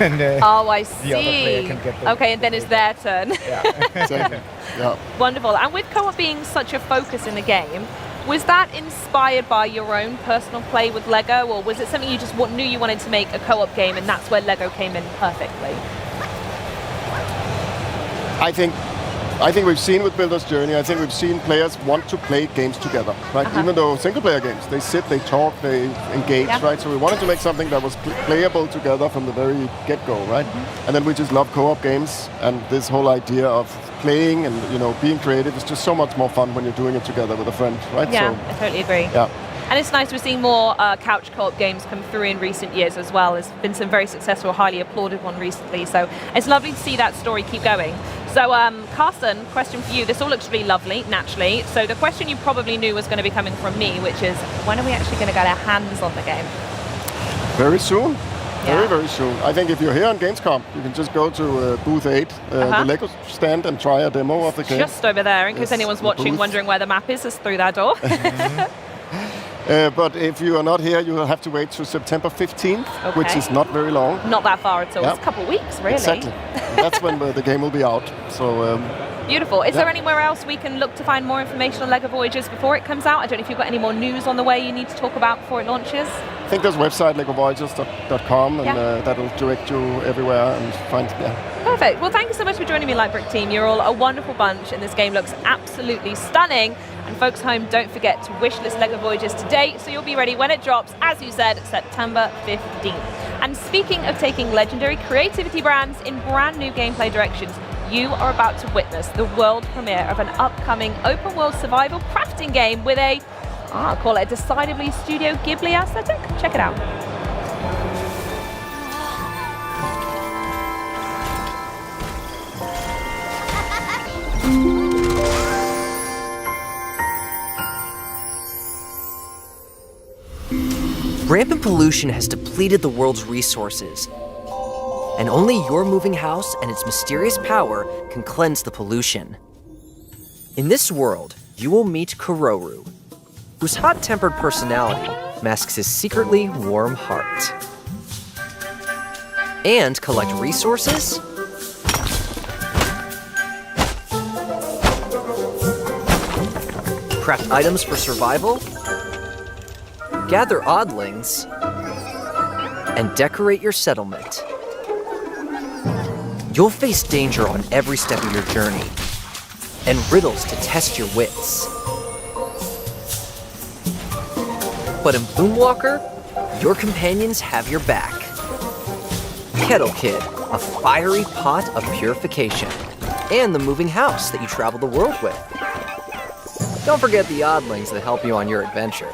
And then, I see. The other player can get okay, and then it's their turn. Yeah. Exactly. Yeah. Wonderful. And with co-op being such a focus in the game, was that inspired by your own personal play with Lego, or was it something you just knew you wanted to make a co-op game, and that's where Lego came in perfectly? I think I think we've seen with Builder's Journey, I think we've seen players want to play games together, right? Even though single-player games, they sit, they talk, they engage, right? So we wanted to make something that was playable together from the very get-go, right? And then we just love co-op games, and this whole idea of playing and being creative is just so much more fun when you're doing it together with a friend, right? Yeah, so, I totally agree. Yeah. And it's nice we're seeing more couch co-op games come through in recent years as well. There's been some very successful, highly applauded one recently. So it's lovely to see that story keep going. So Carsten, question for you. This all looks really lovely, naturally. So the question you probably knew was going to be coming from me, which is, when are we actually going to get our hands on the game? Very soon. Very, very soon. I think if you're here on Gamescom, you can just go to booth 8, the Lego stand, and try a demo of the game. Just over there, in case anyone's watching, wondering where the map is, it's through that door. But if you are not here, you will have to wait to September 15th, which is not very long. Not that far at all. It's a couple of weeks, really. Exactly. That's when the game will be out. So beautiful. Is there anywhere else we can look to find more information on LEGO Voyages before it comes out? I don't know if you've got any more news on the way you need to talk about before it launches. I think there's a website, legovoyages.com, and that'll direct you everywhere and find. Perfect. Well, thank you so much for joining me, Lightbrick team. You're all a wonderful bunch, and this game looks absolutely stunning. And folks home, don't forget to wishlist LEGO Voyages today, so you'll be ready when it drops, as you said, September 15th. And speaking of taking legendary creativity brands in brand new gameplay directions, you are about to witness the world premiere of an upcoming open world survival crafting game with a, I'll call it a decidedly Studio Ghibli aesthetic. Check it out. Rampant pollution has depleted the world's resources, and only your moving house and its mysterious power can cleanse the pollution. In this world, you will meet Kororu, whose hot-tempered personality masks his secretly warm heart. And collect resources, craft items for survival, gather oddlings, and decorate your settlement. You'll face danger on every step of your journey, and riddles to test your wits. But in Boomwalker, your companions have your back. Kettle Kid, a fiery pot of purification, and the moving house that you travel the world with. Don't forget the oddlings that help you on your adventure.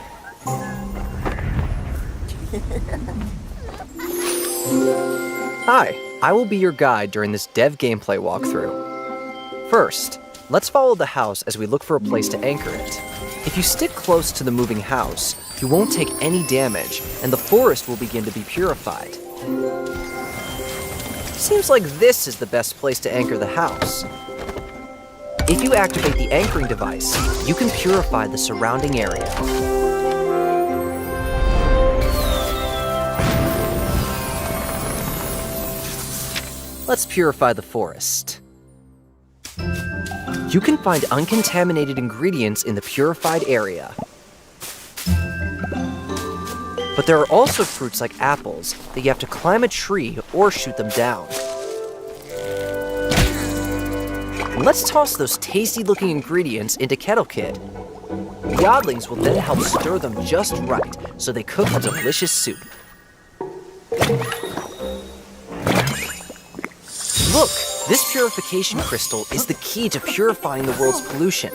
Hi, I will be your guide during this dev gameplay walkthrough. First, let's follow the house as we look for a place to anchor it. If you stick close to the moving house, you won't take any damage, and the forest will begin to be purified. Seems like this is the best place to anchor the house. If you activate the anchoring device, you can purify the surrounding area. Let's purify the forest. You can find uncontaminated ingredients in the purified area. But there are also fruits like apples that you have to climb a tree or shoot them down. Let's toss those tasty-looking ingredients into Kettle Kid. The oddlings will then help stir them just right so they cook a delicious soup. Look, this purification crystal is the key to purifying the world's pollution.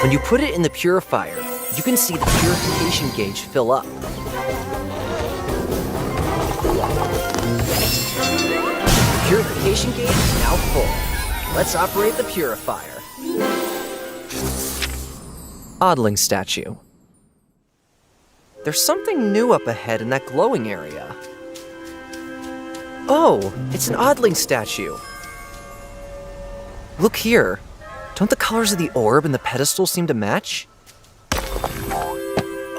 When you put it in the purifier, you can see the purification gauge fill up. The purification gauge is now full. Let's operate the purifier. Oddling statue. There's something new up ahead in that glowing area. Oh, it's an oddling statue. Look here. Don't the colors of the orb and the pedestal seem to match?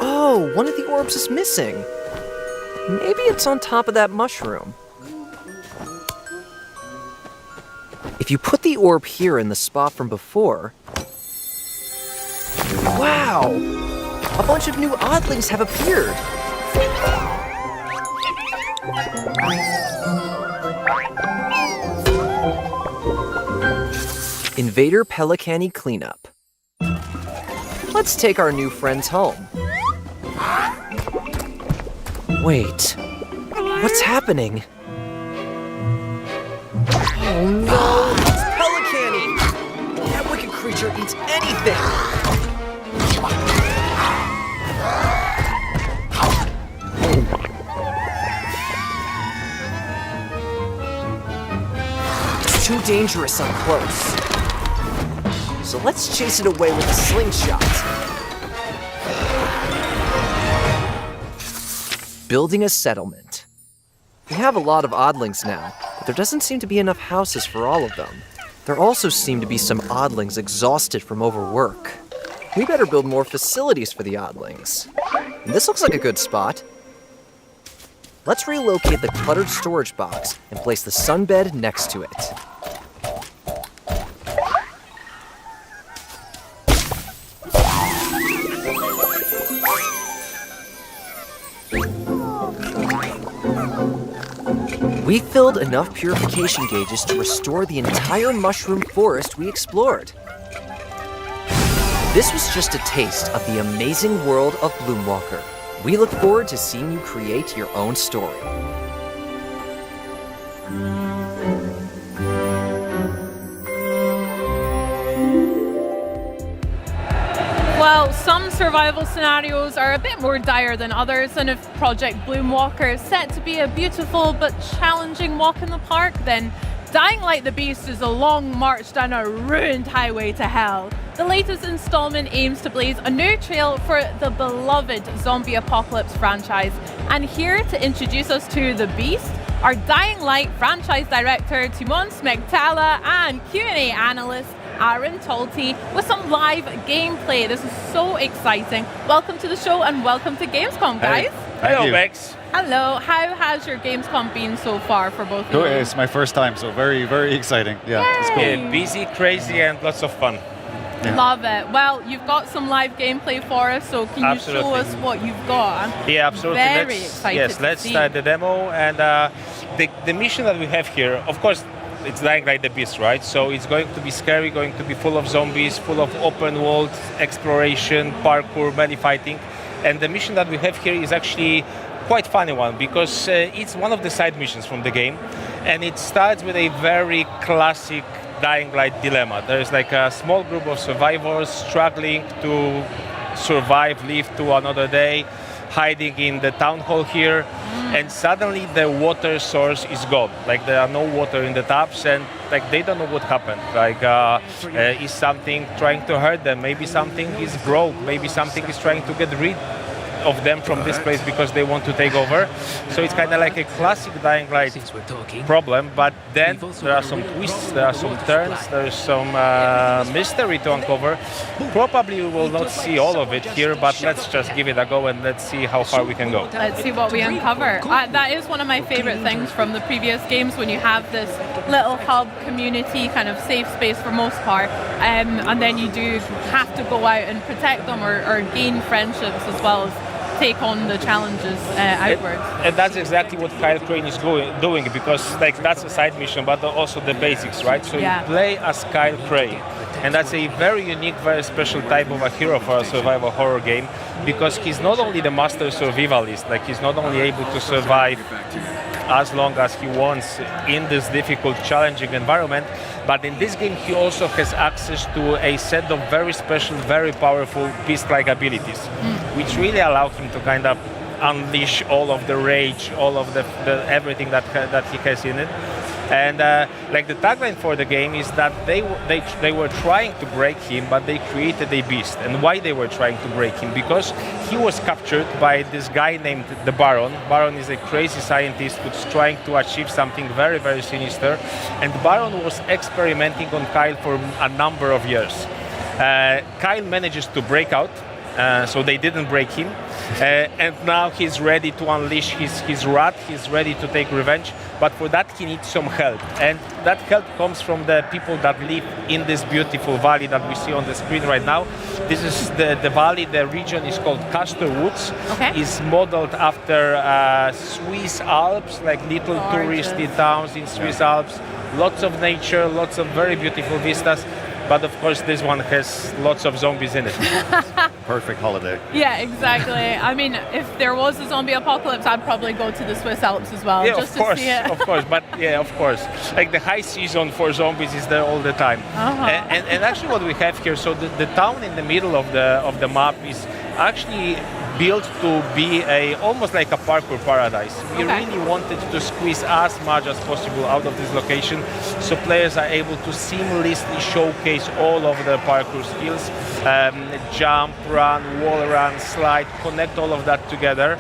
Oh, one of the orbs is missing. Maybe it's on top of that mushroom. If you put the orb here in the spot from before... Wow! A bunch of new oddlings have appeared! Invader Pelicani Cleanup. Let's take our new friends home. Wait, what's happening? Oh no, it's Pelicani! That wicked creature eats anything! It's too dangerous up close. So let's chase it away with a slingshot. Building a settlement. We have a lot of oddlings now, but there doesn't seem to be enough houses for all of them. There also seem to be some oddlings exhausted from overwork. We better build more facilities for the oddlings. And this looks like a good spot. Let's relocate the cluttered storage box and place the sunbed next to it. We filled enough purification gauges to restore the entire mushroom forest we explored. This was just a taste of the amazing world of Bloomwalker. We look forward to seeing you create your own story. Well, some survival scenarios are a bit more dire than others, and if Project Bloomwalker is set to be a beautiful but challenging walk in the park, then Dying Light the Beast is a long march down a ruined highway to hell. The latest installment aims to blaze a new trail for the beloved zombie apocalypse franchise. And here to introduce us to the Beast are Dying Light franchise director Timon Smektala and Q&A analyst Aaron Tolte with some live gameplay. This is so exciting. Welcome to the show and welcome to Gamescom, guys. Hello, Bex. Hello. How has your Gamescom been so far for both of you? It's my first time, so very, very exciting. Yeah, it's cool. Yeah, busy, crazy, and lots of fun. Yeah. Love it. Well, you've got some live gameplay for us, so can you show us what you've got? Yeah, absolutely. Very excited. Yes, let's start the demo. And the mission that we have here, of course, it's Dying Light the Beast, right? So it's going to be scary, going to be full of zombies, full of open world exploration, parkour, melee fighting. And the mission that we have here is actually quite funny one because it's one of the side missions from the game, and it starts with a very classic Dying Light dilemma. There's like a small group of survivors struggling to survive, live to another day, hiding in the town hall here, and suddenly the water source is gone. Like there are no water in the taps, and like they don't know what happened. Like is something trying to hurt them? Maybe something is broke. Maybe something is trying to get rid of them from this place because they want to take over. So it's kind of like a classic Dying Light problem, but then there are some twists, there are some turns, there's some mystery to uncover. Probably we will not see all of it here, but let's just give it a go and let's see how far we can go. Let's see what we uncover. That is one of my favorite things from the previous games, when you have this little hub community kind of safe space for most part, and then you do have to go out and protect them or gain friendships as well as take on the challenges outwards. And that's exactly what Kyle Crane is doing, because like that's a side mission, but also the basics, right? So you play as Kyle Crane, and that's a very unique, very special type of a hero for a survival horror game, because he's not only the master survivalist, like he's not only able to survive as long as he wants in this difficult, challenging environment, but in this game he also has access to a set of very special, very powerful beast-like abilities, which really allow him to kind of unleash all of the rage, all of the everything that he has in it. And like the tagline for the game is that they were trying to break him, but they created a beast. And why they were trying to break him? Because he was captured by this guy named the Baron. Baron is a crazy scientist who's trying to achieve something very, very sinister. And Baron was experimenting on Kyle for a number of years. Kyle manages to break out, so they didn't break him. And now he's ready to unleash his wrath, he's ready to take revenge, but for that he needs some help. And that help comes from the people that live in this beautiful valley that we see on the screen right now. This is the valley, the region is called Castor Woods. It's modeled after Swiss Alps, like little touristy towns in Swiss Alps, lots of nature, lots of very beautiful vistas. But of course, this one has lots of zombies in it. Perfect holiday. Yeah, exactly. I mean, if there was a zombie apocalypse, I'd probably go to the Swiss Alps as well, Yeah, just of course, to see it. of course. But yeah, of course. Like the high season for zombies is there all the time. And actually, what we have here, so the town in the middle of the map is actually built to be almost like a parkour paradise. We really wanted to squeeze as much as possible out of this location, so players are able to seamlessly showcase all of the parkour skills, jump, run, wall run, slide, connect all of that together.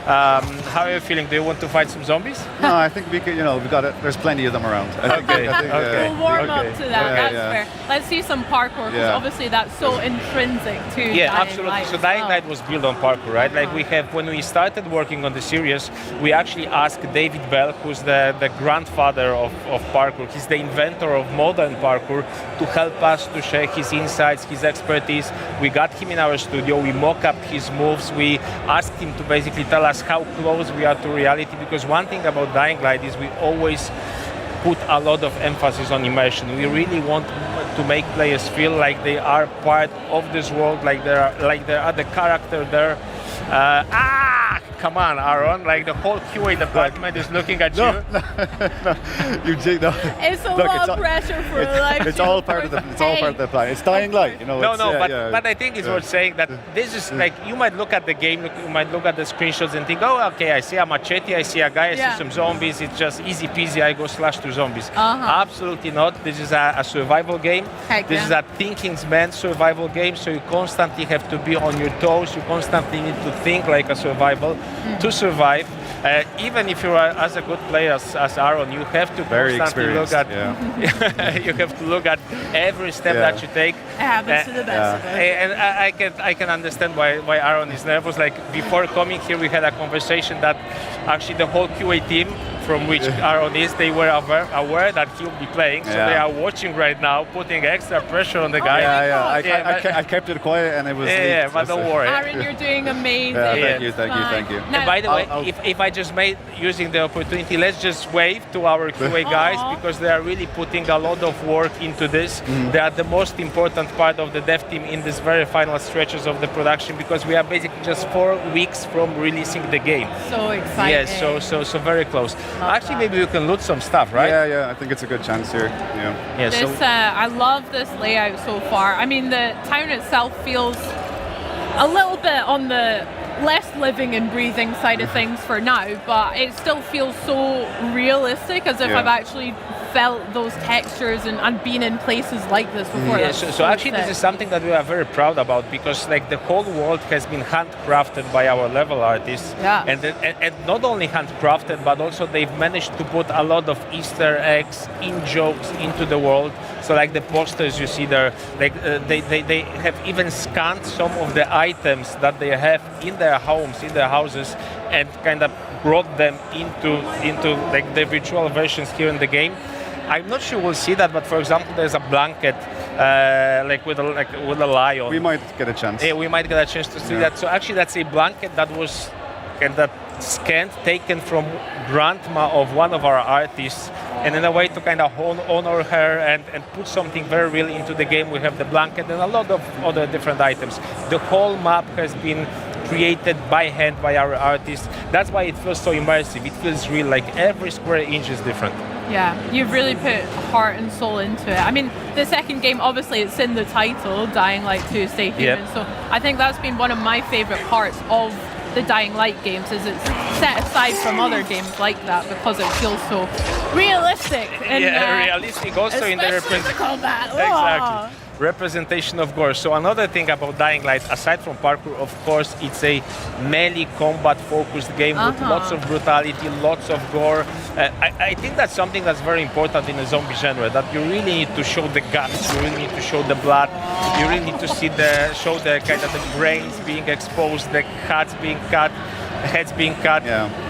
How are you feeling? Do you want to fight some zombies? No, I think we could, we got it. There's plenty of them around. I think, We'll warm up to that, that's fair. Let's see some parkour, because obviously that's so intrinsic to Dying absolutely. Light. So Dying Light was built on parkour, right? Like when we started working on the series, we actually asked David Bell, who's the grandfather of parkour, he's the inventor of modern parkour, to help us to share his insights, his expertise. We got him in our studio, we mock-upped his moves, we asked him to basically tell us how close we are to reality, because one thing about Dying Light is we always put a lot of emphasis on immersion. We really want to make players feel like they are part of this world, like they are the character there. Come on, Aaron! Like the whole QA department is looking at you. It's a lot of pressure for a live. It's all part of the. It's all part of the plan. It's Dying Light, But I think it's worth saying that this is like, you might look at the game, you might look at the screenshots and think, oh, okay, I see a machete, I see a guy, I see some zombies. It's just easy peasy. I go slash to zombies. Absolutely not. This is a survival game. This is a thinking man's survival game. So you constantly have to be on your toes. You constantly need to think like a survival to survive. Even if you are as a good player as Aaron, you have to constantly look at. You have to look at every step that you take. It happens to the best of us. And I can understand why Aaron is nervous. Like before coming here, we had a conversation that actually the whole QA team, from which Aaron is, they were aware that he'll be playing, so they are watching right now, putting extra pressure on the guy. I kept it quiet and it was. But don't worry. Aaron, you're doing amazing. Thank you. And by the way, if I just using the opportunity, let's just wave to our QA guys, because they are really putting a lot of work into this. They are the most important part of the dev team in this very final stretches of the production, because we are basically just 4 weeks from releasing the game. So exciting. Yes, so very close. Actually, maybe you can loot some stuff, right? Yeah, I think it's a good chance here. I love this layout so far. I mean, the town itself feels a little bit on the less living and breathing side of things for now, but it still feels so realistic, as if I've actually felt those textures and been in places like this before. So actually this is something that we are very proud about, because like the whole world has been handcrafted by our level artists, and not only handcrafted, but also they've managed to put a lot of Easter eggs, in-jokes into the world. So like the posters you see there, like they have even scanned some of the items that they have in their homes, in their houses, and kind of brought them into like the virtual versions here in the game. I'm not sure we'll see that, but for example, there's a blanket with a lion. We might get a chance. Yeah, we might get a chance to see that. So actually, that's a blanket that was scanned, taken from grandma of one of our artists, and in a way to kind of honor her and put something very real into the game. We have the blanket and a lot of other different items. The whole map has been created by hand by our artists. That's why it feels so immersive. It feels real, like every square inch is different. Yeah, you've really put heart and soul into it. I mean, the second game, obviously, it's in the title, Dying Light 2 Stay Human. So I think that's been one of my favorite parts of the Dying Light games, is it's set aside from other games like that because it feels so realistic. And, realistic also in the combat. Exactly. Representation of gore. So another thing about Dying Light, aside from parkour, of course, it's a melee combat focused game with lots of brutality, lots of gore. I think that's something that's very important in the zombie genre, that you really need to show the guts, you really need to show the blood, you really need to show the kind of the brains being exposed, the heads being cut.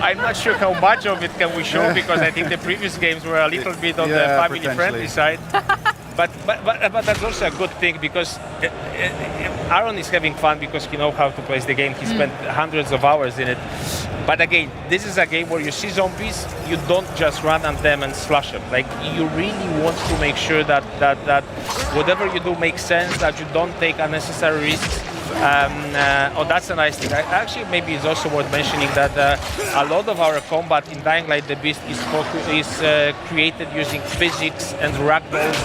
I'm not sure how much of it can we show, because I think the previous games were a little bit on the family-friendly side. but that's also a good thing because Aaron is having fun because he knows how to play the game. He spent hundreds of hours in it. But again, this is a game where you see zombies, you don't just run at them and slash them. Like, you really want to make sure that whatever you do makes sense, that you don't take unnecessary risks. That's a nice thing. Actually, maybe it's also worth mentioning that a lot of our combat in Dying Light the Beast is created using physics and ragdolls.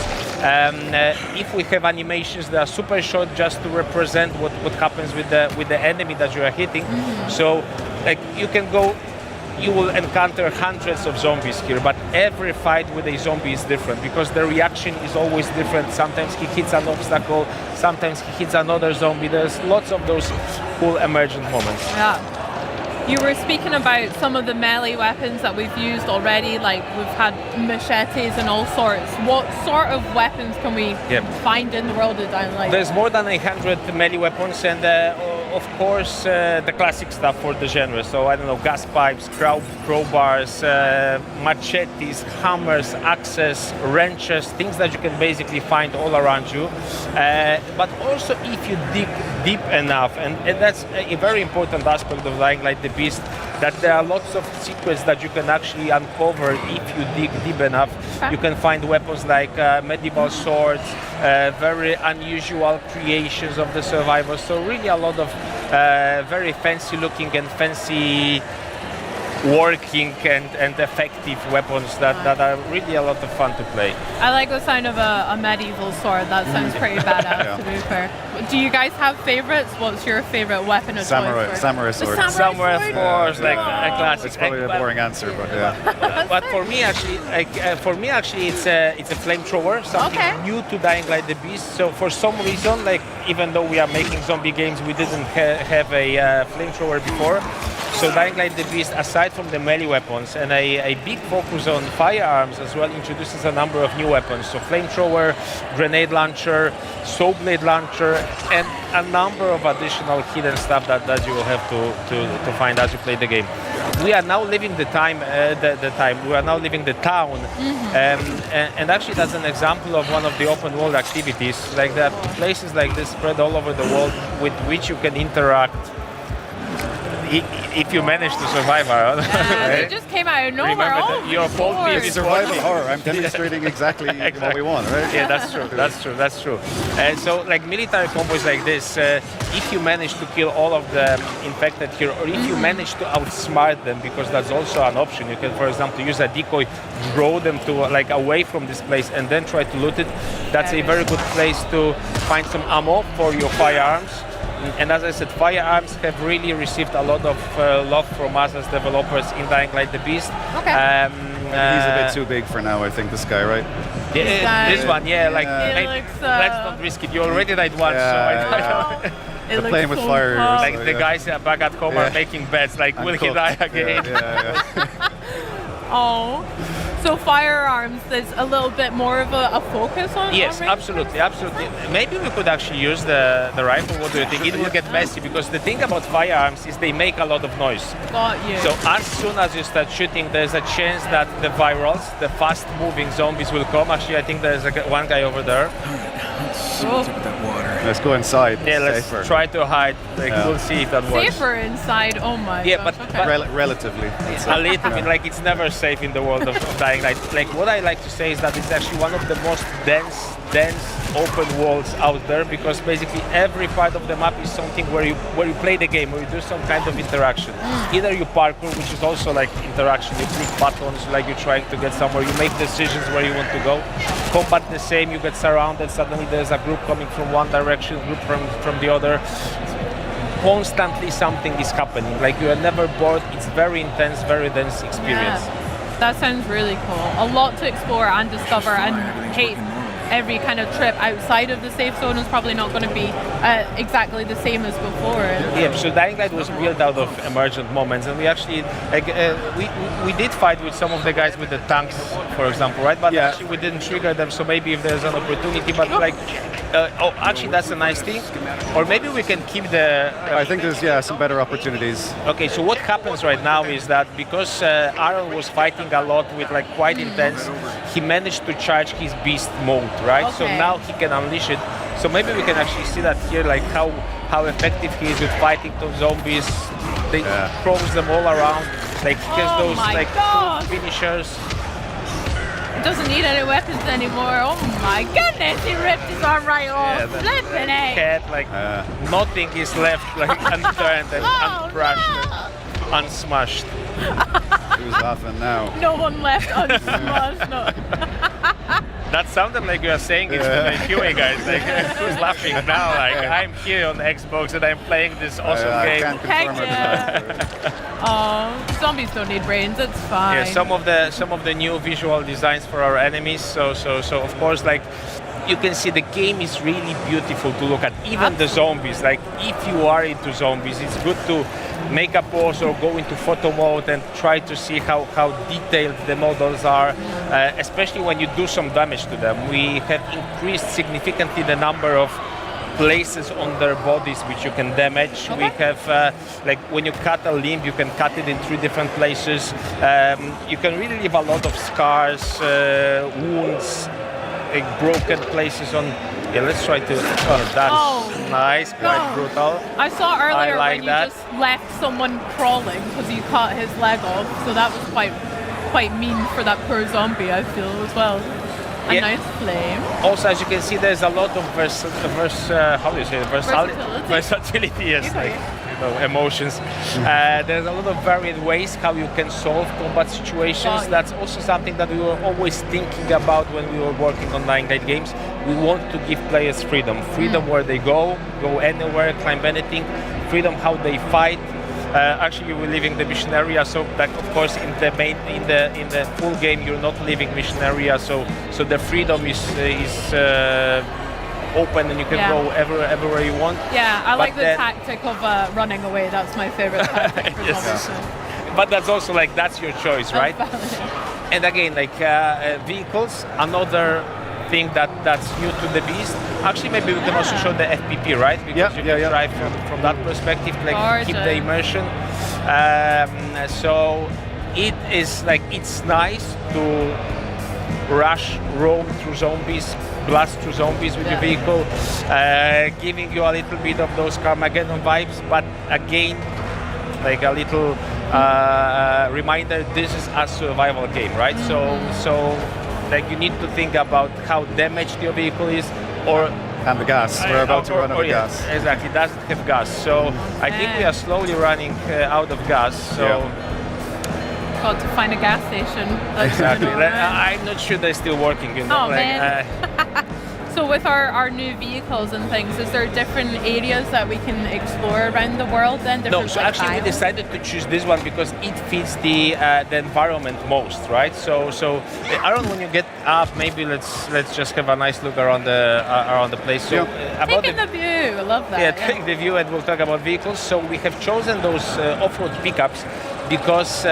If we have animations that are super short, just to represent what happens with the enemy that you are hitting. So, like, you will encounter hundreds of zombies here, but every fight with a zombie is different because the reaction is always different. Sometimes he hits an obstacle, sometimes he hits another zombie. There's lots of those cool emergent moments. Yeah. You were speaking about some of the melee weapons that we've used already, like we've had machetes and all sorts. What sort of weapons can we find in the world of Dying Light? There's more than 100 melee weapons, and of course the classic stuff for the genre. So I don't know, gas pipes, crowbars, machetes, hammers, axes, wrenches, things that you can basically find all around you. But also if you dig deep enough, and that's a very important aspect of Dying Light the Beast, that there are lots of secrets that you can actually uncover if you dig deep enough. You can find weapons like medieval swords, very unusual creations of the survivors. So really a lot of very fancy looking and fancy working and effective weapons that are really a lot of fun to play. I like the sound of a medieval sword. That sounds pretty badass, to be fair. Do you guys have favorites? What's your favorite weapon of choice? Samurai sword. Samurai, of course, like a classic. It's probably a boring answer, but yeah. But for me, actually, it's a flamethrower, something new to Dying Light the Beast. So for some reason, like, even though we are making zombie games, we didn't have a flamethrower before. So Dying Light the Beast, aside from the melee weapons and a big focus on firearms as well, introduces a number of new weapons. So flamethrower, grenade launcher, saw blade launcher, and a number of additional hidden stuff that you will have to find as you play the game. We are now living the time. We are now living the town, and actually that's an example of one of the open world activities. Like, there are places like this spread all over the world with which you can interact. If you manage to survive, Aaron. It just came out of nowhere. Remember your fault is survival horror. I'm demonstrating exactly what we want, right? Yeah, that's true. And so, like, military combos like this, if you manage to kill all of the infected here, or if you manage to outsmart them, because that's also an option. You can, for example, use a decoy, draw them to away from this place, and then try to loot it. That's a very good place to find some ammo for your firearms. And as I said, firearms have really received a lot of love from us as developers in Dying Light the Beast. Okay. He's a bit too big for now, I think, this guy, right? Yeah, this one, let's not risk it. You already died once, so I don't know. Playing with fire. Like, the guys back at home are making bets, like, will he die again? Oh. So firearms, there's a little bit more of a focus on. Yes, absolutely. Maybe we could actually use the rifle. What do you think? It will get messy because the thing about firearms is they make a lot of noise. Got you. So as soon as you start shooting, there's a chance that the virals, the fast-moving zombies, will come. Actually, I think there's one guy over there. Let's go inside. Yeah, let's try to hide. We'll see if that works. Safer inside. Oh my. Yeah, gosh, but relatively. A little bit. Like, it's never safe in the world of Dying Light. Like, what I like to say is that it's actually one of the most dense open worlds out there, because basically every part of the map is something where you play the game, where you do some kind of interaction. Either you parkour, which is also like interaction, you click buttons, like you're trying to get somewhere, you make decisions where you want to go. Combat the same, you get surrounded, suddenly there's a group coming from one direction, group from the other. Constantly something is happening, like you are never bored. It's very intense, very dense experience. That sounds really cool. A lot to explore and discover, and every kind of trip outside of the safe zone is probably not going to be exactly the same as before. Yeah, so Dying Light was built out of emergent moments, and we actually we did fight with some of the guys with the tanks, for example, right? But actually we didn't trigger them, so maybe if there's an opportunity, but actually that's a nice thing. Or maybe we can keep the... I think there's, some better opportunities. Okay, so what happens right now is that because Aaron was fighting a lot with quite intense, he managed to charge his beast mode. right? So Okay. now he can unleash it. So maybe we can actually see that here, like how effective he is with fighting those zombies. They throws them all around. Like he has those my like God. finishers. He doesn't need any weapons anymore. Oh my goodness, he ripped his arm right off. Flippin' A. Cat, like nothing is left like unturned and uncrushed and unsmashed. Who's laughing now? No one left unsmashed. No. That sounded like you are saying it to the QA guys. Like, who's laughing now? Like, I'm here on Xbox and I'm playing this awesome game. I can't confirm it. Oh, zombies don't need brains. It's fine. Yeah, some of the new visual designs for our enemies. So of course, like you can see the game is really beautiful to look at. Even the zombies. Like if you are into zombies, it's good to make a pause or go into photo mode and try to see how detailed the models are, especially when you do some damage to them. We have increased significantly the number of places on their bodies which you can damage. We have, like when you cut a limb, you can cut it in 3 different places. You can really leave a lot of scars, wounds, like broken places on. Yeah, let's try to. That's nice, quite brutal. I saw earlier I like when you that. just left someone crawling because you cut his leg off, so that was quite mean for that poor zombie, I feel, as well. A nice flame. Also, as you can see, there's a lot of versatility, yes, like, you know, emotions. There's a lot of varied ways how you can solve combat situations. That's also something that we were always thinking about when we were working on Dying Light games. We want to give players freedom where they go anywhere, climb anything, freedom how they fight. Actually, we're leaving the mission area, so like of course in the full game you're not leaving mission area, so the freedom is open and you can go everywhere you want. Yeah, I like the tactic of running away. That's my favorite tactic for zombies. But that's also like that's your choice, right? And again, like vehicles, another thing that's new to the beast. Actually, maybe we can also show the FPP, right? Because you can drive from that perspective, like keep the immersion. So it is like it's nice to roam through zombies, blast through zombies with your vehicle, giving you a little bit of those Carmageddon vibes. But again, like a little reminder, this is a survival game, right? So like you need to think about how damaged your vehicle is, and the gas. We're about to run out of gas. Exactly, doesn't have gas. So I think we are slowly running out of gas. So got to find a gas station. Exactly. I'm not sure they're still working. You know, oh man. So with our new vehicles and things, is there different areas that we can explore around the world then? No, so actually we decided to choose this one because it fits the environment most, right? So Aaron, when you get up, maybe let's just have a nice look around the place. So taking the view, I love that. Yeah, take the view, and we'll talk about vehicles. So we have chosen those off-road pickups because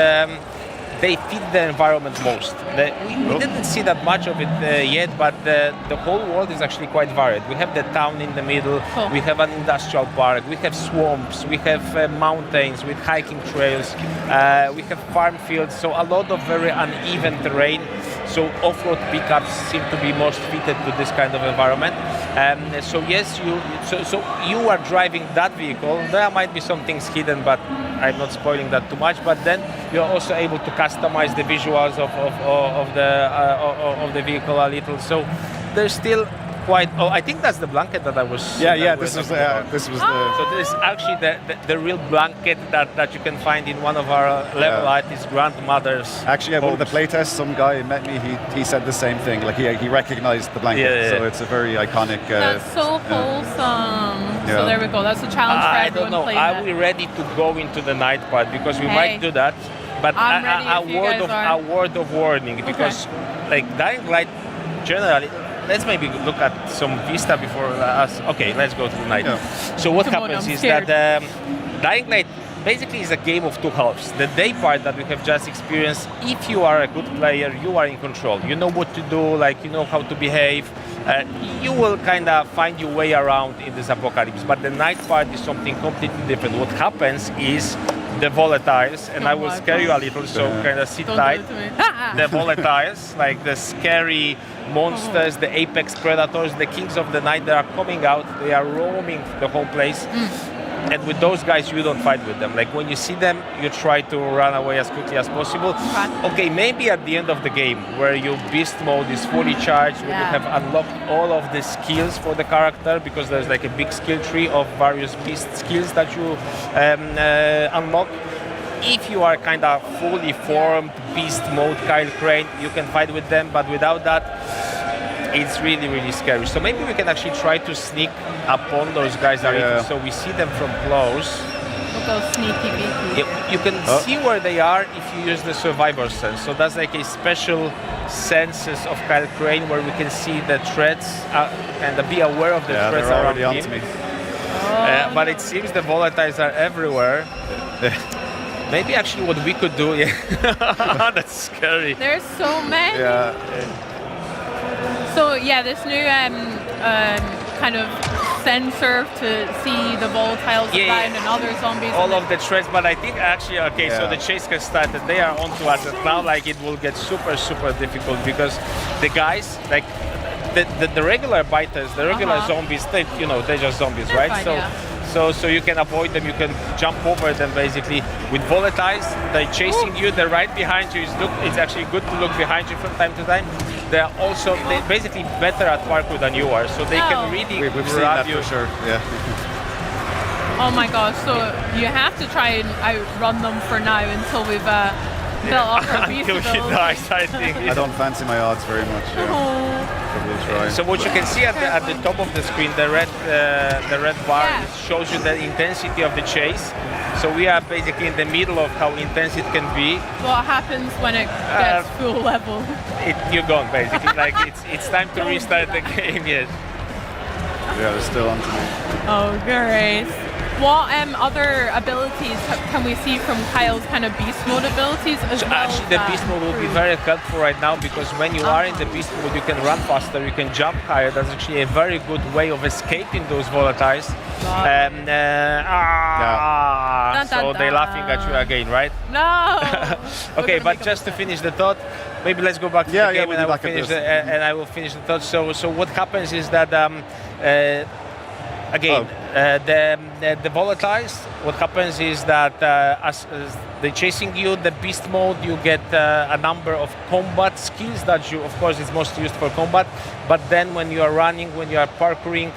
they fit the environment most. We didn't see that much of it yet, but the whole world is actually quite varied. We have the town in the middle, we have an industrial park, we have swamps, we have mountains with hiking trails, we have farm fields, so a lot of very uneven terrain. So off-road pickups seem to be most fitted to this kind of environment. So yes, you are driving that vehicle. There might be some things hidden, but I'm not spoiling that too much. But then you're also able to customize the visuals of the vehicle a little. So there's still quite. Oh, I think that's the blanket that I was. This was the. So this is actually the real blanket that you can find in one of our level artist grandmothers. Actually, at one of the playtests, some guy met me. He said the same thing. Like he recognized the blanket. So it's a very iconic. That's so wholesome. So there we go. That's a challenge for everyone. I don't know. Are we ready to go into the night part? Because we might do that. But a word of warning, because like Dying Light generally. Let's maybe look at some Vista before us. Okay, let's go to the night. So what happens is that Dying Light basically is a game of two halves. The day part that we have just experienced, if you are a good player, you are in control. You know what to do, like you know how to behave. You will kind of find your way around in this apocalypse. But the night part is something completely different. What happens is the volatiles, and I will scare you a little, so kind of sit tight. The volatiles, like the scary monsters, the apex predators, the kings of the night, they are coming out, they are roaming the whole place. And with those guys, you don't fight with them. Like when you see them, you try to run away as quickly as possible. Okay, maybe at the end of the game, where your beast mode is fully charged, where you have unlocked all of the skills for the character, because there's like a big skill tree of various beast skills that you unlock. If you are kind of fully formed beast mode Kyle Crane, you can fight with them, but without that, it's really, really scary. So maybe we can actually try to sneak upon those guys so we see them from close. We'll go sneaky beaky. You can see where they are if you use the survivor sense. So that's like a special senses of Kyle Crane where we can see the threats and be aware of the threats around him. But it seems the volatiles are everywhere. Maybe actually what we could do, that's scary. There's so many. So yeah, this new kind of sensor to see the volatiles around and other zombies. All of the threats, but I think actually, so the chase has started. They are onto us, and now like it will get super, super difficult because the guys, like the regular biters, the regular zombies, they're just zombies, they're right? Fine, So you can avoid them, you can jump over them basically. With volatiles, they're chasing you, they're right behind you. It's actually good to look behind you from time to time. They're basically better at parkour than you are, so they can really We've seen that for sure, Oh my gosh, so you have to try and outrun them for now until we've built up our beast Until he dies, I think. I don't fancy my odds very much. We'll try. So what you can see at the top of the screen, the red bar shows you the intensity of the chase. So we are basically in the middle of how intense it can be. What happens when it gets full level? You're gone basically. Like it's time to restart the game. Yes. Yeah, they're still on to me. Oh, great. What other abilities can we see from Kyle's kind of beast mode abilities as well? Actually, the beast mode will be very helpful right now because when you are in the beast mode, you can run faster, you can jump higher. That's actually a very good way of escaping those volatiles. So they're laughing at you again, right? No. Okay, but just to finish the thought, maybe let's go back to the game and I will finish the thought. So what happens is that the volatiles, what happens is that as they're chasing you, the beast mode, you get a number of combat skills that you, of course, is mostly used for combat, but then when you are running, when you are parkouring,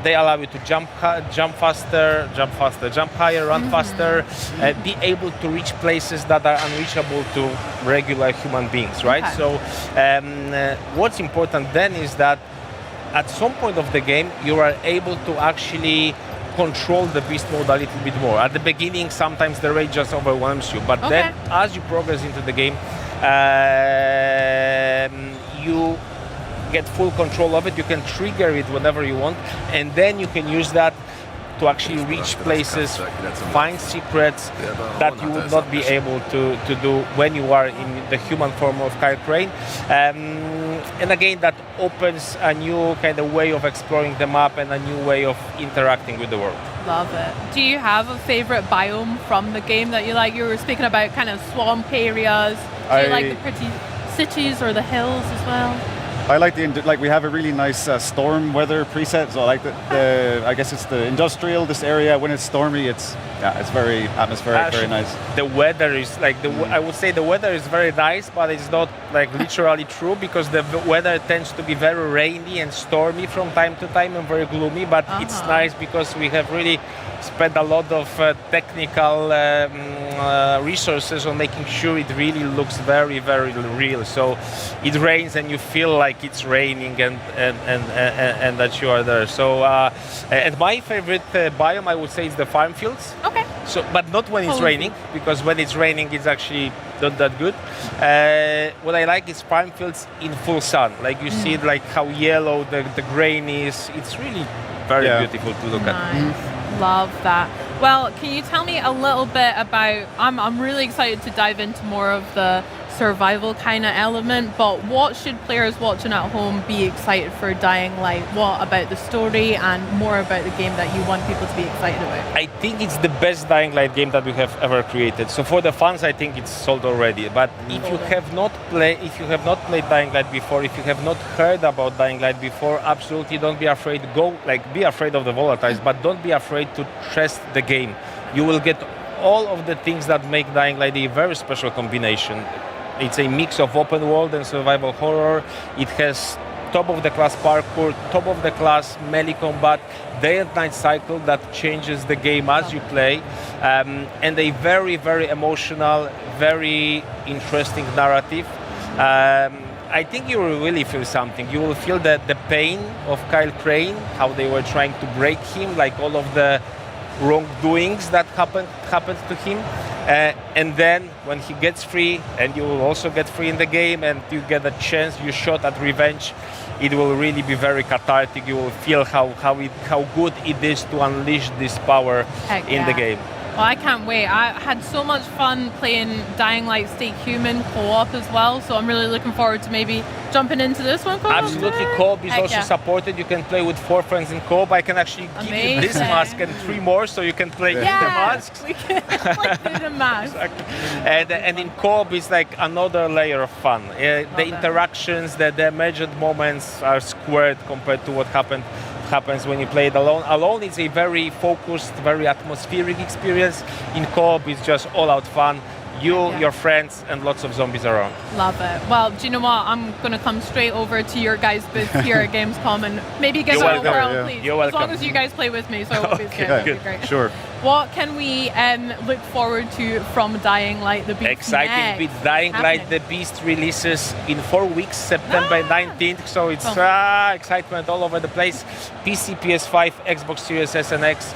they allow you to jump faster, jump higher, run faster, be able to reach places that are unreachable to regular human beings, right? So what's important then is that at some point of the game, you are able to actually control the beast mode a little bit more. At the beginning, sometimes the rage just overwhelms you, but then as you progress into the game, you get full control of it. You can trigger it whenever you want, and then you can use that to actually reach places, find secrets that you would not be able to do when you are in the human form of Kyle Crane. And again, that opens a new kind of way of exploring the map and a new way of interacting with the world. Love it. Do you have a favorite biome from the game that you like? You were speaking about kind of swamp areas. Do you like the pretty cities or the hills as well? I like we have a really nice storm weather preset. So I like I guess it's the industrial. This area when it's stormy, it's very atmospheric, actually, very nice. The weather is like I would say the weather is very nice, but it's not like literally true because the weather tends to be very rainy and stormy from time to time and very gloomy. But it's nice because we have really spent a lot of technical resources on making sure it really looks very, very real. So it rains and you feel like it's raining and that you are there. So and my favorite biome, I would say, is the farm fields. Okay. So, but not when it's raining, because when it's raining, it's actually not that good. What I like is farm fields in full sun. Like you see, like how yellow the grain is. It's really very beautiful to look at. Love that. Well, can you tell me a little bit about, I'm really excited to dive into more of the survival kind of element, but what should players watching at home be excited for Dying Light? What about the story and more about the game that you want people to be excited about? I think it's the best Dying Light game that we have ever created. So for the fans, I think it's sold already. But if you have not played Dying Light before, if you have not heard about Dying Light before, absolutely don't be afraid. Be afraid of the volatiles, but don't be afraid to test the game. You will get all of the things that make Dying Light a very special combination. It's a mix of open world and survival horror. It has top-of-the-class parkour, top-of-the-class melee combat, day and night cycle that changes the game as you play, and a very, very emotional, very interesting narrative. I think you will really feel something. You will feel the pain of Kyle Crane, how they were trying to break him, like all of the wrongdoings that happened to him. And then when he gets free, and you will also get free in the game, and you get a chance, you shot at revenge, it will really be very cathartic. You will feel how good it is to unleash this power in the game. Well, I can't wait. I had so much fun playing Dying Light Stay Human co-op as well, so I'm really looking forward to maybe jumping into this one co-op. Absolutely, co-op is also supported. You can play with 4 friends in co-op. I can actually give you this mask and 3 more, so you can play the masks. We can play through the mask. Exactly. And in co-op, it's like another layer of fun. The interactions, the measured moments are squared compared to what happens when you play it alone. Alone, it's a very focused, very atmospheric experience. In co-op, it's just all-out fun. Your friends, and lots of zombies around. Love it. Well, do you know what? I'm going to come straight over to your guys' booth here at Gamescom and maybe give it a whirl, please. You're welcome. As long as you guys play with me, so it will be good. That'd be great. Sure. What can we look forward to from Dying Light the Beast Exciting next? bit. Dying Light the Beast releases in 4 weeks, September 19th, so it's excitement all over the place. PC, PS5, Xbox Series S and X.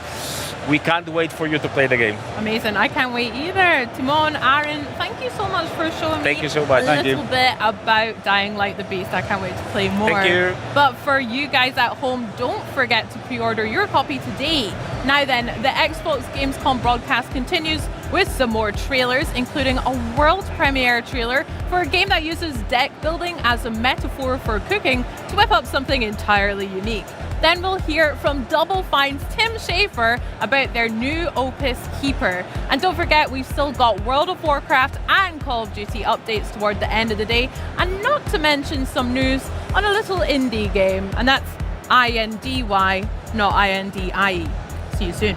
We can't wait for you to play the game. Amazing. I can't wait either. Timon, Aaron, thank you so much for showing me you so much. a little bit about Dying Light the Beast. I can't wait to play more. Thank you. But for you guys at home, don't forget to pre-order your copy today. Now then, the Xbox Gamescom broadcast continues with some more trailers, including a world premiere trailer for a game that uses deck building as a metaphor for cooking to whip up something entirely unique. Then we'll hear from Double Fine's Tim Schafer about their new opus Keeper. And don't forget, we've still got World of Warcraft and Call of Duty updates toward the end of the day, and not to mention some news on a little indie game, and that's INDY, not INDIE. See you soon.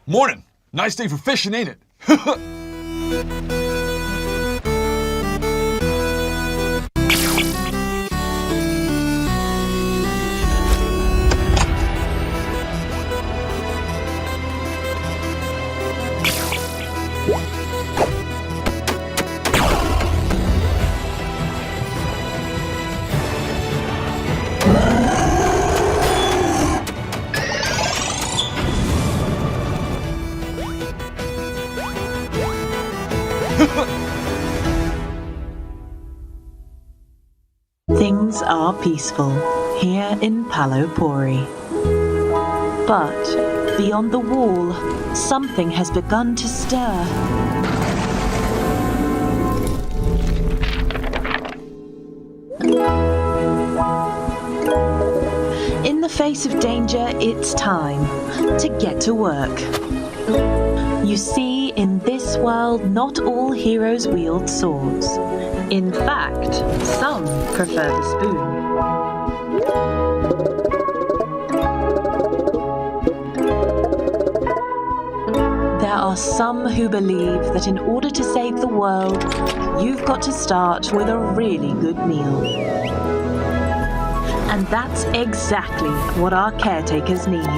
Morning. Nice day for fishing, ain't it? Things are peaceful here in Palopori. But beyond the wall, something has begun to stir. In the face of danger, it's time to get to work. You see, in this world, not all heroes wield swords. In fact, some prefer the spoon. There are some who believe that in order to save the world, you've got to start with a really good meal. And that's exactly what our caretakers need.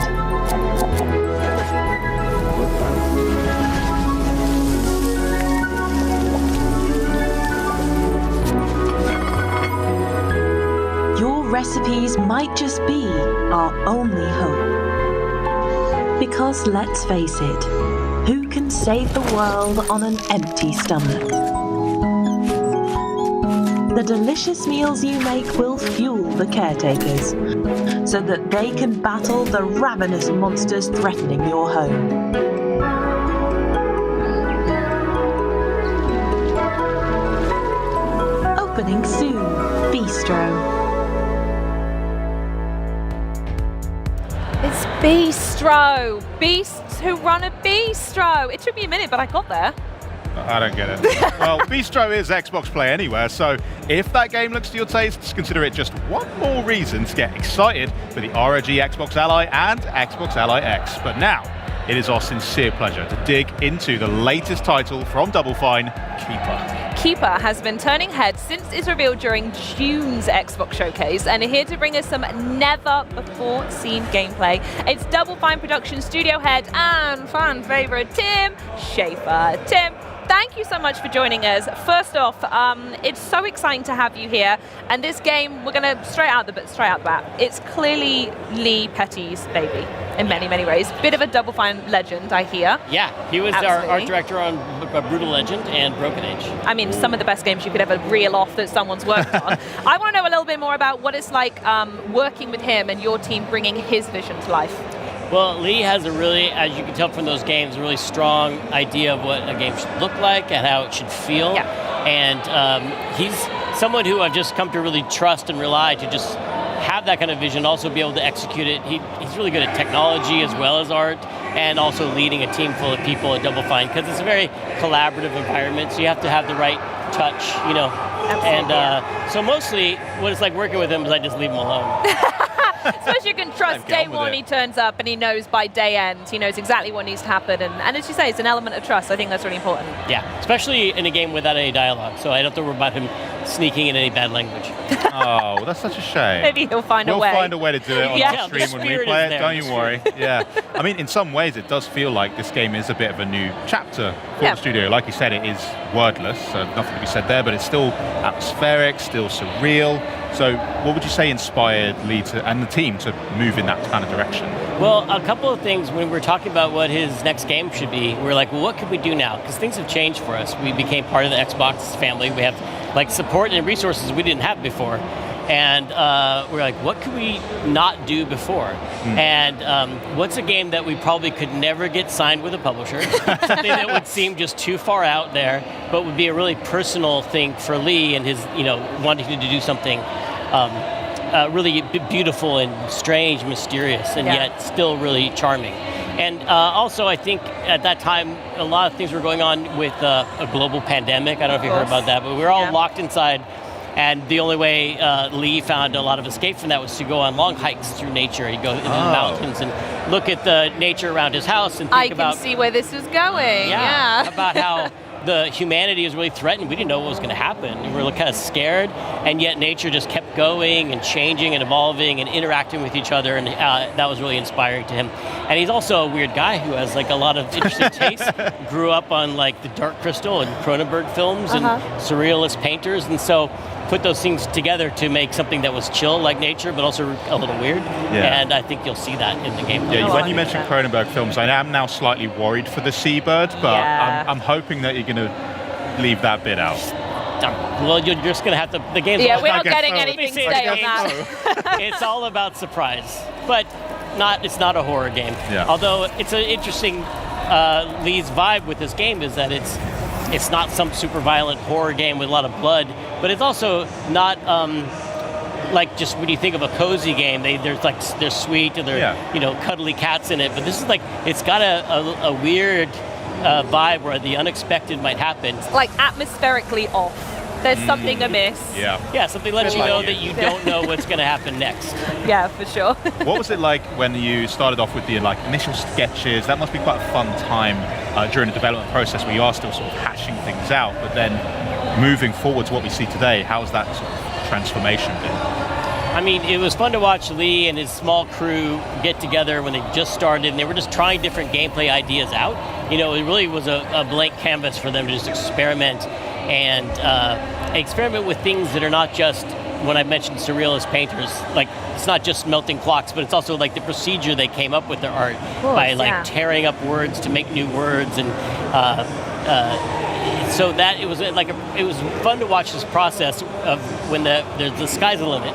Recipes might just be our only hope. Because let's face it, who can save the world on an empty stomach? The delicious meals you make will fuel the caretakers, so that they can battle the ravenous monsters threatening your home. Opening soon. Bistro. It's Bistro. Beasts who run a bistro. It took me a minute, but I got there. I don't get it. Well, Bistro is Xbox Play Anywhere, so if that game looks to your tastes, consider it just one more reason to get excited for the ROG Xbox Ally and Xbox Ally X. But now, it is our sincere pleasure to dig into the latest title from Double Fine, Keeper. Keeper has been turning heads since its reveal during June's Xbox Showcase and here to bring us some never-before-seen gameplay. It's Double Fine production studio head and fan favorite Tim Schafer. Tim, thank you so much for joining us. First off, it's so exciting to have you here. And this game, we're going to straight out the bat. It's clearly Lee Petty's baby in many, many ways. Bit of a Double Fine legend, I hear. Yeah, he was our art director on Brutal Legend and Broken Age. I mean, some of the best games you could ever reel off that someone's worked on. I want to know a little bit more about what it's like working with him and your team bringing his vision to life. Well, Lee has a really, as you can tell from those games, a really strong idea of what a game should look like and how it should feel. Yeah. And he's someone who I've just come to really trust and rely to just have that kind of vision, also be able to execute it. He's really good at technology as well as art, and also leading a team full of people at Double Fine, because it's a very collaborative environment, so you have to have the right touch, you know. Absolutely. And so mostly what it's like working with him is I just leave him alone. Especially you can trust day one he turns up and he knows by day end, he knows exactly what needs to happen. And as you say, it's an element of trust. I think that's really important. Yeah, especially in a game without any dialogue. So I don't have to worry about him sneaking in any bad language. Oh, that's such a shame. Maybe he'll find a way. We'll find a way to do it on our stream when we play it, there, don't you worry. Yeah. I mean, in some ways, it does feel like this game is a bit of a new chapter for the studio. Like you said, it is wordless, so nothing to be said there, but it's still atmospheric, still surreal. So what would you say inspired Lee and the team to move in that kind of direction? Well, a couple of things. When we were talking about what his next game should be, we were like, well, what could we do now? Because things have changed for us. We became part of the Xbox family. We have like support and resources we didn't have before. And we're like, what could we not do before? And what's a game that we probably could never get signed with a publisher? Something that would seem just too far out there, but would be a really personal thing for Lee and his, wanting to do something really beautiful and strange, mysterious, and yet still really charming. And also, I think at that time, a lot of things were going on with a global pandemic. I don't know if you heard about that, but we were all locked inside. And the only way Lee found a lot of escape from that was to go on long hikes through nature. He'd go into the mountains and look at the nature around his house and think about... I can see where this is going, yeah. About how the humanity is really threatened. We didn't know what was going to happen. We were kind of scared, and yet nature just kept going and changing and evolving and interacting with each other, and that was really inspiring to him. And he's also a weird guy who has like a lot of interesting tastes. Grew up on like the Dark Crystal and Cronenberg films and surrealist painters, and so put those things together to make something that was chill like nature, but also a little weird. Yeah. And I think you'll see that in the game. Yeah, when you mentioned Cronenberg films, I am now slightly worried for the Seabird, but I'm hoping that you're going to leave that bit out. Well, you're just going to have to... The game's we're not getting anything today on that. It's all about surprise, but it's not a horror game. Yeah. Although it's an interesting... Lee's vibe with this game is that it's not some super violent horror game with a lot of blood, but it's also not like just when you think of a cozy game, they're sweet and they're cuddly cats in it. But this is like, it's got a weird vibe where the unexpected might happen. It's like atmospherically off. There's something amiss. Yeah, something lets you know that you don't know what's going to happen next. Yeah, for sure. What was it like when you started off with the initial sketches? That must be quite a fun time during the development process where you are still sort of hashing things out, but then moving forward to what we see today, how's that sort of transformation been? I mean, it was fun to watch Lee and his small crew get together when they just started, and they were just trying different gameplay ideas out. It really was a blank canvas for them to just experiment and experiment with things that are not just, when I mentioned surrealist painters, like it's not just melting clocks, but it's also like the procedure they came up with their art by tearing up words to make new words, and so that it was fun to watch this process of when the sky's the limit,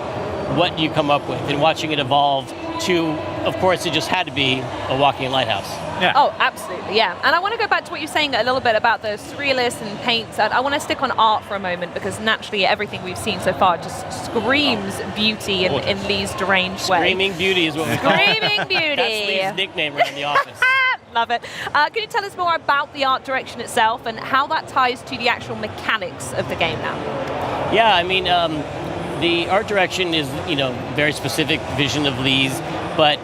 what you come up with, and watching it evolve to of course, it just had to be a walking lighthouse. Yeah. Oh, absolutely, yeah. And I want to go back to what you're saying a little bit about the surrealists and paints. I want to stick on art for a moment because naturally everything we've seen so far just screams beauty in Lee's deranged way. Screaming beauty is what we call it. Screaming beauty. That's Lee's nickname around the office. Love it. Can you tell us more about the art direction itself and how that ties to the actual mechanics of the game now? Yeah, I mean, the art direction is, very specific vision of Lee's, but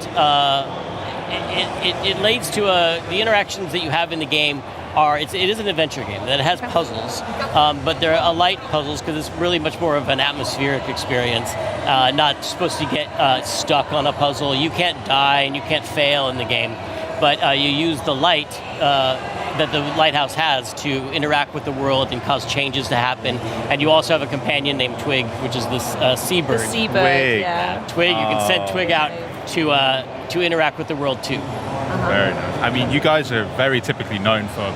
it leads to the interactions that you have in the game it is an adventure game that has puzzles, but they're light puzzles because it's really much more of an atmospheric experience, not supposed to get stuck on a puzzle. You can't die and you can't fail in the game, but you use the light that the lighthouse has to interact with the world and cause changes to happen. And you also have a companion named Twig, which is this seabird. The seabird, Twig. Yeah. Twig, you can send Twig out to interact with the world too. Very nice. I mean, you guys are very typically known for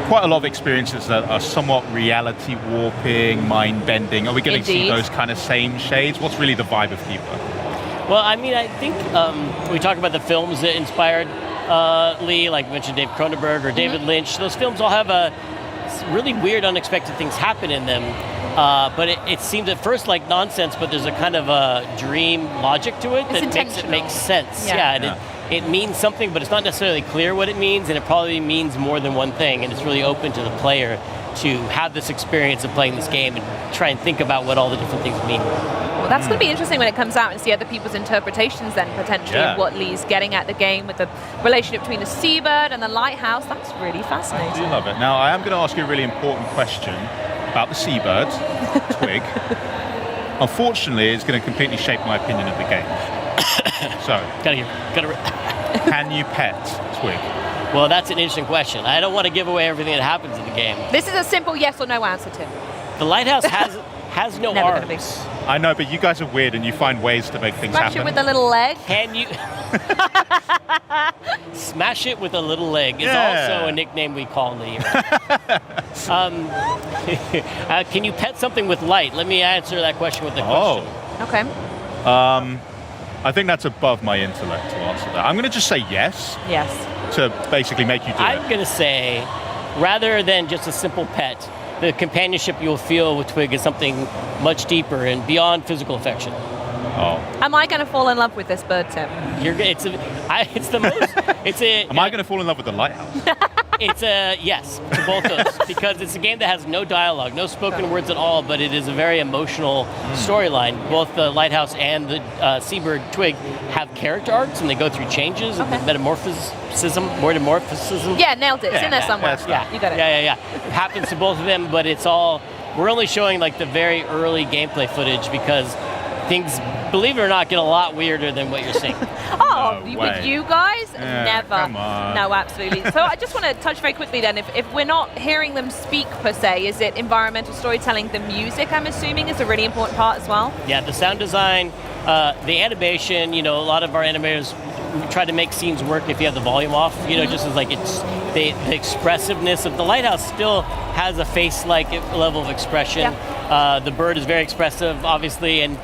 quite a lot of experiences that are somewhat reality warping, mind bending. Are we going to see those kind of same shades? What's really the vibe of Keeper? Well, I mean, I think we talk about the films that inspired Lee, like we mentioned Dave Cronenberg or David Lynch. Those films all have really weird, unexpected things happen in them. But it seems at first like nonsense, but there's a kind of a dream logic to it that makes it make sense. Yeah, it means something, but it's not necessarily clear what it means, and it probably means more than one thing, and it's really open to the player to have this experience of playing this game and try and think about what all the different things mean. Well, that's going to be interesting when it comes out and see other people's interpretations then, potentially, of what Lee's getting at the game with the relationship between the seabird and the lighthouse. That's really fascinating. I do love it. Now, I am going to ask you a really important question about the seabird, Twig. Unfortunately, it's going to completely shape my opinion of the game. So, can you pet Twig? Well, that's an interesting question. I don't want to give away everything that happens in the game. This is a simple yes or no answer, Tim. The lighthouse has no arms. I know, but you guys are weird and you find ways to make things Smash happen. it with a little leg. Can you... Smash it with a little leg is also a nickname we call Lee. Can you pet something with light? Let me answer that question with a question. Okay. I think that's above my intellect to answer that. I'm going to just say yes. Yes. To basically make you do I'm going to say, rather than just a simple pet, the companionship you'll feel with Twig is something much deeper and beyond physical affection. Oh. Am I going to fall in love with this bird, Tim? Am I going to fall in love with the lighthouse? It's a yes to both those because it's a game that has no dialogue, no spoken words at all, but it is a very emotional storyline. Both the lighthouse and the seabird Twig have character arcs, and they go through changes and metamorphosis. Yeah, nailed it. It's in there somewhere. Yeah, you got it. Yeah. It happens to both of them, but it's all. We're only showing like the very early gameplay footage because things, believe it or not, get a lot weirder than what you're seeing. With you guys? Never. Come on. No, absolutely. So I just want to touch very quickly then, if we're not hearing them speak per se, is it environmental storytelling? The music, I'm assuming, is a really important part as well? Yeah, the sound design, the animation, a lot of our animators try to make scenes work if you have the volume off, just as like it's the expressiveness of the lighthouse still has a face-like level of expression. Yeah. The bird is very expressive, obviously, and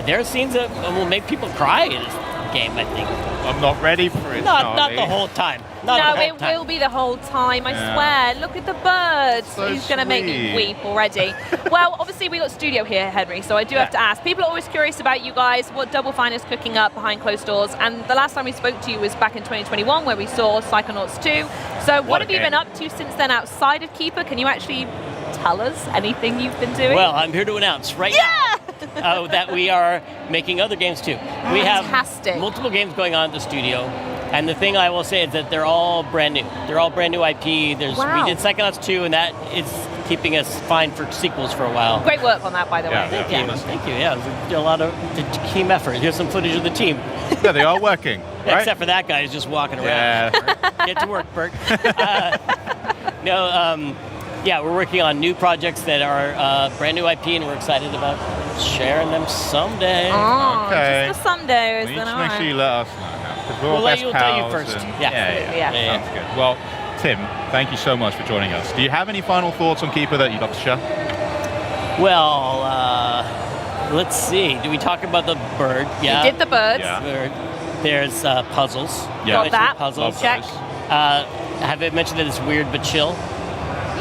there are scenes that will make people cry in this game, I think. I'm not ready for it. Not the whole time. It will be the whole time, I swear. Look at the bird. He's going to make me weep already. Well, obviously we got studio here, Henry, so I do have to ask. People are always curious about you guys, what Double Fine is cooking up behind closed doors, and the last time we spoke to you was back in 2021 where we saw Psychonauts 2. So what have you been up to since then outside of Keeper? Can you actually tell us anything you've been doing? Well, I'm here to announce right now that we are making other games too. We have multiple games going on at the studio. And the thing I will say is that they're all brand new. They're all brand new IP. We did Psychonauts 2, and that is keeping us fine for sequels for a while. Great work on that, by the way. Thank you. Yeah, it was a lot of team effort. Here's some footage of the team. Yeah, they are working. Right? Except for that guy who's just walking around. Yeah. Get to work, Bert. We're working on new projects that are brand new IP, and we're excited about sharing them someday. Oh, just for someday. Make sure you let us know. We'll let you tell you first. Yeah. Sounds good. Well, Tim, thank you so much for joining us. Do you have any final thoughts on Keeper that you'd like to share? Well, let's see. Do we talk about the bird? Yeah. You did the birds. Yeah. Bird. There's puzzles. Yeah. Got that. Puzzles. Check. Have I mentioned that it's weird but chill?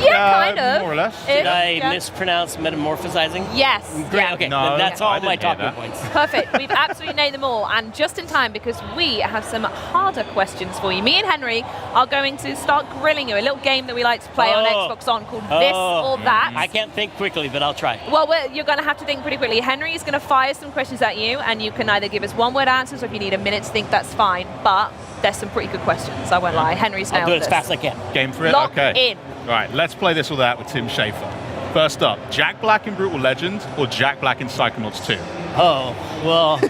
Yeah, kind of. More or less. Did I yeah. mispronounce metamorphizing? Yes. Great. Yeah. Okay. No, that's I all didn't my hear talking that. points. Perfect. We've absolutely named them all, and just in time because we have some harder questions for you. Me and Henry are going to start grilling you. A little game that we like to play on Xbox On called This or That. I can't think quickly, but I'll try. Well, you're going to have to think pretty quickly. Henry is going to fire some questions at you, and you can either give us one-word answers, or if you need a minute to think, that's fine. But there's some pretty good questions. I won't lie. Henry's nailed I'll do it this. as fast as I can. Game for it? Lock okay. in. Right, let's play this or that with Tim Schafer. First up, Jack Black in Brutal Legend or Jack Black in Psychonauts 2? Oh, well,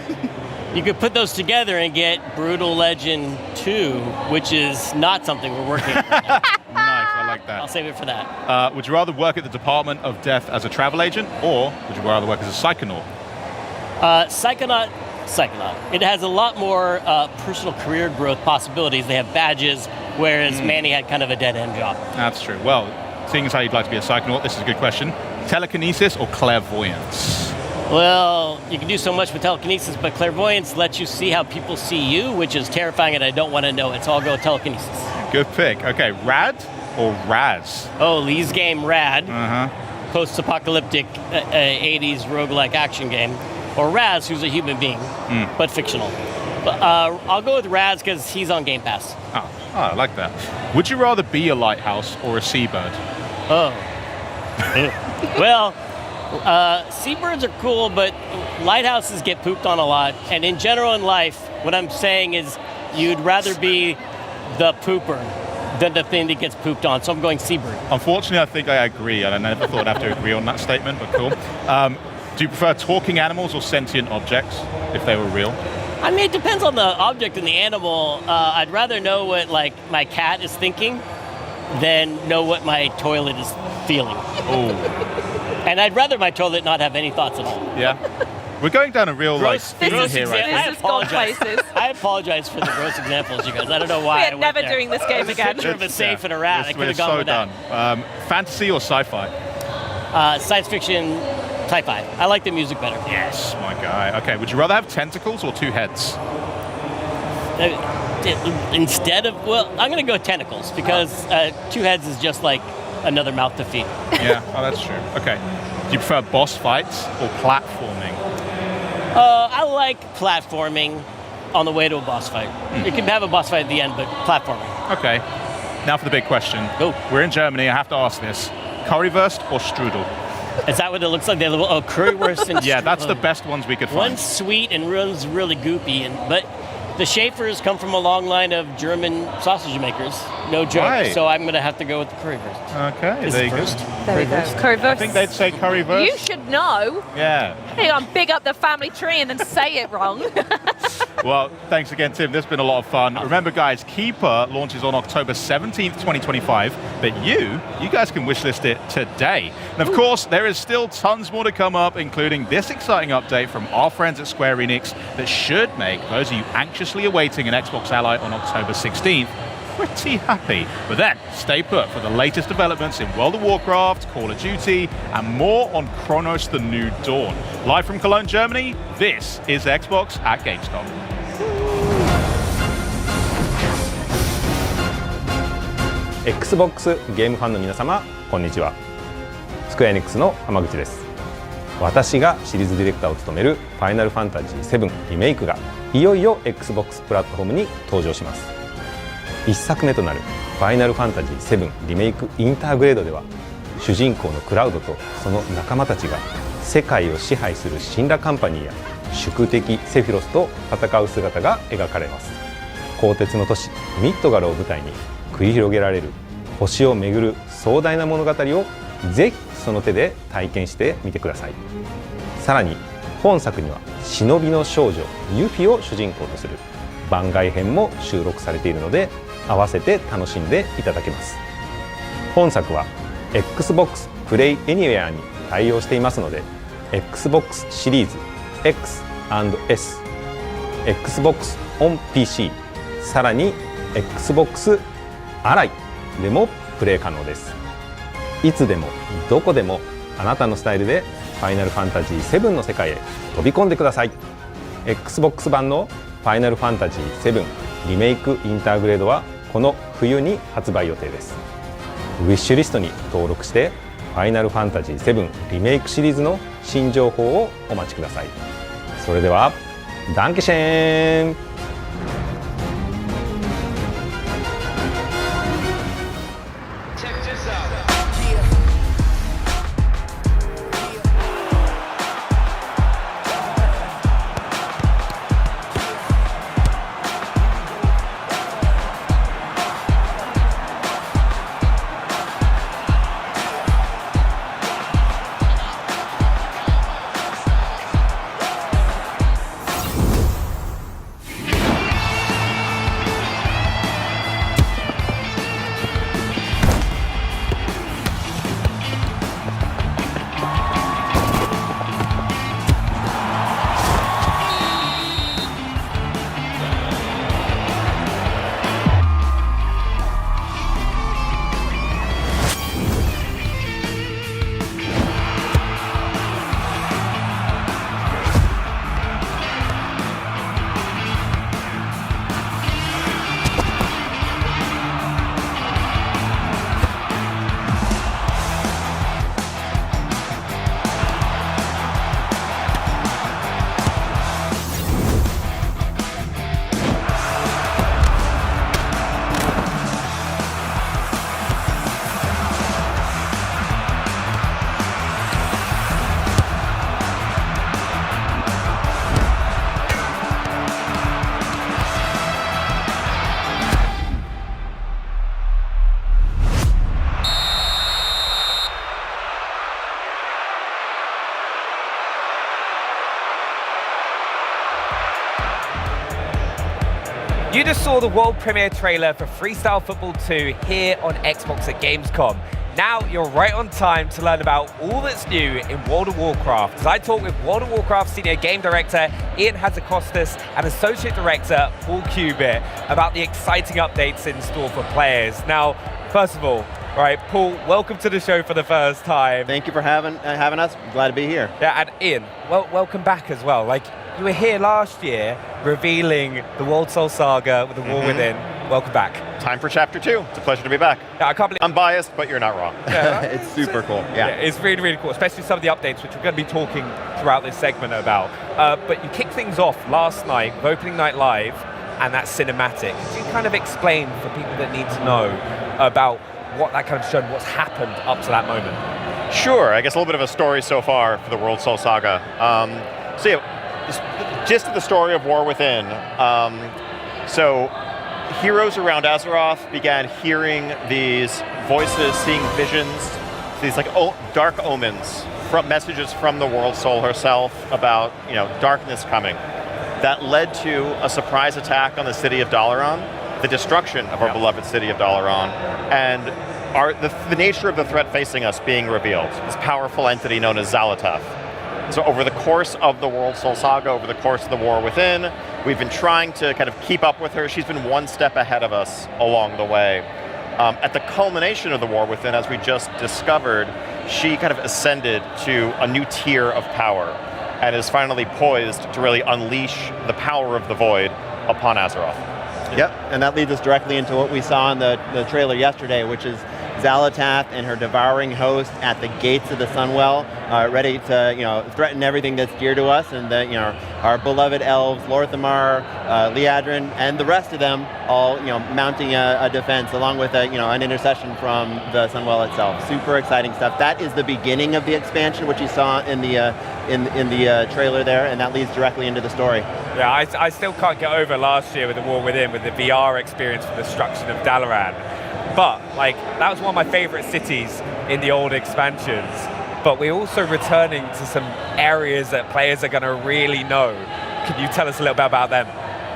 you could put those together and get Brutal Legend 2, which is not something we're working on. Nice, I like that. I'll save it for that. Would you rather work at the Department of Death as a travel agent, or would you rather work as a Psychonaut? Psychonaut. It has a lot more personal career growth possibilities. They have badges, whereas Manny had kind of a dead-end job. That's true. Well, seeing as how you'd like to be a Psychonaut, this is a good question. Telekinesis or clairvoyance? Well, you can do so much with telekinesis, but clairvoyance lets you see how people see you, which is terrifying, and I don't want to know it, so I'll go with telekinesis. Good pick. Okay, Rad or Raz? Oh, Lee's game Rad. Uh-huh. Post-apocalyptic 80s roguelike action game. Or Raz, who's a human being, but fictional. But, I'll go with Raz because he's on Game Pass. Oh, I like that. Would you rather be a lighthouse or a seabird? Oh. Well, seabirds are cool, but lighthouses get pooped on a lot. And in general in life, what I'm saying is you'd rather be the pooper than the thing that gets pooped on. So I'm going seabird. Unfortunately, I think I agree, and I never thought I'd have to agree on that statement, but cool. Do you prefer talking animals or sentient objects, if they were real? I mean, it depends on the object and the animal. I'd rather know what, like, my cat is thinking than know what my toilet is feeling. Oh. And I'd rather my toilet not have any thoughts at all. Yeah. We're going down a real, Gross, theme here right now. I apologize for the gross examples, you guys. I don't know why. We are never doing this game again. Picture of a safe and a rat. I could have so gone with done. Fantasy or sci-fi? Science fiction, sci-fi. I like the music better. Yes, my guy. Okay, would you rather have tentacles or 2 heads? Instead of, well, I'm going to go tentacles because 2 heads is just like another mouth to feed. Yeah, oh, that's true. Okay. Do you prefer boss fights or platforming? I like platforming on the way to a boss fight. You can have a boss fight at the end, but platforming. Okay. Now for the big question. Go. We're in Germany. I have to ask this. Currywurst or strudel? Is that what it looks like? They're little currywurst and yeah, that's the best ones we could find. One's sweet and one's really goopy, but the Schaefers come from a long line of German sausage makers. No joke. Right. So I'm going to have to go with the currywurst. Okay, Is there it you go. first? There we go. Currywurst. I think they'd say currywurst. You should know. Yeah. Hey, I'm big up the family tree and then say it wrong. Well, thanks again, Tim. This has been a lot of fun. Remember, guys, Keeper launches on October 17th, 2025, but you guys can wishlist it today. And of course, there is still tons more to come up, including this exciting update from our friends at Square Enix that should make those of you anxiously awaiting an Xbox Ally on October 16th pretty happy. But then, stay put for the latest developments in World of Warcraft, Call of Duty, and more on Chronos: The New Dawn. Live from Cologne, Germany, this is Xbox at Gamescom. Xbox ゲームファンの皆様、こんにちは。スクエアエニックスの浜口です。私がシリーズディレクターを務めるファイナルファンタジー7リメイクがいよいよ Xbox プラットフォームに登場します。1作目となるファイナルファンタジー7リメイクインターグレードでは、主人公のクラウドとその仲間たちが世界を支配する神羅カンパニーや宿敵セフィロスと戦う姿が描かれます。鋼鉄の都市ミッドガルを舞台に繰り広げられる星をめぐる壮大な物語をぜひその手で体験してみてください。さらに本作には忍びの少女ユフィを主人公とする番外編も収録されているので、合わせて楽しんでいただけます。本作は Xbox Play Anywhere に対応していますので、 Xbox シリーズ X&S、Xbox on PC、さらに Xbox アライでもプレイ可能です。いつでもどこでもあなたのスタイルでファイナルファンタジー7の世界へ飛び込んでください。 Xbox 版のファイナルファンタジー7リメイクインターグレードはこの冬に発売予定です。ウィッシュリストに登録してファイナルファンタジー7リメイクシリーズの新情報をお待ちください。それではダンケシェーン。You just saw the world premiere trailer for Freestyle Football 2 here on Xbox at Gamescom. Now you're right on time to learn about all that's new in World of Warcraft. As I talk with World of Warcraft Senior Game Director Ian Hazakostas and Associate Director Paul Cubitt about the exciting updates in store for players. Now, first of all, right, Paul, welcome to the show for the first time. Thank you for having us. Glad to be here. Yeah, and Ian, welcome back as well. Like, you were here last year revealing the World Soul Saga with the War Within. Welcome back. Time for Chapter 2. It's a pleasure to be back. Yeah, I can't believe I'm biased, but you're not wrong. Yeah, it's super cool. Yeah. It's really, really cool, especially some of the updates, which we're going to be talking throughout this segment about. But you kicked things off last night with Opening Night Live and that cinematic. Could you kind of explain for people that need to know about what that kind of showed, what's happened up to that moment? Sure. I guess a little bit of a story so far for the World Soul Saga. So yeah, the gist of the story of War Within. So heroes around Azeroth began hearing these voices, seeing visions, these like dark omens, from messages from the World Soul herself about darkness coming. That led to a surprise attack on the city of Dalaran, the destruction of our beloved city of Dalaran, and the nature of the threat facing us being revealed. This powerful entity known as Xal'atath. So over the course of the World Soul Saga, over the course of the War Within, we've been trying to kind of keep up with her. She's been one step ahead of us along the way. At the culmination of the War Within, as we just discovered, she kind of ascended to a new tier of power and is finally poised to really unleash the power of the Void upon Azeroth. Yep, and that leads us directly into what we saw in the trailer yesterday, which is Xal'atath and her devouring host at the gates of the Sunwell, ready to threaten everything that's dear to us, and our beloved elves, Lorthamar, Liadrin, and the rest of them all mounting a defense along with an intercession from the Sunwell itself. Super exciting stuff. That is the beginning of the expansion, which you saw in the trailer there, and that leads directly into the story. Yeah, I still can't get over last year with the War Within, with the VR experience for the destruction of Dalaran. But that was one of my favorite cities in the old expansions. But we're also returning to some areas that players are going to really know. Can you tell us a little bit about them?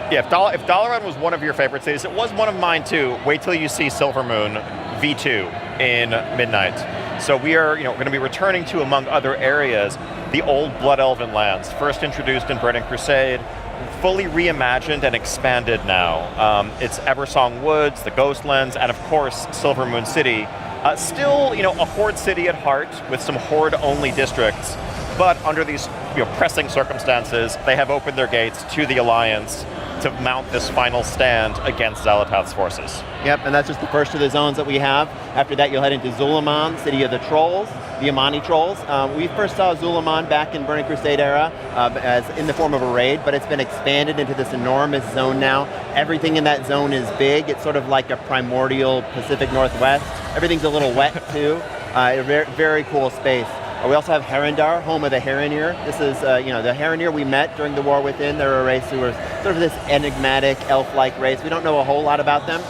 Yeah, if Dalaran was one of your favorite cities, it was one of mine too. Wait till you see Silvermoon V2 in Midnight. So we are going to be returning to, among other areas, the old Blood Elven lands, first introduced in Burning Crusade, fully reimagined and expanded now. It's Eversong Woods, the Ghostlands, and of course Silvermoon City. Still, a Horde city at heart with some Horde-only districts, but under these pressing circumstances, they have opened their gates to the Alliance to mount this final stand against Xalatath's forces. Yep, and that's just the first of the zones that we have. After that, you'll head into Zulaman, City of the Trolls, the Amani Trolls. We first saw Zulaman back in Burning Crusade era as in the form of a raid, but it's been expanded into this enormous zone now. Everything in that zone is big. It's sort of like a primordial Pacific Northwest. Everything's a little wet too. A very, very cool space. We also have Herondar, home of the Heronir. This is, the Heronir we met during the War Within. They're a race who are sort of this enigmatic, elf-like race. We don't know a whole lot about them.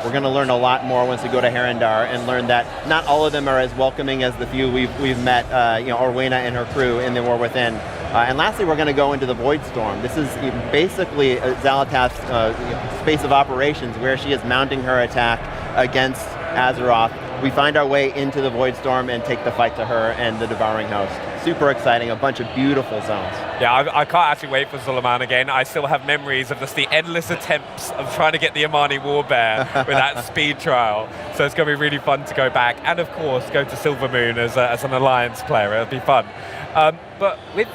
We're going to learn a lot more once we go to Herondar and learn that not all of them are as welcoming as the few we've met, Orwena and her crew in the War Within. And lastly, we're going to go into the Void Storm. This is basically Xalatath's space of operations where she is mounting her attack against Azeroth. We find our way into the Void Storm and take the fight to her and the Devouring Host. Super exciting, a bunch of beautiful zones. Yeah, I can't actually wait for Zulaman again. I still have memories of just the endless attempts of trying to get the Amani Warbear with that speed trial. So it's going to be really fun to go back. And of course, go to Silvermoon as an Alliance player. It'll be fun. But with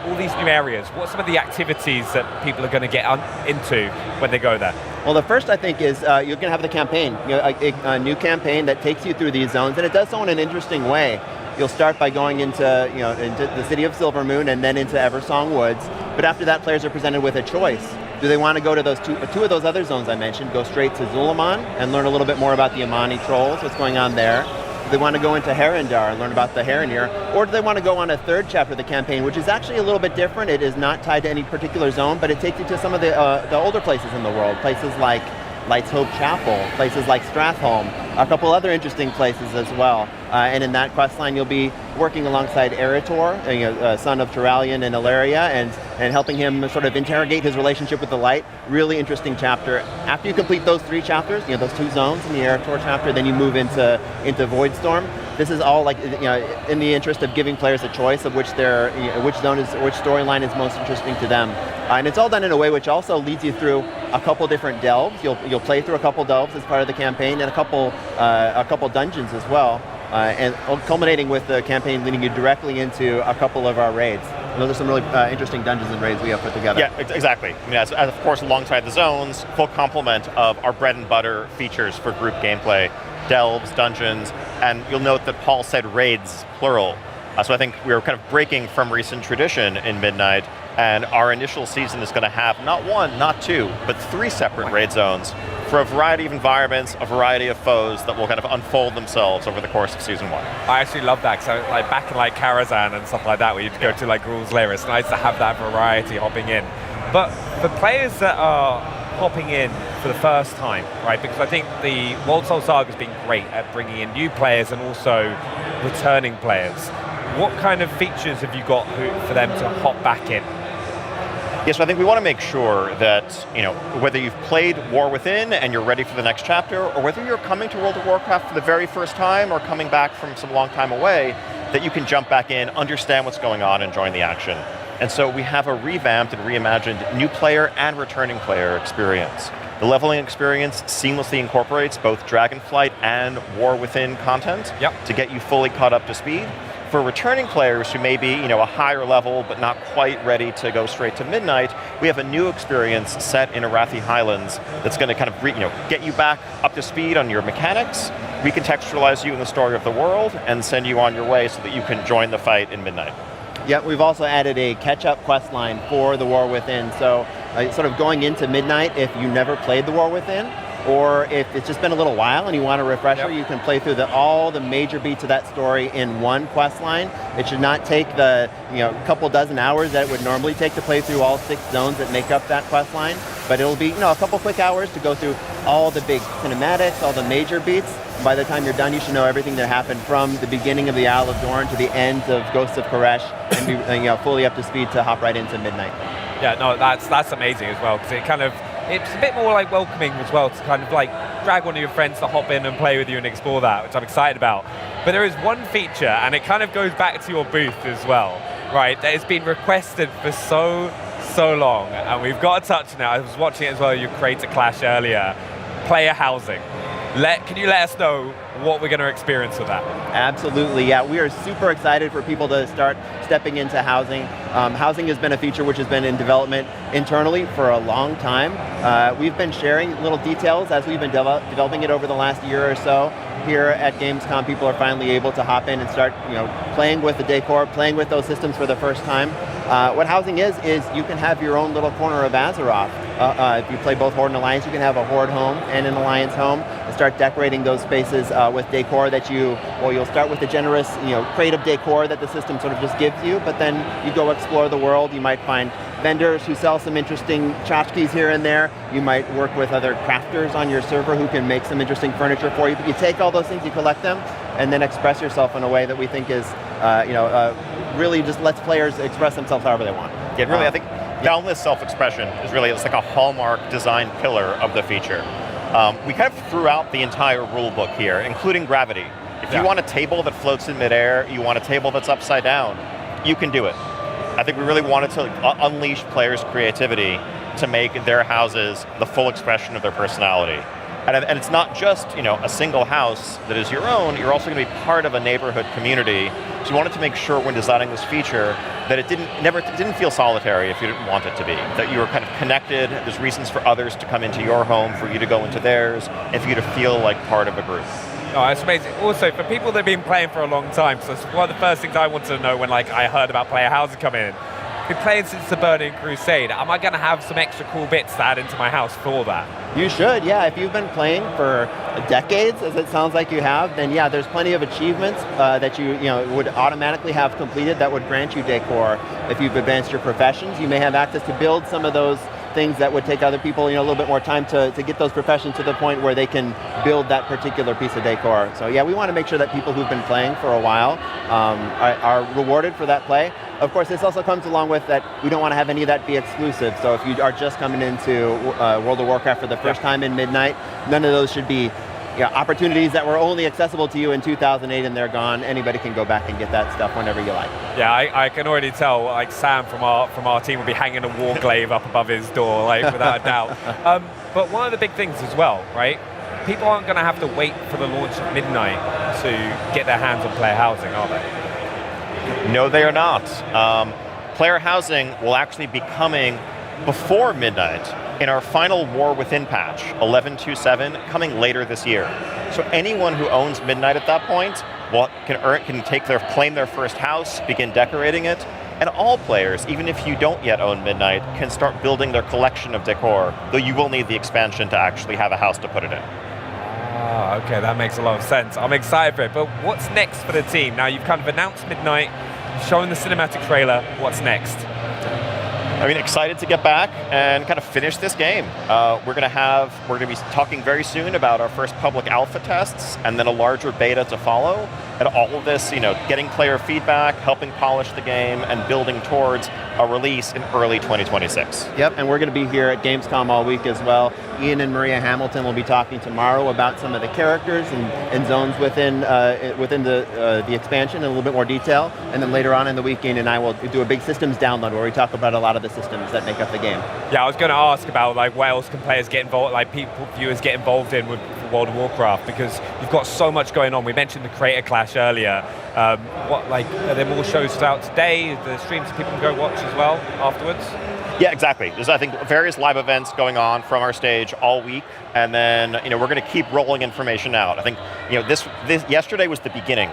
all these new areas, what are some of the activities that people are going to get into when they go there? Well, the first, I think, is you're going to have the campaign, a new campaign that takes you through these zones, and it does so in an interesting way. You'll start by going into the city of Silvermoon and then into Eversong Woods, but after that, players are presented with a choice. Do they want to go to those two of those other zones I mentioned, go straight to Zulaman and learn a little bit more about the Amani Trolls, what's going on there? Do they want to go into Herondar and learn about the Heronir? Or do they want to go on a third chapter of the campaign, which is actually a little bit different? It is not tied to any particular zone, but it takes you to some of the older places in the world, places like Light's Hope Chapel, places like Strathholm, a couple other interesting places as well. And in that quest line, you'll be working alongside Eritor, son of Turalian and Ilaria, and helping him sort of interrogate his relationship with the light. Really interesting chapter. After you complete those 3 chapters, those 2 zones in the Eritor chapter, then you move into Voidstorm. This is all in the interest of giving players a choice of which storyline is most interesting to them. And it's all done in a way which also leads you through a couple different delves. You'll play through a couple delves as part of the campaign, and a couple dungeons as well. And culminating with the campaign leading you directly into a couple of our raids. And those are some really interesting dungeons and raids we have put together. Yeah, exactly. I mean, as of course, alongside the zones, full complement of our bread and butter features for group gameplay, delves, dungeons, and you'll note that Paul said raids, plural. So I think we were kind of breaking from recent tradition in Midnight, and our initial season is going to have not 1, not 2, but 3 separate raid zones for a variety of environments, a variety of foes that will kind of unfold themselves over the course of season 1. I actually love that, because back in Karazhan and stuff like that, where you'd go to Gruul's Lair, it's nice to have that variety hopping in. But for players that are hopping in for the first time, right? Because I think the World Soul Saga has been great at bringing in new players and also returning players. What kind of features have you got for them to hop back in? Yes, so I think we want to make sure that, whether you've played War Within and you're ready for the next chapter, or whether you're coming to World of Warcraft for the very first time or coming back from some long time away, that you can jump back in, understand what's going on, and join the action. And so we have a revamped and reimagined new player and returning player experience. The leveling experience seamlessly incorporates both Dragonflight and War Within content to get you fully caught up to speed. For returning players who may be, a higher level but not quite ready to go straight to Midnight, we have a new experience set in Arathi Highlands that's going to kind of, get you back up to speed on your mechanics, recontextualize you in the story of the world, and send you on your way so that you can join the fight in Midnight. Yep, we've also added a catch-up quest line for the War Within. So sort of going into Midnight, if you never played the War Within, or if it's just been a little while and you want a refresher, you can play through all the major beats of that story in one quest line. It should not take the couple dozen hours that it would normally take to play through all 6 zones that make up that quest line. But it'll be a couple quick hours to go through all the big cinematics, all the major beats. By the time you're done, you should know everything that happened from the beginning of the Isle of Dorn to the end of Ghosts of Koresh, and be fully up to speed to hop right into Midnight. Yeah, no, that's amazing as well, because it's a bit more welcoming as well to kind of drag one of your friends to hop in and play with you and explore that, which I'm excited about. But there is one feature, and it kind of goes back to your booth as well, right? That has been requested for so long, and we've got to touch on it. I was watching it as well, you created Clash earlier. Player housing. Can you let us know what we're going to experience with that? Absolutely, yeah. We are super excited for people to start stepping into housing. Housing has been a feature which has been in development internally for a long time. We've been sharing little details as we've been developing it over the last year or so. Here at Gamescom, people are finally able to hop in and start, playing with the decor, playing with those systems for the first time. What housing is you can have your own little corner of Azeroth. If you play both Horde and Alliance, you can have a Horde home and an Alliance home and start decorating those spaces with decor that you'll start with the generous, creative decor that the system sort of just gives you, but then you go explore the world. You might find vendors who sell some interesting tchotchkes here and there. You might work with other crafters on your server who can make some interesting furniture for you. But you take all those things, you collect them, and then express yourself in a way that we think is, really just lets players express themselves however they want. Yeah, really, I think boundless self-expression is really, it's like a hallmark design pillar of the feature. We kind of threw out the entire rule book here, including gravity. If you want a table that floats in midair, you want a table that's upside down, you can do it. I think we really wanted to unleash players' creativity to make their houses the full expression of their personality. And it's not just a single house that is your own, you're also going to be part of a neighborhood community. So we wanted to make sure when designing this feature that it didn't feel solitary if you didn't want it to be. That you were kind of connected, there's reasons for others to come into your home, for you to go into theirs, and for you to feel like part of a group. Oh, it's amazing. Also, for people that have been playing for a long time, so it's one of the first things I wanted to know when I heard about player housing coming in. I've been playing since the Burning Crusade. Am I going to have some extra cool bits to add into my house for that? You should, yeah. If you've been playing for decades, as it sounds like you have, then yeah, there's plenty of achievements that you would automatically have completed that would grant you decor. If you've advanced your professions, you may have access to build some of those things that would take other people a little bit more time to get those professions to the point where they can build that particular piece of decor. So yeah, we want to make sure that people who've been playing for a while are rewarded for that play. Of course, this also comes along with that we don't want to have any of that be exclusive. So if you are just coming into World of Warcraft for the first time in Midnight, none of those should be opportunities that were only accessible to you in 2008 and they're gone. Anybody can go back and get that stuff whenever you like. Yeah, I can already tell, Sam from our team will be hanging a Warglaive up above his door, without a doubt. But one of the big things as well, right? People aren't going to have to wait for the launch of Midnight to get their hands on player housing, are they? No, they are not. Player housing will actually be coming before Midnight in our final War Within patch, 11.2.7, coming later this year. So anyone who owns Midnight at that point can claim their first house, begin decorating it, and all players, even if you don't yet own Midnight, can start building their collection of decor, though you will need the expansion to actually have a house to put it in. Ah, okay, that makes a lot of sense. I'm excited for it, but what's next for the team? Now you've kind of announced Midnight, shown the cinematic trailer, what's next? Excited to get back and kind of finish this game. We're going to be talking very soon about our first public alpha tests and then a larger beta to follow. And all of this, getting player feedback, helping polish the game, and building towards a release in early 2026. Yep, and we're going to be here at Gamescom all week as well. Ian and Maria Hamilton will be talking tomorrow about some of the characters and zones within the expansion in a little bit more detail. And then later on in the week, Ian and I will do a big systems download where we talk about a lot of the systems that make up the game. Yeah, I was going to ask about what else can players get involved, viewers get involved in with World of Warcraft, because you've got so much going on. We mentioned the Creator Clash earlier. Are there more shows out today? The streams people can go watch as well afterwards? Yeah, exactly. There's, I think, various live events going on from our stage all week, and then we're going to keep rolling information out. I think this yesterday was the beginning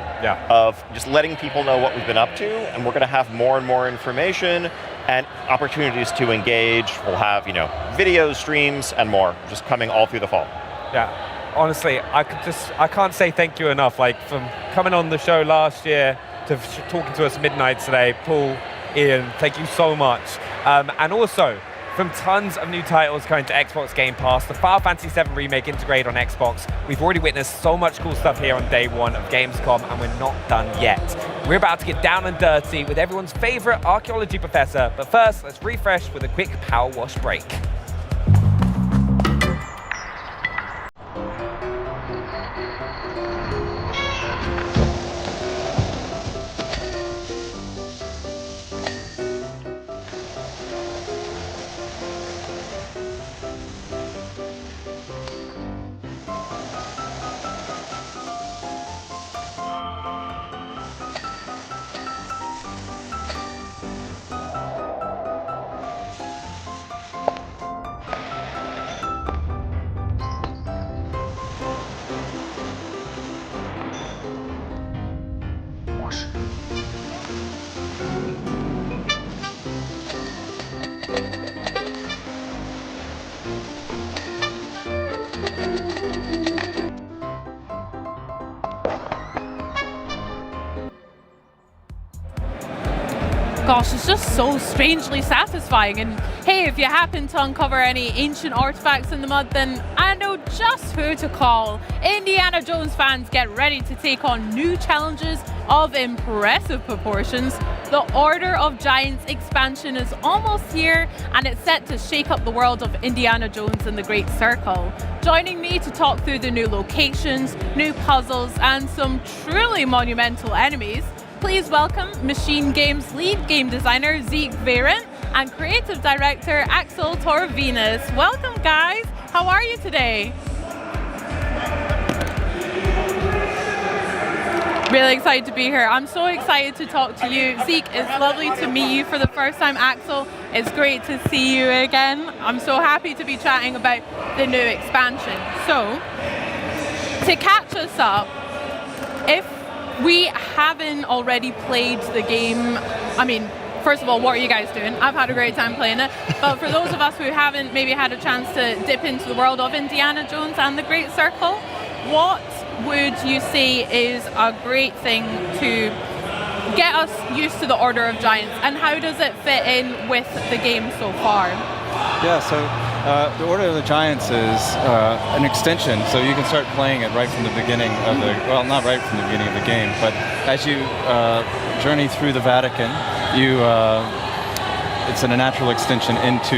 of just letting people know what we've been up to, and we're going to have more and more information and opportunities to engage. We'll have videos, streams, and more just coming all through the fall. Yeah. Honestly, I can't say thank you enough. From coming on the show last year to talking to us Midnight today, Paul, Ian, thank you so much. And also, from tons of new titles coming to Xbox Game Pass, the Final Fantasy VII Remake integrated on Xbox, we've already witnessed so much cool stuff here on day one of Gamescom, and we're not done yet. We're about to get down and dirty with everyone's favorite archaeology professor, but first, let's refresh with a quick power wash break. Gosh, it's just so strangely satisfying. And hey, if you happen to uncover any ancient artifacts in the mud, then I know just who to call. Indiana Jones fans, get ready to take on new challenges of impressive proportions. The Order of Giants expansion is almost here, and it's set to shake up the world of Indiana Jones and the Great Circle. Joining me to talk through the new locations, new puzzles, and some truly monumental enemies, please welcome Machine Games lead game designer Zeke Varent and creative director Axel Torvinus. Welcome, guys. How are you today? Really excited to be here. I'm so excited to talk to you. Zeke, it's lovely to meet you for the first time. Axel, it's great to see you again. I'm so happy to be chatting about the new expansion. So, to catch us up, if we haven't already played the game, I mean, first of all, what are you guys doing? I've had a great time playing it. But for those of us who haven't maybe had a chance to dip into the world of Indiana Jones and the Great Circle, what would you say is a great thing to get us used to the Order of Giants, and how does it fit in with the game so far? Yeah, so the Order of the Giants is an extension, so you can start playing it right from the beginning of the, well, not right from the beginning of the game, but as you journey through the Vatican, it's a natural extension into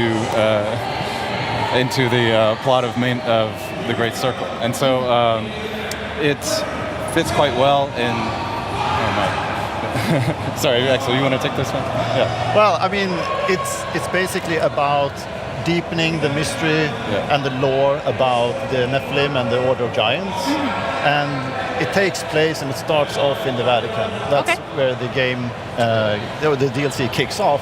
the plot of the Great Circle, and so it fits quite well in. Sorry, Axel, you want to take this one? Yeah. Well, I mean, it's basically about deepening the mystery and the lore about the Nephilim and the Order of Giants, and it takes place and it starts off in the Vatican. That's where the game, the DLC kicks off.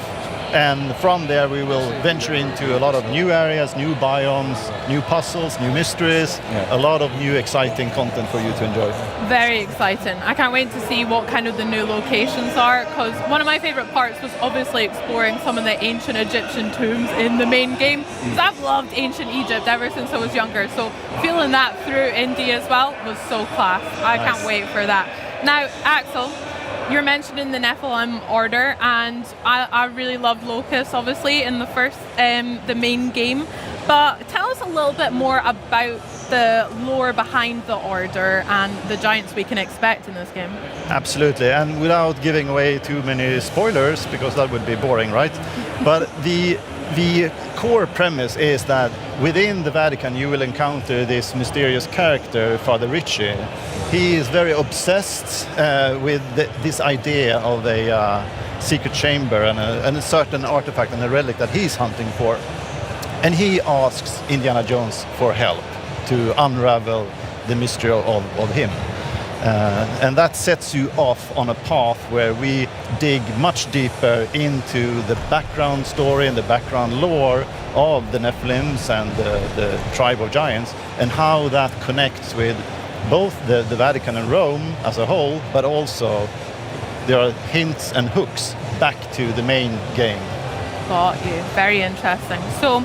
And from there we will venture into a lot of new areas, new biomes, new puzzles, new mysteries, a lot of new exciting content for you to enjoy. Very exciting. I can't wait to see what kind of the new locations are, because one of my favorite parts was obviously exploring some of the ancient Egyptian tombs in the main game. Because I've loved ancient Egypt ever since I was younger, so feeling that through Indy as well was so class. I can't wait for that. Now, Axel, you're mentioning the Nephilim Order, and I really loved Locust, obviously, in the first, the main game. But tell us a little bit more about the lore behind the Order and the giants we can expect in this game. Absolutely, and without giving away too many spoilers, because that would be boring, right? But the core premise is that within the Vatican you will encounter this mysterious character, Father Ricci. He is very obsessed with this idea of a secret chamber and a certain artifact and a relic that he's hunting for. And he asks Indiana Jones for help to unravel the mystery of him. And that sets you off on a path where we dig much deeper into the background story and the background lore of the Nephilims and the tribe of giants, and how that connects with both the Vatican and Rome as a whole, but also there are hints and hooks back to the main game. Got you. Very interesting. So,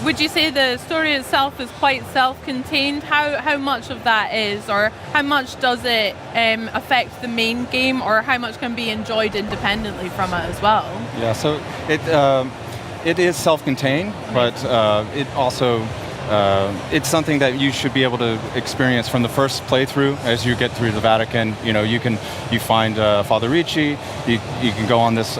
would you say the story itself is quite self-contained? How much of that is, or how much does it affect the main game, or how much can be enjoyed independently from it as well? Yeah, so it is self-contained, but it also it's something that you should be able to experience from the first playthrough. As you get through the Vatican, you find Father Ricci, you can go on this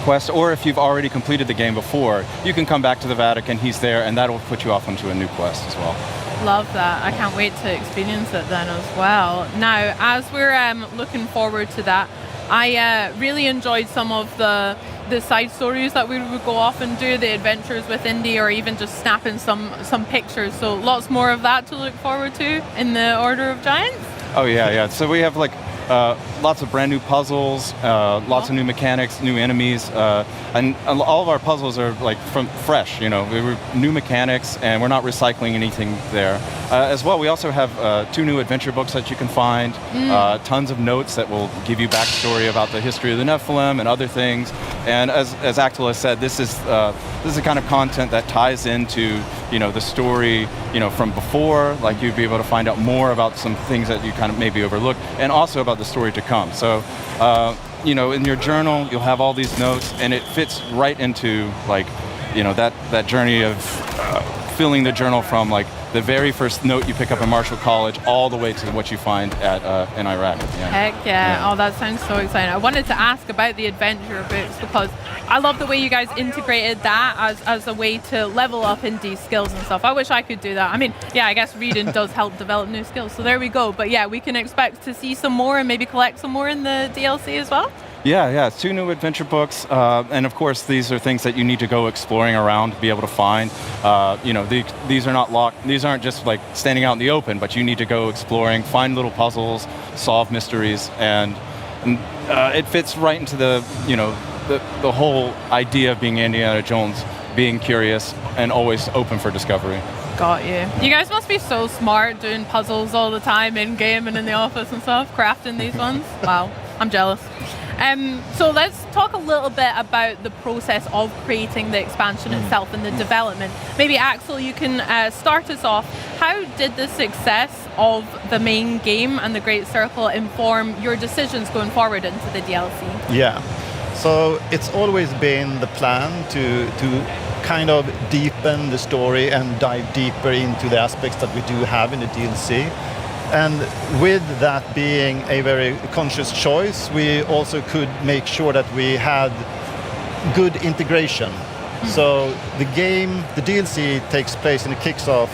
quest, or if you've already completed the game before, you can come back to the Vatican, he's there, and that'll put you off onto a new quest as well. Love that. I can't wait to experience it then as well. Now, as we're looking forward to that, I really enjoyed some of the side stories that we would go off and do, the adventures with Indy, or even just snapping some pictures. So lots more of that to look forward to in the Order of Giants. Oh yeah. So we have lots of brand new puzzles, lots of new mechanics, new enemies, and all of our puzzles are like from fresh. We were new mechanics, and we're not recycling anything there. As well, we also have 2 new adventure books that you can find, tons of notes that will give you backstory about the history of the Nephilim and other things. And as Axel has said, this is the kind of content that ties into the story from before. Like you'd be able to find out more about some things that you kind of maybe overlooked, and also about the story to come. So in your journal you'll have all these notes, and it fits right into that journey of filling the journal from the very first note you pick up in Marshall College all the way to what you find in Iraq. Heck yeah. Oh, that sounds so exciting. I wanted to ask about the adventure books because I love the way you guys integrated that as a way to level up indie skills and stuff. I wish I could do that. I mean, yeah, I guess reading does help develop new skills. So there we go. But yeah, we can expect to see some more and maybe collect some more in the DLC as well. Yeah, 2 new adventure books, and of course these are things that you need to go exploring around to be able to find. These are not locked. These aren't just like standing out in the open, but you need to go exploring, find little puzzles, solve mysteries, and it fits right into the whole idea of being Indiana Jones, being curious and always open for discovery. Got you. You guys must be so smart doing puzzles all the time in game and in the office and stuff, crafting these ones. Wow, I'm jealous. So let's talk a little bit about the process of creating the expansion itself and the development. Maybe Axel, you can start us off. How did the success of the main game and the Great Circle inform your decisions going forward into the DLC? Yeah, so it's always been the plan to kind of deepen the story and dive deeper into the aspects that we do have in the DLC. And with that being a very conscious choice, we also could make sure that we had good integration. So the game, the DLC takes place and it kicks off,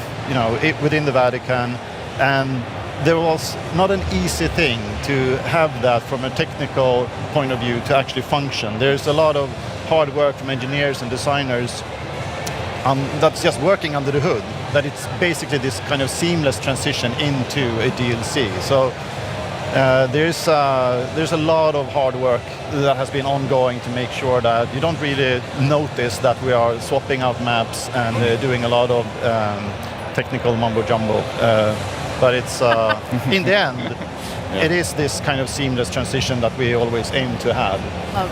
within the Vatican, and there was not an easy thing to have that from a technical point of view to actually function. There's a lot of hard work from engineers and designers that's just working under the hood, that it's basically this kind of seamless transition into a DLC. So there's a lot of hard work that has been ongoing to make sure that you don't really notice that we are swapping out maps and doing a lot of technical mumbo jumbo. But it's in the end, it is this kind of seamless transition that we always aim to have.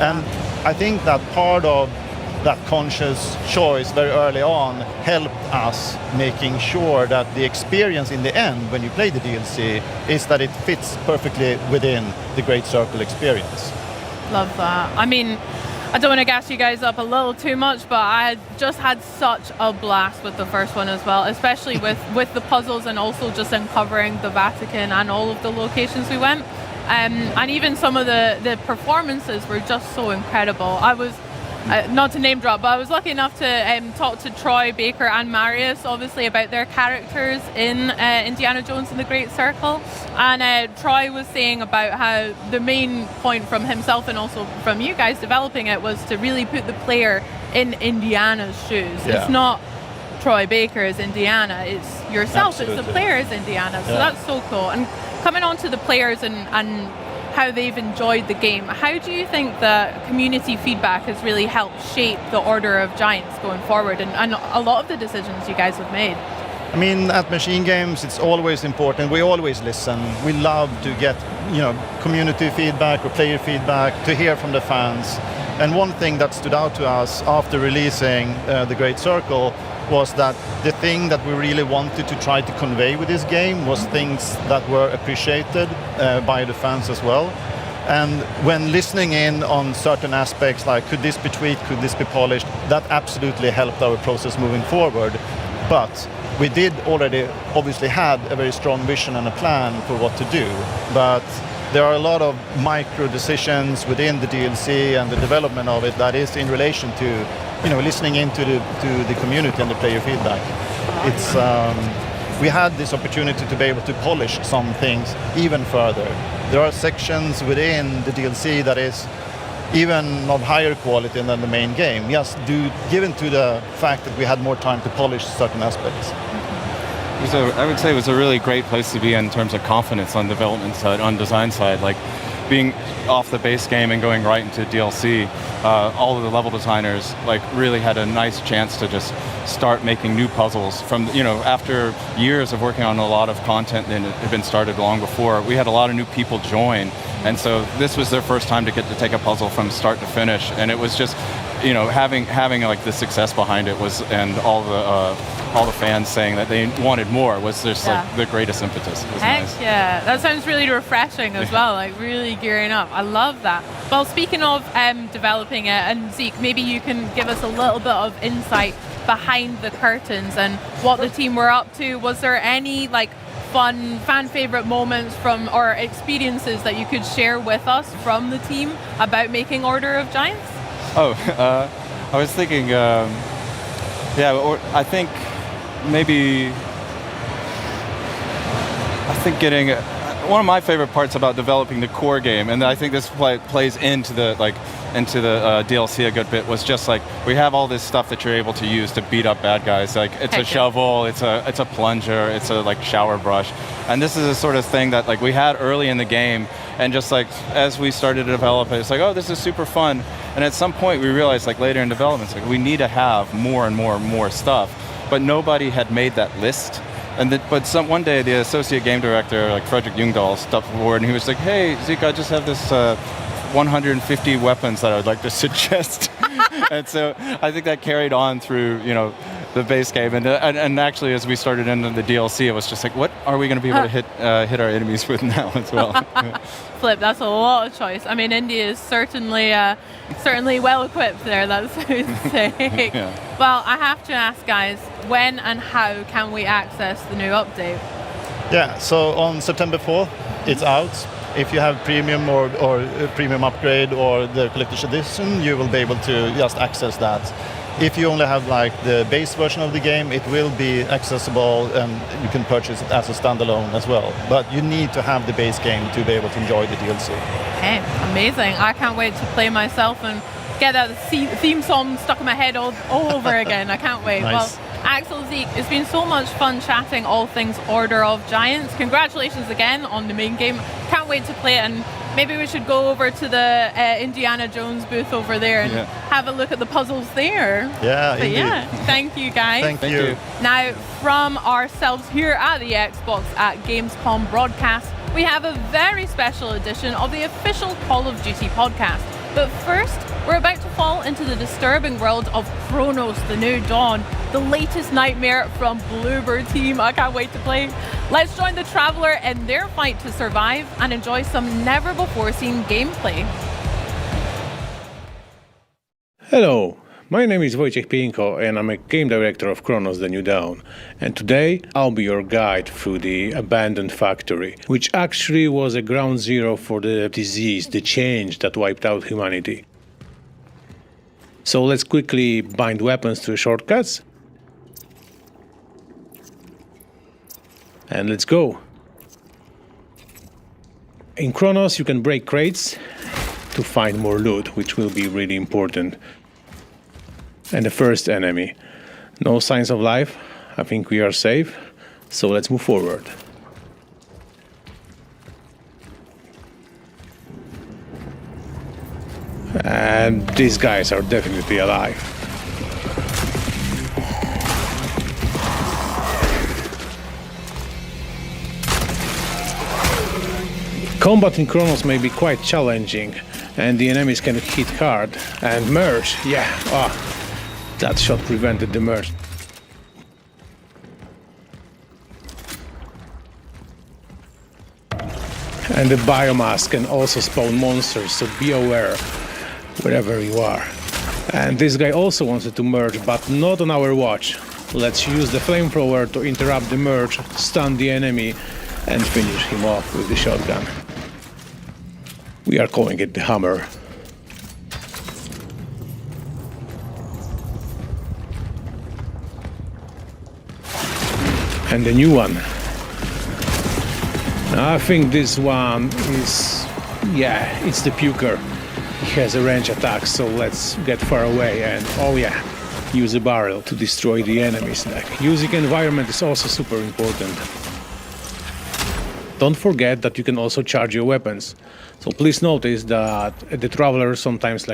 And I think that part of that conscious choice very early on helped us making sure that the experience in the end when you play the DLC is that it fits perfectly within the Great Circle experience. Love that. I mean, I don't want to gas you guys up a little too much, but I just had such a blast with the first one as well, especially with the puzzles and also just uncovering the Vatican and all of the locations we went. And even some of the performances were just so incredible. I was not to name drop, but I was lucky enough to talk to Troy, Baker and Marius obviously about their characters in Indiana Jones and the Great Circle, and Troy was saying about how the main point from himself and also from you guys developing it was to really put the player in Indiana's shoes. Yeah. It's not Troy Baker's Indiana, it's yourself. Absolutely. It's the player's Indiana. So that's so cool. And coming on to the players and how they've enjoyed the game, how do you think the community feedback has really helped shape the Order of Giants going forward and a lot of the decisions you guys have made? I mean, at Machine Games, it's always important. We always listen. We love to get, community feedback or player feedback, to hear from the fans. And one thing that stood out to us after releasing The Great Circle was that the thing that we really wanted to try to convey with this game was things that were appreciated by the fans as well. And when listening in on certain aspects, like could this be tweaked, could this be polished, that absolutely helped our process moving forward. But we did already obviously had a very strong vision and a plan for what to do. But there are a lot of micro decisions within the DLC and the development of it that is in relation to listening into the community and the player feedback. It's we had this opportunity to be able to polish some things even further. There are sections within the DLC that is even of higher quality than the main game, given to the fact that we had more time to polish certain aspects. I would say it was a really great place to be in terms of confidence on development side, on design side. Like being off the base game and going right into DLC, all of the level designers like really had a nice chance to just start making new puzzles from, after years of working on a lot of content that had been started long before. We had a lot of new people join, and so this was their first time to get to take a puzzle from start to finish, and it was just, having like the success behind it was, and all the fans saying that they wanted more was just like the greatest impetus. It was Heck nice. yeah, that sounds really refreshing as well, like really gearing up. I love that. Well, speaking of developing it, and Zeke, maybe you can give us a little bit of insight behind the curtains and what the team were up to. Was there any like fun fan favorite moments from or experiences that you could share with us from the team about making Order of Giants? I was thinking, I think getting one of my favorite parts about developing the core game, and I think this plays into the DLC a good bit, was just like we have all this stuff that you're able to use to beat up bad guys. Like it's a shovel, it's a plunger, it's a like shower brush, and this is a sort of thing that like we had early in the game, and just like as we started to develop it, it's like, oh, this is super fun. And at some point we realized, like later in development, it's like we need to have more and more and more stuff, but nobody had made that list. One day the associate game director, like Frederick Ljungdahl, stepped forward and he was like, hey, Zeke, I just have this 150 weapons that I would like to suggest. And so I think that carried on through, the base game. And actually, as we started into the DLC, it was just like, what are we going to be able to hit our enemies with now as well? Flip, that's a lot of choice. I mean, India is certainly well equipped there, that's so sick. Yeah. Well, I have to ask, guys, when and how can we access the new update? Yeah, so on September 4th, it's out. If you have premium or premium upgrade or the collector's edition, you will be able to just access that. If you only have like the base version of the game, it will be accessible and you can purchase it as a standalone as well. But you need to have the base game to be able to enjoy the DLC. Okay, amazing. I can't wait to play myself and get that theme song stuck in my head all over again. I can't wait. Nice. Well, Axel, Zeke, it's been so much fun chatting all things Order of Giants. Congratulations again on the main game. Can't wait to play it, and maybe we should go over to the Indiana Jones booth over there and have a look at the puzzles there. Yeah, but indeed. Thank you guys. Thank you. Now, from ourselves here at the Xbox at Gamescom broadcast, we have a very special edition of the official Call of Duty podcast. But first, we're about to fall into the disturbing world of Chronos, the New Dawn, the latest nightmare from Bloober Team. I can't wait to play. Let's join the Traveler in their fight to survive and enjoy some never-before-seen gameplay. Hello, my name is Wojciech Pinko and I'm a game director of Chronos the New Dawn. And today I'll be your guide through the abandoned factory, which actually was a ground zero for the disease, the change that wiped out humanity. So let's quickly bind weapons to shortcuts. And let's go. In Chronos you can break crates to find more loot, which will be really important. And the first enemy. No signs of life. I think we are safe. So let's move forward. And these guys are definitely alive. Combat in Chronos may be quite challenging, and the enemies can hit hard. And merge, that shot prevented the merge. And the biomass can also spawn monsters, so be aware wherever you are. And this guy also wanted to merge, but not on our watch. Let's use the flamethrower to interrupt the merge, stun the enemy, and finish him off with the shotgun. We are calling it the Hammer. And the new one. I think this one is, it's the Puker. He has a range attack, so let's get far away and, use a barrel to destroy the enemies. Like, using environment is also super important. Don't forget that you can also charge your weapons. So please notice that the Traveler sometimes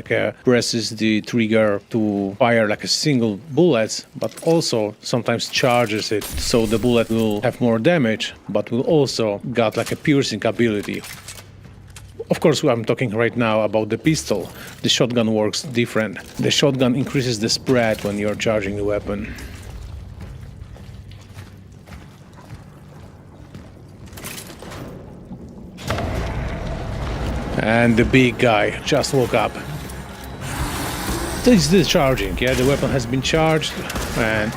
presses the trigger to fire like a single bullet, but also sometimes charges it so the bullet will have more damage, but will also got like a piercing ability. Of course, I'm talking right now about the pistol. The shotgun works different. The shotgun increases the spread when you're charging the weapon. And the big guy just woke up. This is the charging, yeah, the weapon has been charged and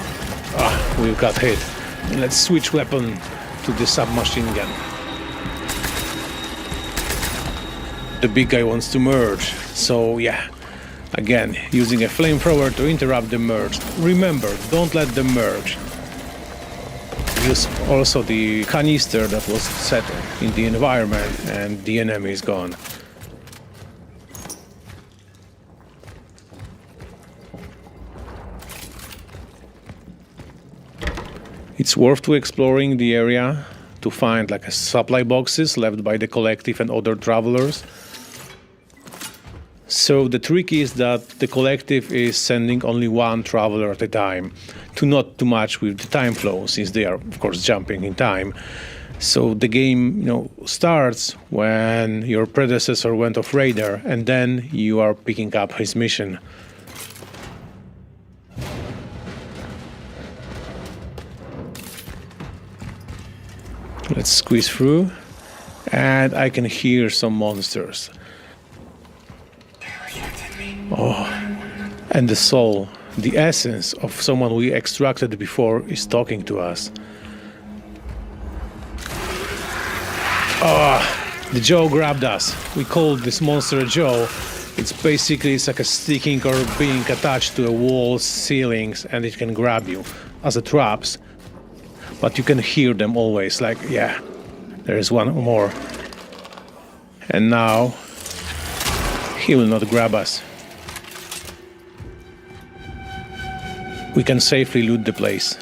we got hit. Let's switch weapon to the submachine gun. The big guy wants to merge, so yeah, again, using a flamethrower to interrupt the merge. Remember, don't let them merge. Use also the canister that was set in the environment and the enemy is gone. It's worth to exploring the area to find like a supply boxes left by the collective and other travelers. So the trick is that the collective is sending only one traveler at a time, to not too much with the time flow, since they are of course jumping in time. So the game, starts when your predecessor went off radar, and then you are picking up his mission. Let's squeeze through, and I can hear some monsters. Oh, and the soul, the essence of someone we extracted before is talking to us. Oh, the Joe grabbed us. We called this monster Joe. It's like a sticking or being attached to a wall, ceilings, and it can grab you as a traps. But you can hear them always, like, yeah, there is one more. And now, he will not grab us. We can safely loot the place.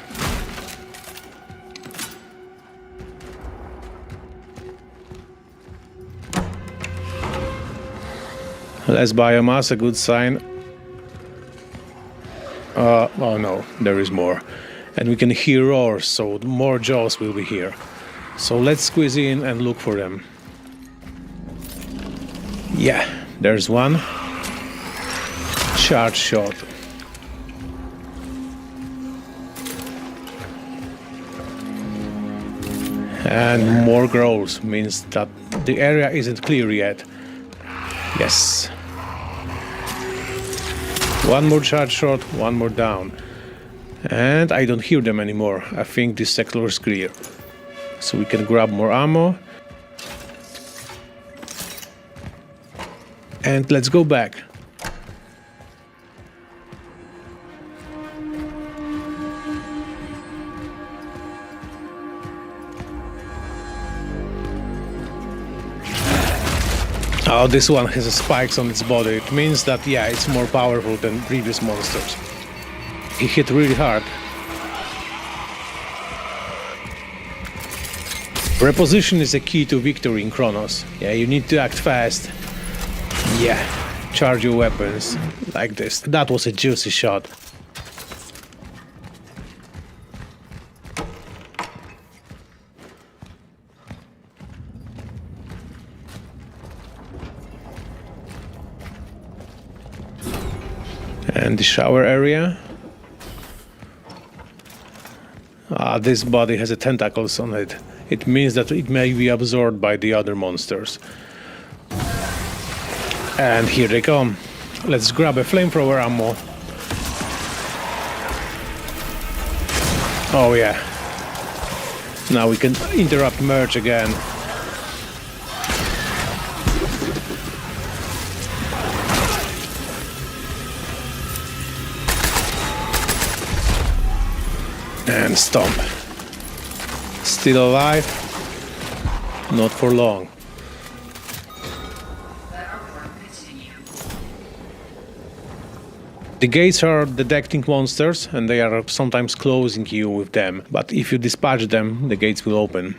Less biomass, a good sign. Oh no, there is more. And we can hear roars, so more jaws will be here. So let's squeeze in and look for them. Yeah, there's one. Charge shot. And more growls means that the area isn't clear yet. Yes. One more charge shot, one more down. And I don't hear them anymore. I think this sector is clear. So we can grab more ammo. And let's go back. Oh, this one has spikes on its body. It means that, yeah, it's more powerful than previous monsters. He hit really hard. Reposition is a key to victory in Chronos. Yeah, you need to act fast. Yeah, charge your weapons like this. That was a juicy shot. And the shower area. This body has tentacles on it. It means that it may be absorbed by the other monsters. And here they come. Let's grab a flamethrower ammo. Oh yeah. Now we can interrupt merge again. And stomp. Still alive? Not for long. The gates are detecting monsters and they are sometimes closing you with them, but if you dispatch them, the gates will open.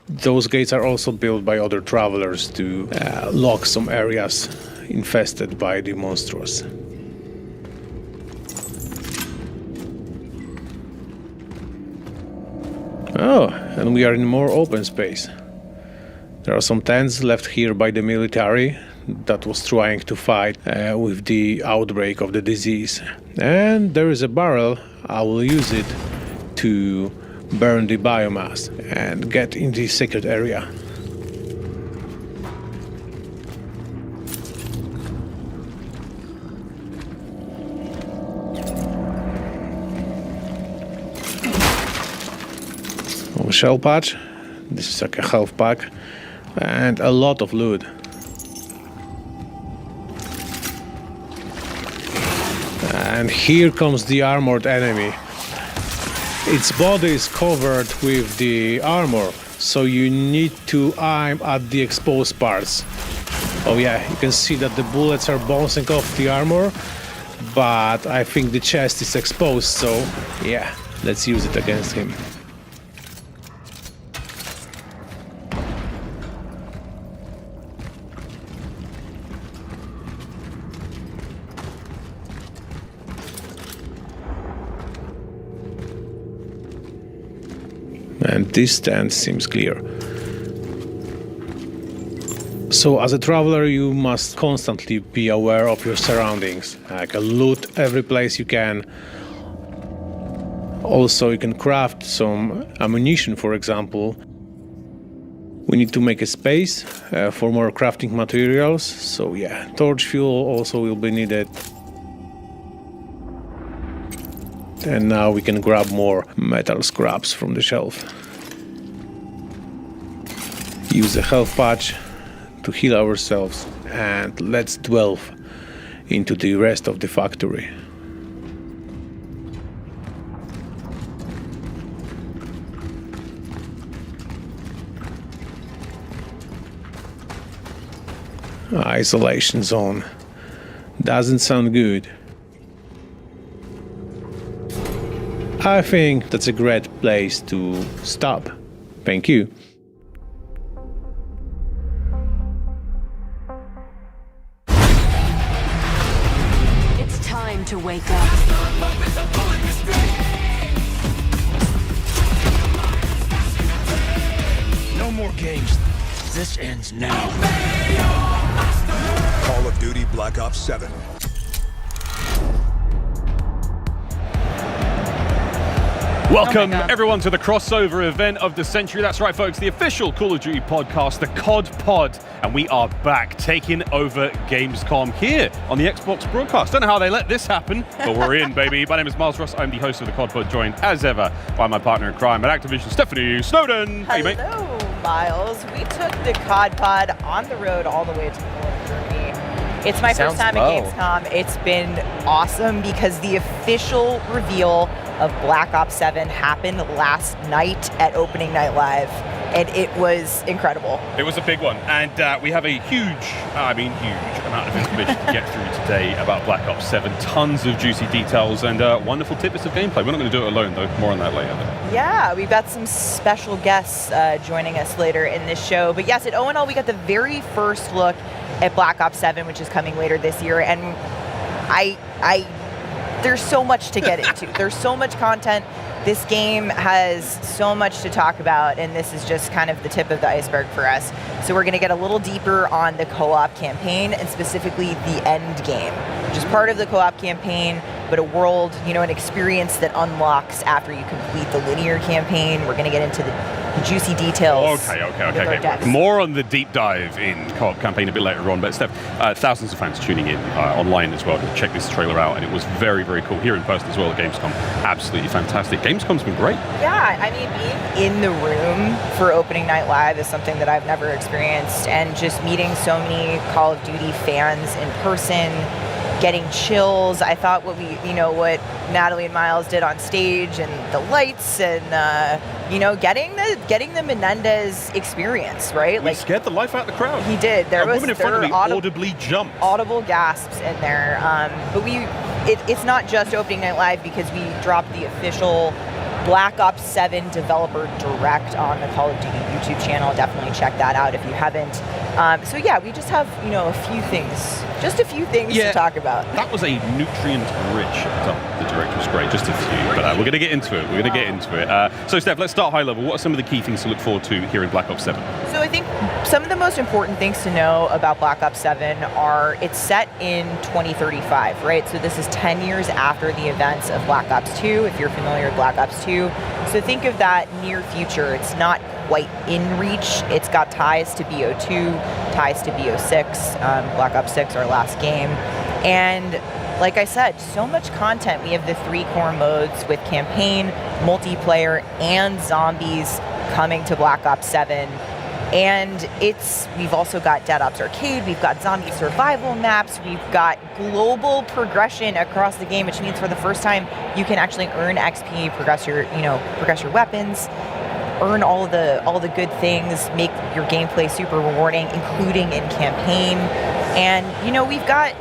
Those gates are also built by other travelers to lock some areas infested by the monsters. Oh, and we are in more open space. There are some tents left here by the military that was trying to fight with the outbreak of the disease. And there is a barrel. I will use it to burn the biomass and get in the secret area. A shell patch. This is like a health pack and a lot of loot. And here comes the armored enemy. Its body is covered with the armor, so you need to aim at the exposed parts. Oh yeah, you can see that the bullets are bouncing off the armor, but I think the chest is exposed, so yeah, let's use it against him. And this stand seems clear. So as a traveler, you must constantly be aware of your surroundings. Like loot every place you can. Also, you can craft some ammunition, for example. We need to make a space for more crafting materials. So yeah, torch fuel also will be needed. And now we can grab more metal scraps from the shelf. Use a health patch to heal ourselves, and let's delve into the rest of the factory. Isolation zone. Doesn't sound good. I think that's a great place to stop. Thank you. It's time to wake up. No more games. This ends now. Call of Duty Black Ops 7. Welcome, everyone, to the crossover event of the century. That's right, folks, the official Call of Duty podcast, the COD Pod, and we are back taking over Gamescom here on the Xbox broadcast. Don't know how they let this happen, but we're in, baby. My name is Miles Ross. I'm the host of the COD Pod, joined, as ever, by my partner in crime at Activision, Stephanie Snowden. Hello, hey, mate. Miles. We took the COD Pod on the road all the way to Poland, Germany. It's my first time at Gamescom. It's been awesome because the official reveal of Black Ops 7 happened last night at Opening Night Live, and it was incredible. It was a big one, and we have a huge amount of information to get through today about Black Ops 7. Tons of juicy details and wonderful tidbits of gameplay. We're not going to do it alone, though. More on that later. Yeah, we've got some special guests joining us later in this show. But yes, at ONL, we got the very first look at Black Ops 7, which is coming later this year, and there's so much to get into. There's so much content. This game has so much to talk about, and this is just kind of the tip of the iceberg for us. So we're going to get a little deeper on the co-op campaign, and specifically the end game, which is part of the co-op campaign, but a world, an experience that unlocks after you complete the linear campaign. We're going to get into the juicy details. Okay. More on the deep dive in co-op campaign a bit later on, but Steph, thousands of fans tuning in online as well to check this trailer out, and it was very, very cool. Here in person as well at Gamescom, absolutely fantastic. Gamescom's been great. Yeah, I mean, being in the room for Opening Night Live is something that I've never experienced, and just meeting so many Call of Duty fans in person, getting chills. I thought what Natalie and Miles did on stage, and the lights, and getting the Menendez experience, right? He scared the life out of the crowd. He did. There was woman in front of me audibly jumped. Audible gasps in there. But it's not just Opening Night Live because we dropped the official Black Ops 7 Developer Direct on the Call of Duty YouTube channel. Definitely check that out if you haven't. So yeah, we just have, a few things to talk about. That was a nutrient-rich dump. The direct was great, just a few, but we're going to get into it. So Steph, let's start high level. What are some of the key things to look forward to here in Black Ops 7? So I think some of the most important things to know about Black Ops 7 are it's set in 2035, right? So this is 10 years after the events of Black Ops 2, if you're familiar with Black Ops 2. So think of that near future. It's not quite in reach. It's got ties to BO2, ties to BO6, Black Ops 6, our last game. And like I said, so much content. We have the 3 core modes with campaign, multiplayer, and zombies coming to Black Ops 7. And we've also got Dead Ops Arcade, we've got zombie survival maps, we've got global progression across the game, which means for the first time you can actually earn XP, progress your weapons, earn all the good things, make your gameplay super rewarding, including in campaign. And we've got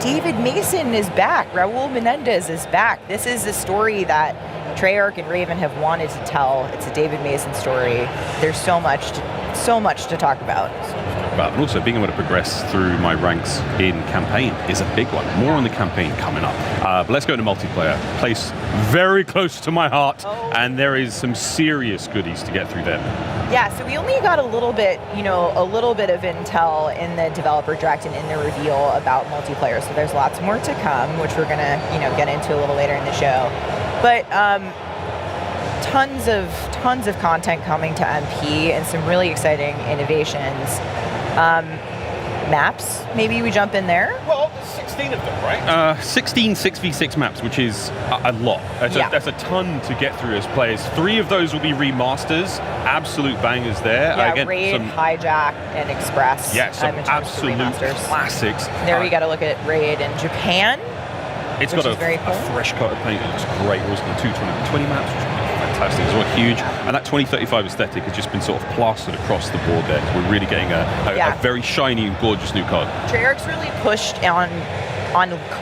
David Mason is back, Raul Menendez is back. This is a story that Treyarch and Raven have wanted to tell. It's a David Mason story. There's so much to talk about. But also being able to progress through my ranks in campaign is a big one. More on the campaign coming up. But let's go to multiplayer. Place very close to my heart, and there is some serious goodies to get through there. Yeah, so we only got a little bit of intel in the developer direct and in the reveal about multiplayer. So there's lots more to come, which we're gonna, get into a little later in the show. But tons of content coming to MP and some really exciting innovations. Maps, maybe we jump in there. Well, 16 of them, right? 16 6v6 maps, which is a lot. That's a ton to get through as players. 3 of those will be remasters, absolute bangers there. Yeah, Again, Raid, Hijack, and Express. Yeah, some absolute classics. There we got to look at Raid in Japan. It's got a fresh coat of paint. It looks great. We're also got 220 maps, which is fantastic. It's all huge. And that 2035 aesthetic has just been sort of plastered across the board there. So we're really getting a very shiny and gorgeous new card. Treyarch's really pushed on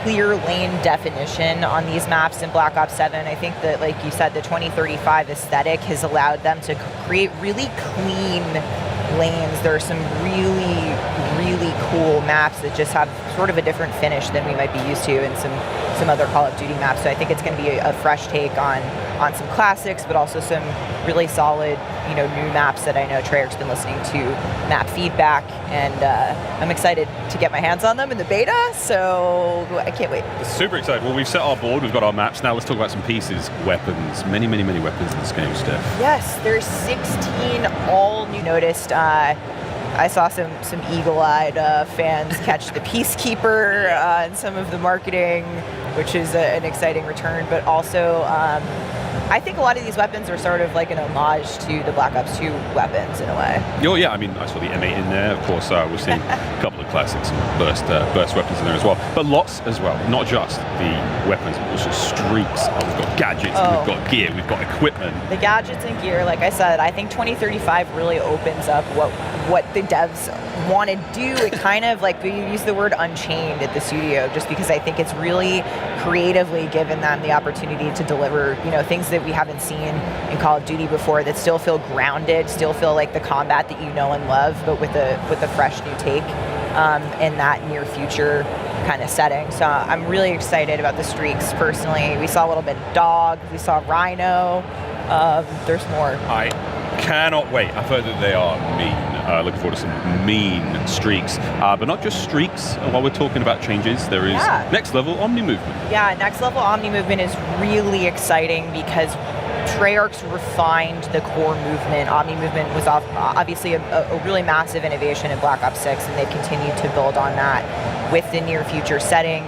clear lane definition on these maps in Black Ops 7. I think that, like you said, the 2035 aesthetic has allowed them to create really clean lanes. There are some really, really cool maps that just have sort of a different finish than we might be used to in some other Call of Duty maps. So I think it's going to be a fresh take on some classics, but also some really solid, new maps that I know Treyarch's been listening to map feedback, and I'm excited to get my hands on them in the beta, so I can't wait. Super excited. Well, we've set our board, we've got our maps. Now let's talk about some pieces. Weapons. Many, many, many weapons in this game, Steph. Yes, there's 16 all new. Noticed I saw some eagle-eyed fans catch the Peacekeeper and some of the marketing, which is an exciting return, but also I think a lot of these weapons are sort of like an homage to the Black Ops 2 weapons in a way. Oh yeah, I mean, I saw the M8 in there. Of course, we're seeing a couple of classics and burst weapons in there as well. But lots as well, not just the weapons, but also streaks. We've got gadgets, we've got gear, we've got equipment. The gadgets and gear, like I said, I think 2035 really opens up what the devs want to do. It kind of like, we use the word unchained at the studio just because I think it's really creatively given them the opportunity to deliver, things that we haven't seen in Call of Duty before that still feel grounded, still feel like the combat that you know and love, but with a fresh new take in that near future kind of setting. So I'm really excited about the streaks personally. We saw a little bit of Dog, we saw Rhino, there's more. I cannot wait. I've heard that they are mean. Looking forward to some mean streaks. But not just streaks. While we're talking about changes, there is next level Omni movement. Yeah, next level Omni movement is really exciting because Treyarch's refined the core movement. Omni movement was obviously a really massive innovation in Black Ops 6, and they've continued to build on that with the near future setting,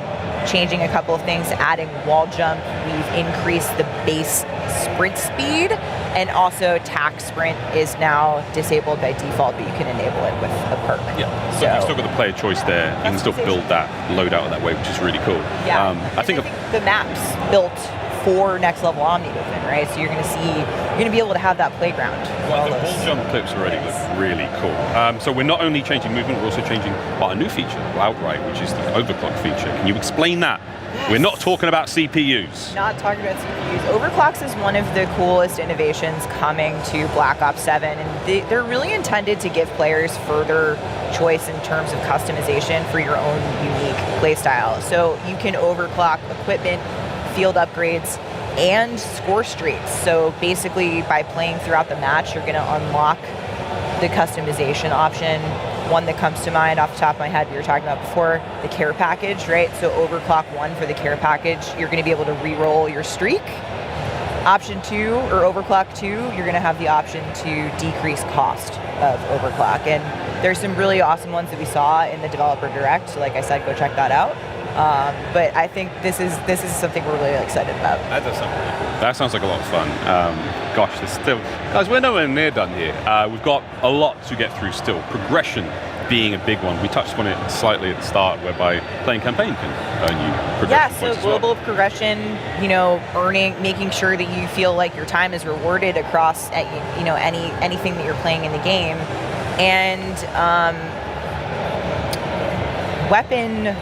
changing a couple of things, adding wall jump. We've increased the base sprint speed, and also tac sprint is now disabled by default, but you can enable it with a perk. Yeah, so you've still got the player choice there. You can still build that loadout that way, which is really cool. Yeah, I think the maps built for next level Omni movement, right? So you're going to be able to have that playground. Well, the wall jump clips already look really cool. So we're not only changing movement, we're also changing a new feature outright, which is the overclock feature. Can you explain that? We're not talking about CPUs. Not talking about CPUs. Overclocks is one of the coolest innovations coming to Black Ops 7, and they're really intended to give players further choice in terms of customization for your own unique playstyle. So you can overclock equipment, field upgrades, and score streaks. So basically, by playing throughout the match, you're going to unlock the customization option. One that comes to mind off the top of my head, we were talking about before, the care package, right? So overclock 1 for the care package, you're going to be able to re-roll your streak. Option 2, or overclock 2, you're going to have the option to decrease cost of overclock. And there's some really awesome ones that we saw in the developer direct. So like I said, go check that out. But I think this is something we're really excited about. That does sound really cool. That sounds like a lot of fun. Gosh, there's still... Guys, we're nowhere near done here. We've got a lot to get through still. Progression being a big one. We touched on it slightly at the start, whereby playing campaign can earn you progression Yeah, so points as global well. progression, making sure that you feel like your time is rewarded across, anything that you're playing in the game. And weapon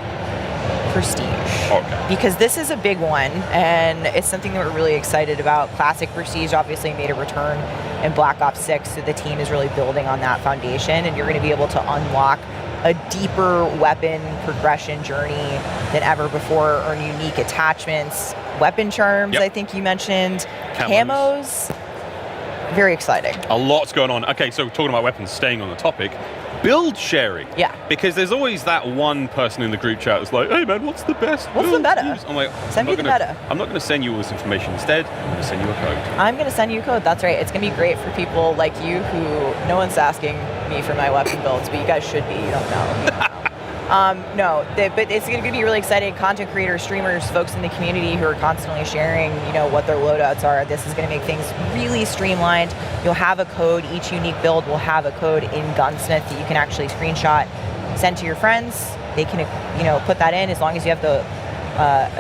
prestige. Okay. Because this is a big one, and it's something that we're really excited about. Classic prestige obviously made a return in Black Ops 6, so the team is really building on that foundation, and you're going to be able to unlock a deeper weapon progression journey than ever before, earn unique attachments, weapon charms, I think you mentioned, camos. Very exciting. A lot's going on. Okay, so talking about weapons, staying on the topic, build sharing. Yeah. Because there's always that one person in the group chat that's like, hey man, what's the best What's the build meta? to use? I'm like, Send me the meta. I'm not going to send you all this information. Instead, I'm going to send you a code. I'm going to send you a code. That's right. It's going to be great for people like you who no one's asking me for my weapon builds, but you guys should be. You don't know. But it's going to be really exciting. Content creators, streamers, folks in the community who are constantly sharing, what their loadouts are. This is going to make things really streamlined. You'll have a code. Each unique build will have a code in Gunsmith that you can actually screenshot, send to your friends. They can, put that in as long as you have the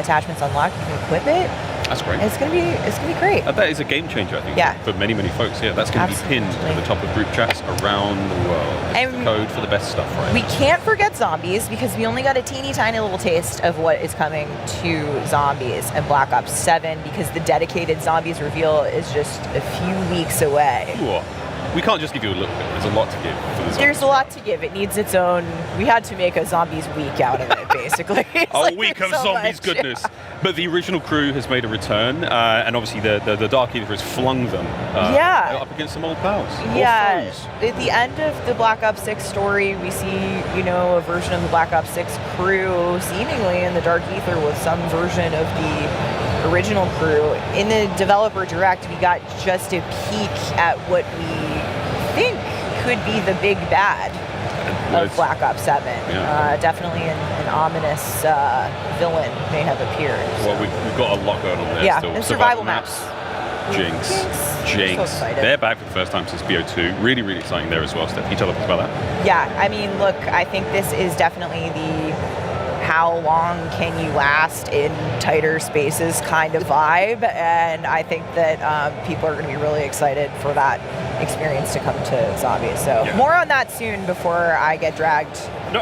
attachments unlocked. You can equip it. That's great. It's gonna be great. That is a game changer, I think, Yeah. for many, many folks. Yeah, that's going to be pinned at the top of group chats around the world. It's the code for the best stuff, right? We can't forget zombies because we only got a teeny tiny little taste of what is coming to zombies in Black Ops 7 because the dedicated zombies reveal is just a few weeks away. Ooh. We can't just give you a little bit. There's a lot to give for the zombies. There's a lot to give. It needs its own. We had to make a zombies week out of it, basically. A week of zombies goodness. Yeah. But the original crew has made a return, and obviously the Dark Ether has flung them up against some old pals. Yeah. Old foes. At the end of the Black Ops 6 story, we see, a version of the Black Ops 6 crew seemingly in the Dark Ether with some version of the original crew. In the developer direct, we got just a peek at what we think could be the big bad of Black Ops 7. Yeah. Definitely an ominous villain may have appeared. Well, we've got a lot going on there Yeah, still. and survival maps. Jinx. So excited. They're back for the first time since BO2. Really, really exciting there as well, Steph. Can you tell us about that? Yeah, I mean, look, I think this is definitely the how long can you last in tighter spaces kind of vibe, and I think that people are going to be really excited for that experience to come to zombies. So more on that soon before I get dragged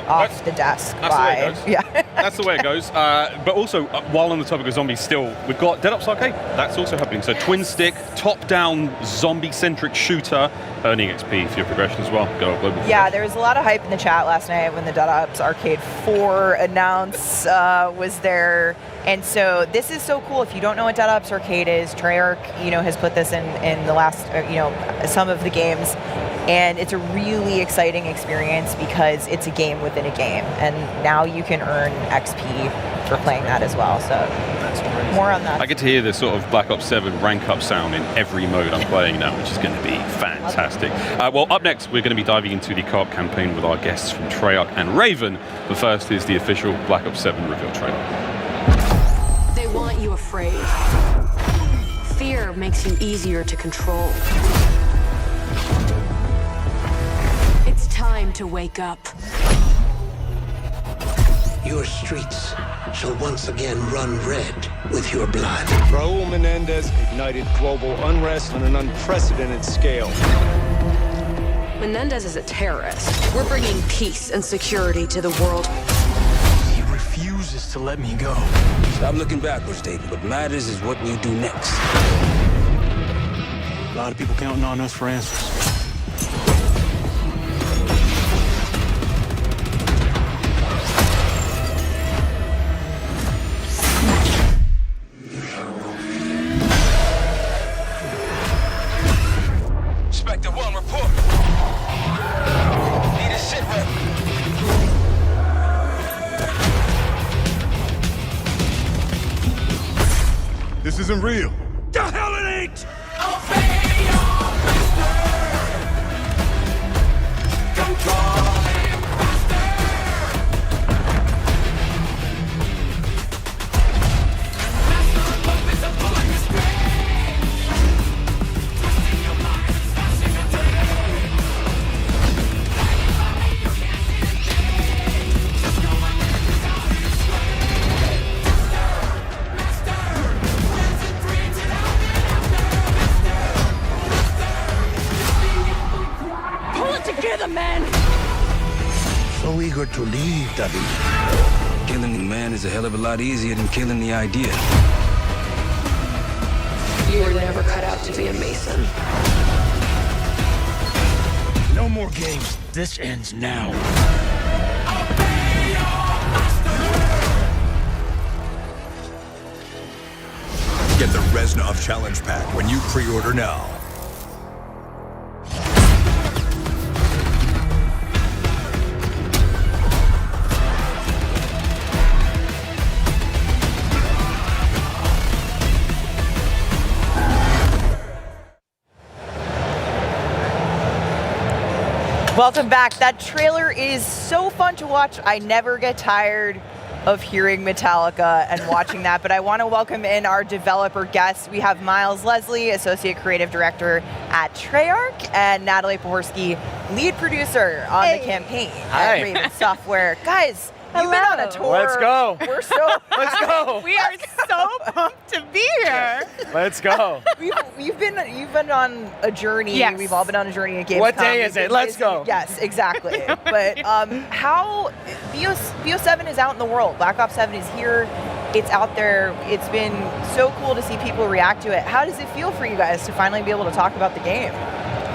off the desk. That's the way it goes. Yeah. That's the way it goes. But also, while on the topic of zombies still, we've got Dead Ops Arcade. That's also happening. So twin stick, top-down, zombie-centric shooter, earning XP for your progression as well. Go global. Yeah, there was a lot of hype in the chat last night when the Dead Ops Arcade 4 announce was there. And so this is so cool. If you don't know what Dead Ops Arcade is, Treyarch, has put this in the last, some of the games. And it's a really exciting experience because it's a game within a game. And now you can earn XP for playing that as well. So more on that. I get to hear this sort of Black Ops 7 rank up sound in every mode I'm playing now, which is going to be fantastic. Well, up next, we're going to be diving into the co-op campaign with our guests from Treyarch and Raven. But first is the official Black Ops 7 reveal trailer. They want you afraid. Fear makes you easier to control. It's time to wake up. Your streets shall once again run red with your blood. Raul Menendez ignited global unrest on an unprecedented scale. Menendez is a terrorist. We're bringing peace and security to the world. He refuses is to let me go. Stop looking backwards, David. What matters is what we do next. A lot of people counting on us for answers. Inspector 1, report. Need a sit rep. This isn't real. The hell it ain't! Pull it together, man! So eager to leave, David. Killing the man is a hell of a lot easier than killing the idea. You were never cut out to be a Mason. No more games. This ends now. Get the Reznov Challenge Pack when you pre-order now. Welcome back. That trailer is so fun to watch. I never get tired of hearing Metallica and watching that, but I want to welcome in our developer guests. We have Miles Leslie, Associate Creative Director at Treyarch, and Natalie Pohorsky, lead producer on the campaign at Raven Software. Guys, you've been on a tour. Let's go. We're so Let's go. We are so pumped to be here. Let's go. You've been on a journey. Yes. We've all been on a journey at gamescom. What day is it? Let's go. Yes, exactly. But how BO7 is out in the world. Black Ops 7 is here. It's out there. It's been so cool to see people react to it. How does it feel for you guys to finally be able to talk about the game?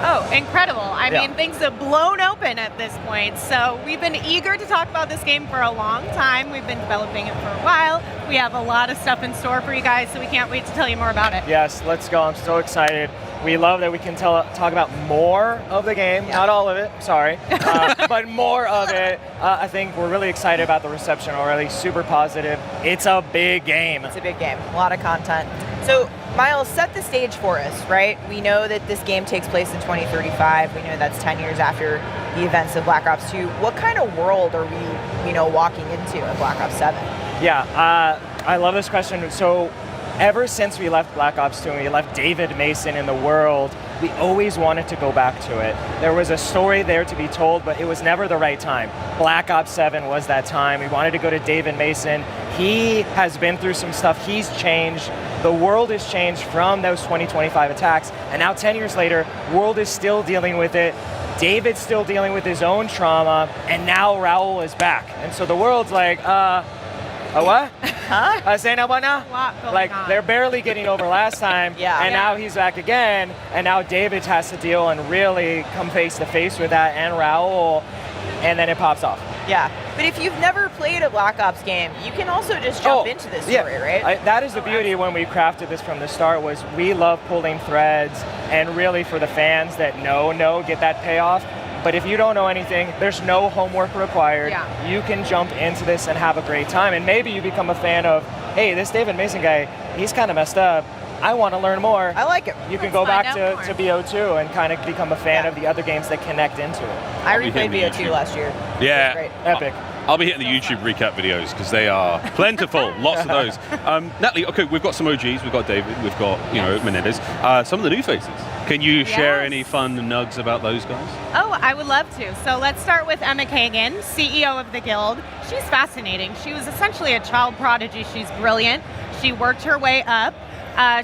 Oh, incredible. I Yeah. mean, things have blown open at this point. So we've been eager to talk about this game for a long time. We've been developing it for a while. We have a lot of stuff in store for you guys, so we can't wait to tell you more about it. Yes, let's go. I'm so excited. We love that we can talk about more of the game, not all of it, sorry, but more of it. I think we're really excited about the reception already, super positive. It's a big game. It's a big game, a lot of content. So, Miles, set the stage for us, right? We know that this game takes place in 2035. We know that's 10 years after the events of Black Ops 2. What kind of world are we, walking into in Black Ops 7? Yeah, I love this question. So, ever since we left Black Ops 2 and we left David Mason in the world, we always wanted to go back to it. There was a story there to be told, but it was never the right time. Black Ops 7 was that time. We wanted to go to David Mason. He has been through some stuff. He's changed. The world has changed from those 2025 attacks. And now 10 years later, world is still dealing with it. David's still dealing with his own trauma. And now Raul is back. And so the world's like, what? Huh? Say no, what now? Like, they're barely getting over last time, and now he's back again, and now David has to deal and really come face to face with that, and Raul, and then it pops off. Yeah, but if you've never played a Black Ops game, you can also just jump into this story, right? That is the beauty when we crafted this from the start, was we love pulling threads, and really for the fans that get that payoff. But if you don't know anything, there's no homework required. Yeah. You can jump into this and have a great time. And maybe you become a fan of, hey, this David Mason guy, he's kind of messed up. I want to learn more. I like it. You can go back to BO2 and kind of become a fan of the other games that connect into it. I replayed BO2 last year. Yeah. Great. Epic. I'll be hitting the YouTube recap videos because they are plentiful, lots of those. Natalie, okay, we've got some OGs, we've got David, we've got, Menendez, some of the new faces. Can you share any fun nugs about those guys? Oh, I would love to. So let's start with Emma Kagan, CEO of the Guild. She's fascinating. She was essentially a child prodigy. She's brilliant. She worked her way up.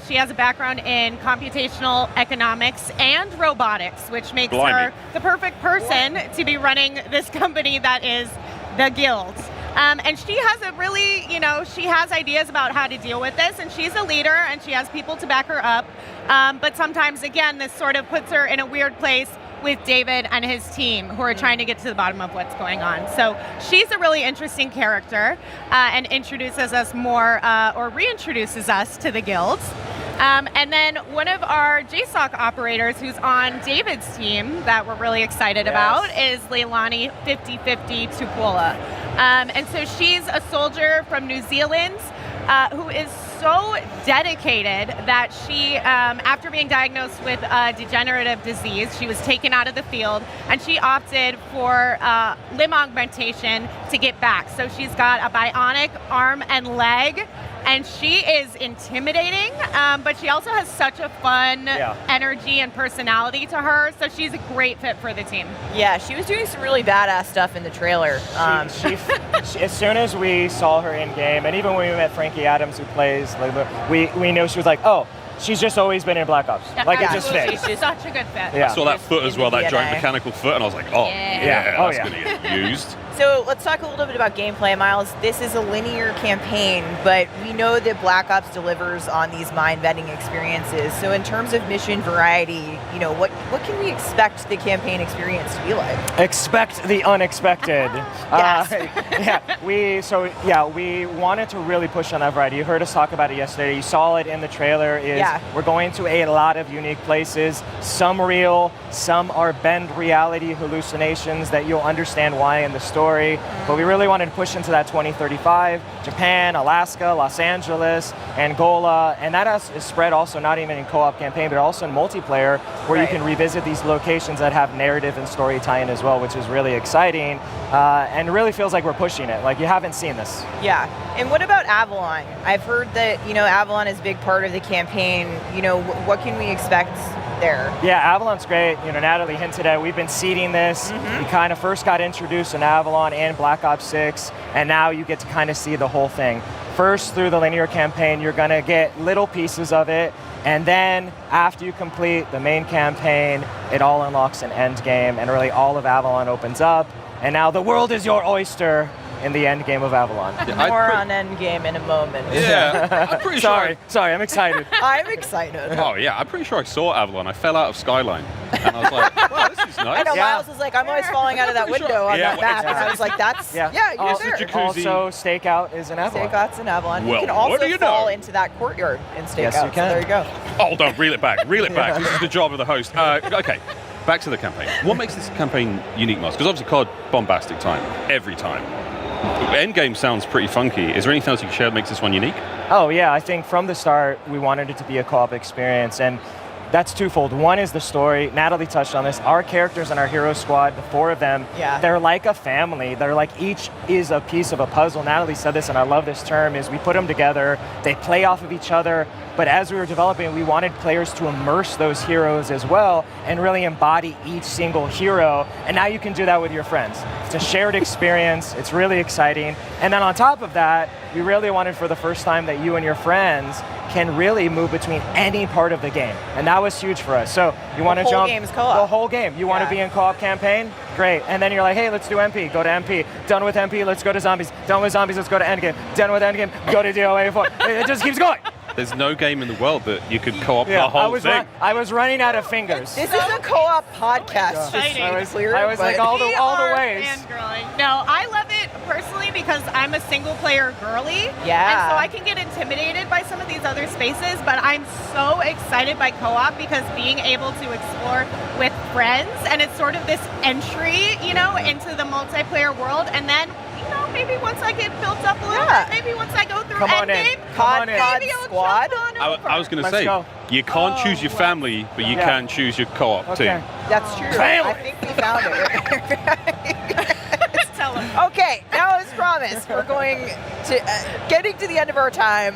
She has a background in computational economics and robotics, which makes her the perfect person to be running this company that is the Guild. And she has a really, she has ideas about how to deal with this, and she's a leader, and she has people to back her up. But sometimes, again, this sort of puts her in a weird place with David and his team, who are trying to get to the bottom of what's going on. So she's a really interesting character and introduces us more, or reintroduces us to the guilds. And then one of our JSOC operators who's on David's team that we're really excited about is Leilani 5050 Tupola. And so she's a soldier from New Zealand who is so dedicated that she, after being diagnosed with a degenerative disease, she was taken out of the field and she opted for limb augmentation to get back. So she's got a bionic arm and leg, and she is intimidating, but she also has such a fun energy and personality to her, so she's a great fit for the team. Yeah, she was doing some really badass stuff in the trailer. She, as soon as we saw her in game, and even when we met Frankie Adams, who plays, we knew she was like, oh, she's just always been in Black Ops. Like, it just fits. She's such a good fit. I saw that foot as well, that giant mechanical foot, and I was like, oh, that's going to get used. So let's talk a little bit about gameplay, Miles. This is a linear campaign, but we know that Black Ops delivers on these mind-bending experiences. So in terms of mission variety, what can we expect the campaign experience to be like? Expect the unexpected. We wanted to really push on that variety. You heard us talk about it yesterday. You saw it in the trailer. We're going to a lot of unique places. Some real, some are bend reality hallucinations that you'll understand why in the story. But we really wanted to push into that 2035, Japan, Alaska, Los Angeles, Angola, and that is spread also not even in co-op campaign, but also in multiplayer, where you can revisit these locations that have narrative and story tie-in as well, which is really exciting, and really feels like we're pushing it. Like, you haven't seen this. Yeah, and what about Avalon? I've heard that, Avalon is a big part of the campaign. What can we expect there? Yeah, Avalon's great. Natalie hinted at, we've been seeding this. We kind of first got introduced in Avalon and Black Ops 6, and now you get to kind of see the whole thing. First, through the linear campaign, you're going to get little pieces of it, and then after you complete the main campaign, it all unlocks an end game, and really all of Avalon opens up, and now the world is your oyster in the end game of Avalon. More on Endgame in a moment. Yeah, I'm pretty sure. Sorry, I'm excited. I'm excited. Oh yeah, I'm pretty sure I saw Avalon. I fell out of Skyline, and I was like, "Wow, this is nice." I know Miles was like, "I'm always falling out of that window on that map," and I was like, "That's you're there." Also, Stakeout is in Avalon. Stakeout's in Avalon. Well, you can also what do you fall know? into that courtyard in Stakeout. Yes, you can. So there you go. Oh, don't reel it back. Reel it back. This is the job of the host. Okay, back to the campaign. What makes this campaign unique, Miles? Because obviously, COD bombastic time every time. Endgame sounds pretty funky. Is there anything else you can share that makes this one unique? Oh yeah, I think from the start we wanted it to be a co-op experience, and that's twofold. One is the story. Natalie touched on this. Our characters in our hero squad, the four of them, they're like a family. They're like, each is a piece of a puzzle. Natalie said this, and I love this term, is we put them together, they play off of each other, but as we were developing, we wanted players to immerse those heroes as well and really embody each single hero, and now you can do that with your friends. It's a shared experience, it's really exciting, and then on top of that, we really wanted for the first time that you and your friends can really move between any part of the game, and that was huge for us. So you want to jump game's co-op. the whole game. You want to be in co-op campaign? Great. And then you're like, hey, let's do MP. Go to MP. Done with MP, let's go to zombies. Done with zombies, let's go to endgame. Done with endgame, go to DOA 4. It just keeps going. There's no game in the world that you could co-op the whole thing. I was running out of fingers. This is a co-op podcast. I was like all the ways. No, I love it personally because I'm a single player girly. Yeah. And so I can get intimidated by some of these other spaces, but I'm so excited by co-op because being able to explore with friends, and it's sort of this entry, into the multiplayer world, and then maybe once I get built up a little bit, maybe once I go through endgame, maybe I'll squad. jump on over. I was going to say, you can't choose your family, but you can choose your co-op team. That's true. Family. I think we found it. Okay, now as promised, we're going to getting to the end of our time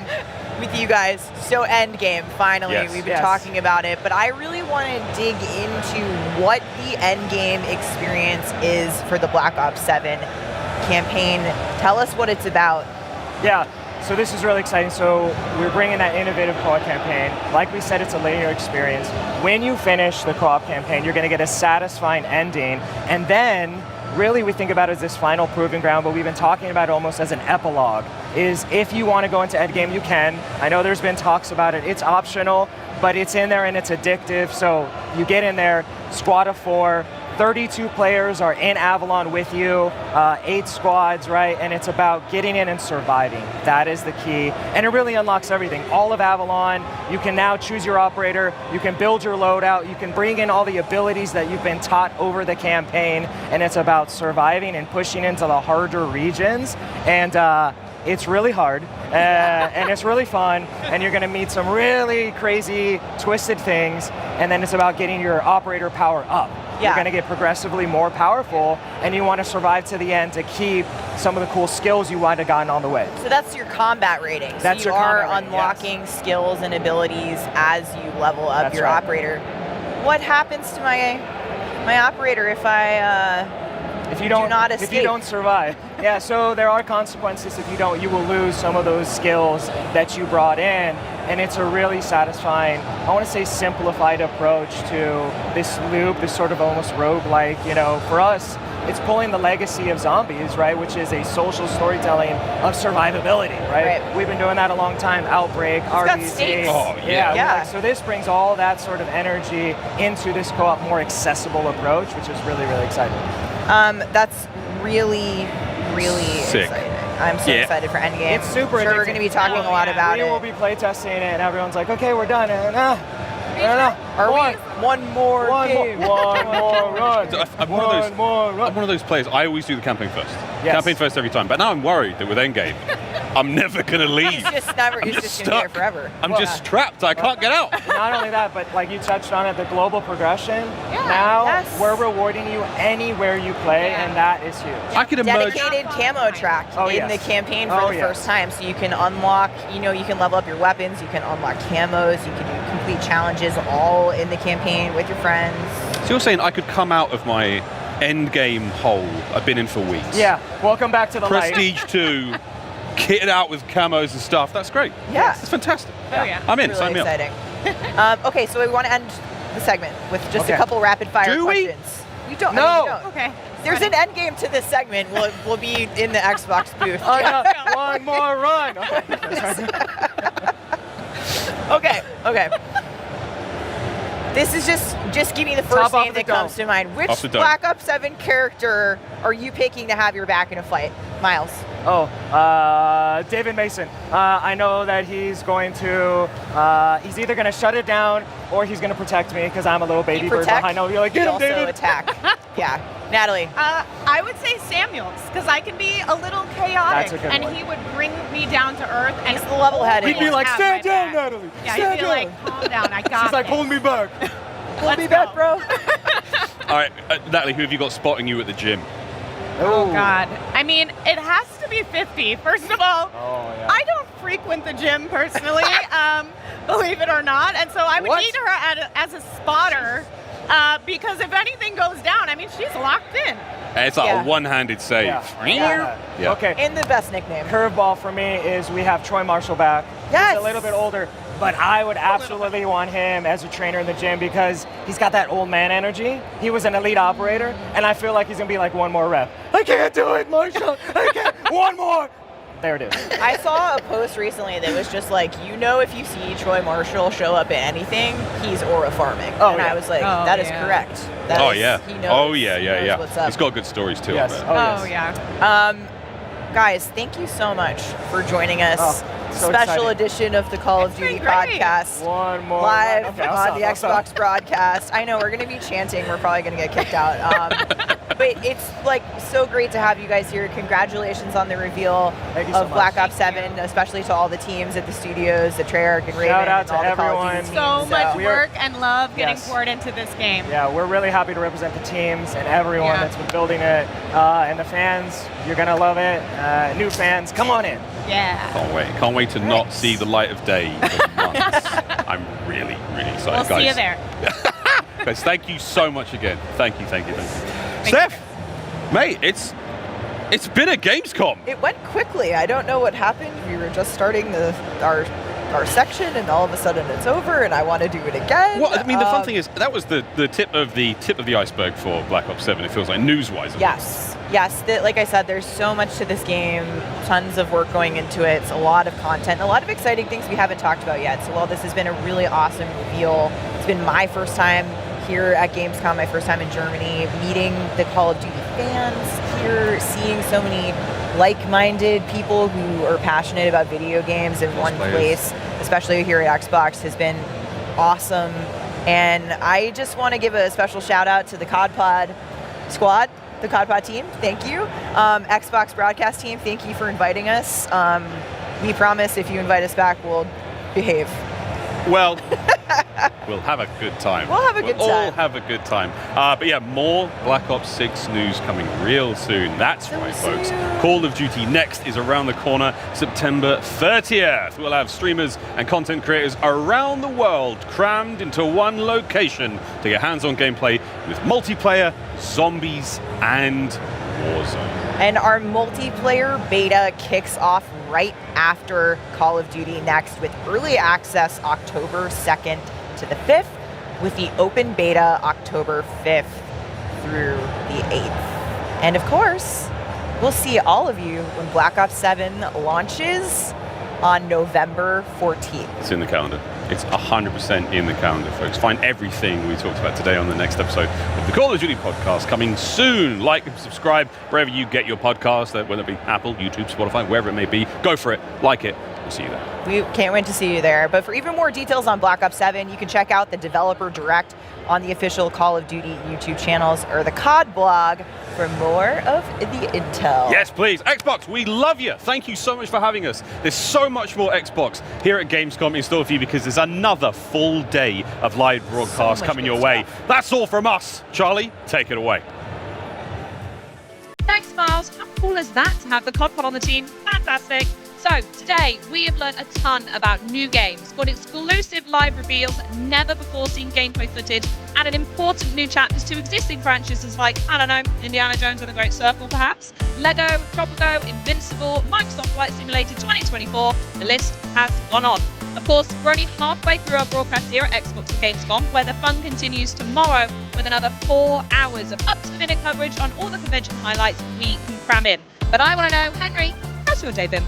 with you guys. So Endgame, finally, we've been talking about it, but I really want to dig into what the Endgame experience is for the Black Ops 7 campaign. Tell us what it's about. Yeah, so this is really exciting. So we're bringing that innovative co-op campaign. Like we said, it's a linear experience. When you finish the co-op campaign, you're going to get a satisfying ending, and then really we think about it as this final proving ground, but we've been talking about it almost as an epilogue, is if you want to go into endgame, you can. I know there's been talks about it. It's optional, but it's in there and it's addictive. So you get in there, squad of 4, 32 players are in Avalon with you, 8 squads, right? And it's about getting in and surviving. That is the key. And it really unlocks everything. All of Avalon, you can now choose your operator, you can build your loadout, you can bring in all the abilities that you've been taught over the campaign, and it's about surviving and pushing into the harder regions. And it's really hard, and it's really fun, and you're gonna meet some really crazy, twisted things, and then it's about getting your operator power up. Yeah. You're gonna get progressively more powerful, and you wanna survive to the end to keep some of the cool skills you might have gotten on the way. So that's your combat rating. So That's you your are combat rating, unlocking skills and abilities as you level up That's your right. operator. What happens to my operator if I If you don't, do not escape? if you don't survive. Yeah, so there are consequences if you don't. You will lose some of those skills that you brought in, and it's a really satisfying, I want to say simplified approach to this loop, this sort of almost roguelike, you know, for us, it's pulling the legacy of zombies, right, which is a social storytelling of survivability, right? We've been doing that a long time, Outbreak, got RDC. stakes. Oh, yeah. Like, so this brings all that sort of energy into this co-op more accessible approach, which is really, really exciting. That's really, really Sick. exciting. I'm so excited for Endgame. It's super I'm sure we're addicting. going to be talking a lot about We it. will be playtesting it, and everyone's like, okay, we're done. And, I don't know. Are we? One more game. One more run. I'm one of those players. I always do the campaign first. Yes. Campaign first every time. But now I'm worried that with Endgame, I'm never gonna leave. It's just never. It's just going to be here stuck. forever. I'm just trapped. I can't get out. Not only that, but like you touched on it, the global progression. Now we're rewarding you anywhere you play, and that is huge. I could emerge. Dedicated camo track in the campaign for the first time, so you can unlock. You know, you can level up your weapons. You can unlock camos. You can do complete challenges, all in the campaign with your friends. So you're saying I could come out of my Endgame hole I've been in for weeks? Yeah. Welcome back to the light. Prestige 2, kitted out with camos and stuff. That's great. Yeah. It's fantastic. Oh yeah. I'm in. Really Sign me up. exciting. Okay, so we want to end the segment with just a couple rapid fire Do we? questions. We don't. No. I mean, we don't. Okay. There's an end game to this segment. We'll be in the Xbox booth. One more run. Okay. This is just give me the Top first off name of the that comes dome. to mind. Which Off the dome. Black Ops 7 character are you picking to have your back in a fight? Miles. David Mason. I know that he's going to, he's either going to shut it down or he's going to protect me because I'm a little baby bird protect, behind. You're like, get he him, also David. attack. Yeah. Natalie. I would say Samuels, because I can be a little chaotic, That's a good and one. he would bring me down to earth. And He's the level-headed He'd be like, have stand my down, back. Natalie. Yeah, stand he'd be down. like, calm down, I got She's like, this. pull me back. Pull me back, bro. All right, Natalie, who have you got spotting you at the gym? Oh, God. I mean, it has to be 50. First of all, I don't frequent the gym personally, believe it or not. And so I would need her as a spotter because if anything goes down, I mean, she's locked in. It's like a one-handed save. Yeah. Okay. And the best nickname. Curveball for me is we have Troy Marshall back. Yes. He's a little bit older, but I would absolutely want him as a trainer in the gym because he's got that old man energy. He was an elite operator, and I feel like he's gonna be like one more rep. I can't do it, Marshall. I can't. One more. There it is. I saw a post recently that was just like, you know, if you see Troy Marshall show up in anything, he's aura farming. Oh, and yeah. I was like, Oh, that is yeah. correct. That Oh is- yeah. He knows, Oh yeah, he yeah, knows yeah. what's up. He's got good stories too. Yes. I bet. Oh, yeah. Guys, thank you so much for joining us. so Special excited. edition of the Call of Duty been great. podcast. One more. Live Okay, I'll on stop, the I'll stop. Xbox broadcast. I know we're going to be chanting. We're probably going to get kicked out. But it's like so great to have you guys here. Congratulations on the reveal Thank you so of much. Black Ops 7, especially to all the teams at the studios, the Treyarch and Raven, Shout out and to all the Call of Duty everyone. teams. So much We are- work and love getting Yes. poured into this game. Yeah, we're really happy to represent the teams and everyone Yeah. that's been building it. And the fans, you're gonna love it. New fans, come on in. Yeah. Can't wait to not see the light of day for months. I'm really, really excited, We'll guys. see you there. Guys, thank you so much again. Thank you. Steph, mate, it's It's been a Gamescom. It went quickly. I don't know what happened. We were just starting our our section, and all of a sudden it's over, and I want to do it again. Well, I mean, the fun thing is that was the tip of the iceberg for Black Ops 7. It feels like news-wise. Yes. Like I said, there's so much to this game, tons of work going into it. It's a lot of content, a lot of exciting things we haven't talked about yet. So while this has been a really awesome reveal, it's been my first time here at Gamescom, my first time in Germany, meeting the Call of Duty fans here, seeing so many like-minded people who are passionate about video games in one place, especially here at Xbox, has been awesome. And I just want to give a special shout out to the COD Pod squad, the COD Pod team, thank you. Xbox broadcast team, thank you for inviting us. We promise if you invite us back, we'll behave. Well, we'll have a good time. We'll have a good time. We'll all have a good time. But yeah, more Black Ops 6 news coming real soon. That's right, folks. Call of Duty Next is around the corner, September 30th. We'll have streamers and content creators around the world crammed into one location to get hands-on gameplay with multiplayer, zombies, and Warzone. And our multiplayer beta kicks off right after Call of Duty Next with early access October 2nd to the 5th, with the open beta October 5th through the 8th. And of course, we'll see all of you when Black Ops 7 launches on November 14th. It's in the calendar. It's 100% in the calendar, folks. Find everything we talked about today on the next episode of the Call of Duty podcast coming soon. Like and subscribe wherever you get your podcast, whether it be Apple, YouTube, Spotify, wherever it may be. Go for it. Like it. We'll see you there. We can't wait to see you there. But for even more details on Black Ops 7, you can check out the Developer Direct on the official Call of Duty YouTube channels or the COD blog for more of the intel. Yes, please. Xbox, we love you. Thank you so much for having us. There's so much more Xbox here at Gamescom in store for you because there's another full day of live broadcast coming your way. That's all from us. Charlie, take it away. Thanks, Miles. How cool is that to have the COD Pod on the team? Fantastic. So today we have learned a ton about new games, got exclusive live reveals, never before seen gameplay footage, and an important new chapters to existing franchises like, I don't know, Indiana Jones and the Great Circle perhaps, Lego, Tropico, Invincible, Microsoft Flight Simulator 2024, the list has gone on. Of course, we're only halfway through our broadcast here at Xbox and Gamescom, where the fun continues tomorrow with another 4 hours of up-to-the-minute coverage on all the convention highlights we can cram in. But I want to know, Henry, how's your day been?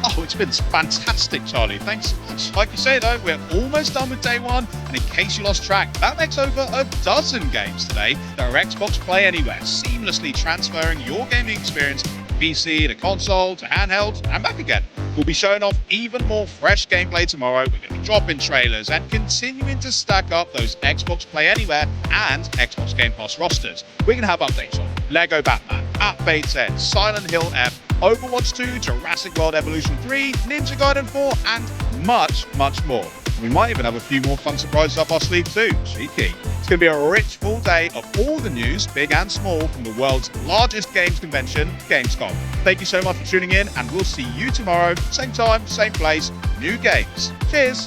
Oh, it's been fantastic, Charlie. Thanks so much. Like you say, though, we're almost done with day one. And in case you lost track, that makes over a dozen games today that are Xbox Play Anywhere, seamlessly transferring your gaming experience from PC to console to handheld and back again. We'll be showing off even more fresh gameplay tomorrow. We're going to be dropping trailers and continuing to stack up those Xbox Play Anywhere and Xbox Game Pass rosters. We're going to have updates on Lego Batman, At Bates End, Silent Hill F, Overwatch 2, Jurassic World Evolution 3, Ninja Gaiden 4, and much, much more. We might even have a few more fun surprises up our sleeve too. Cheeky. It's going to be a rich, full day of all the news, big and small, from the world's largest games convention, Gamescom. Thank you so much for tuning in, and we'll see you tomorrow, same time, same place, new games. Cheers!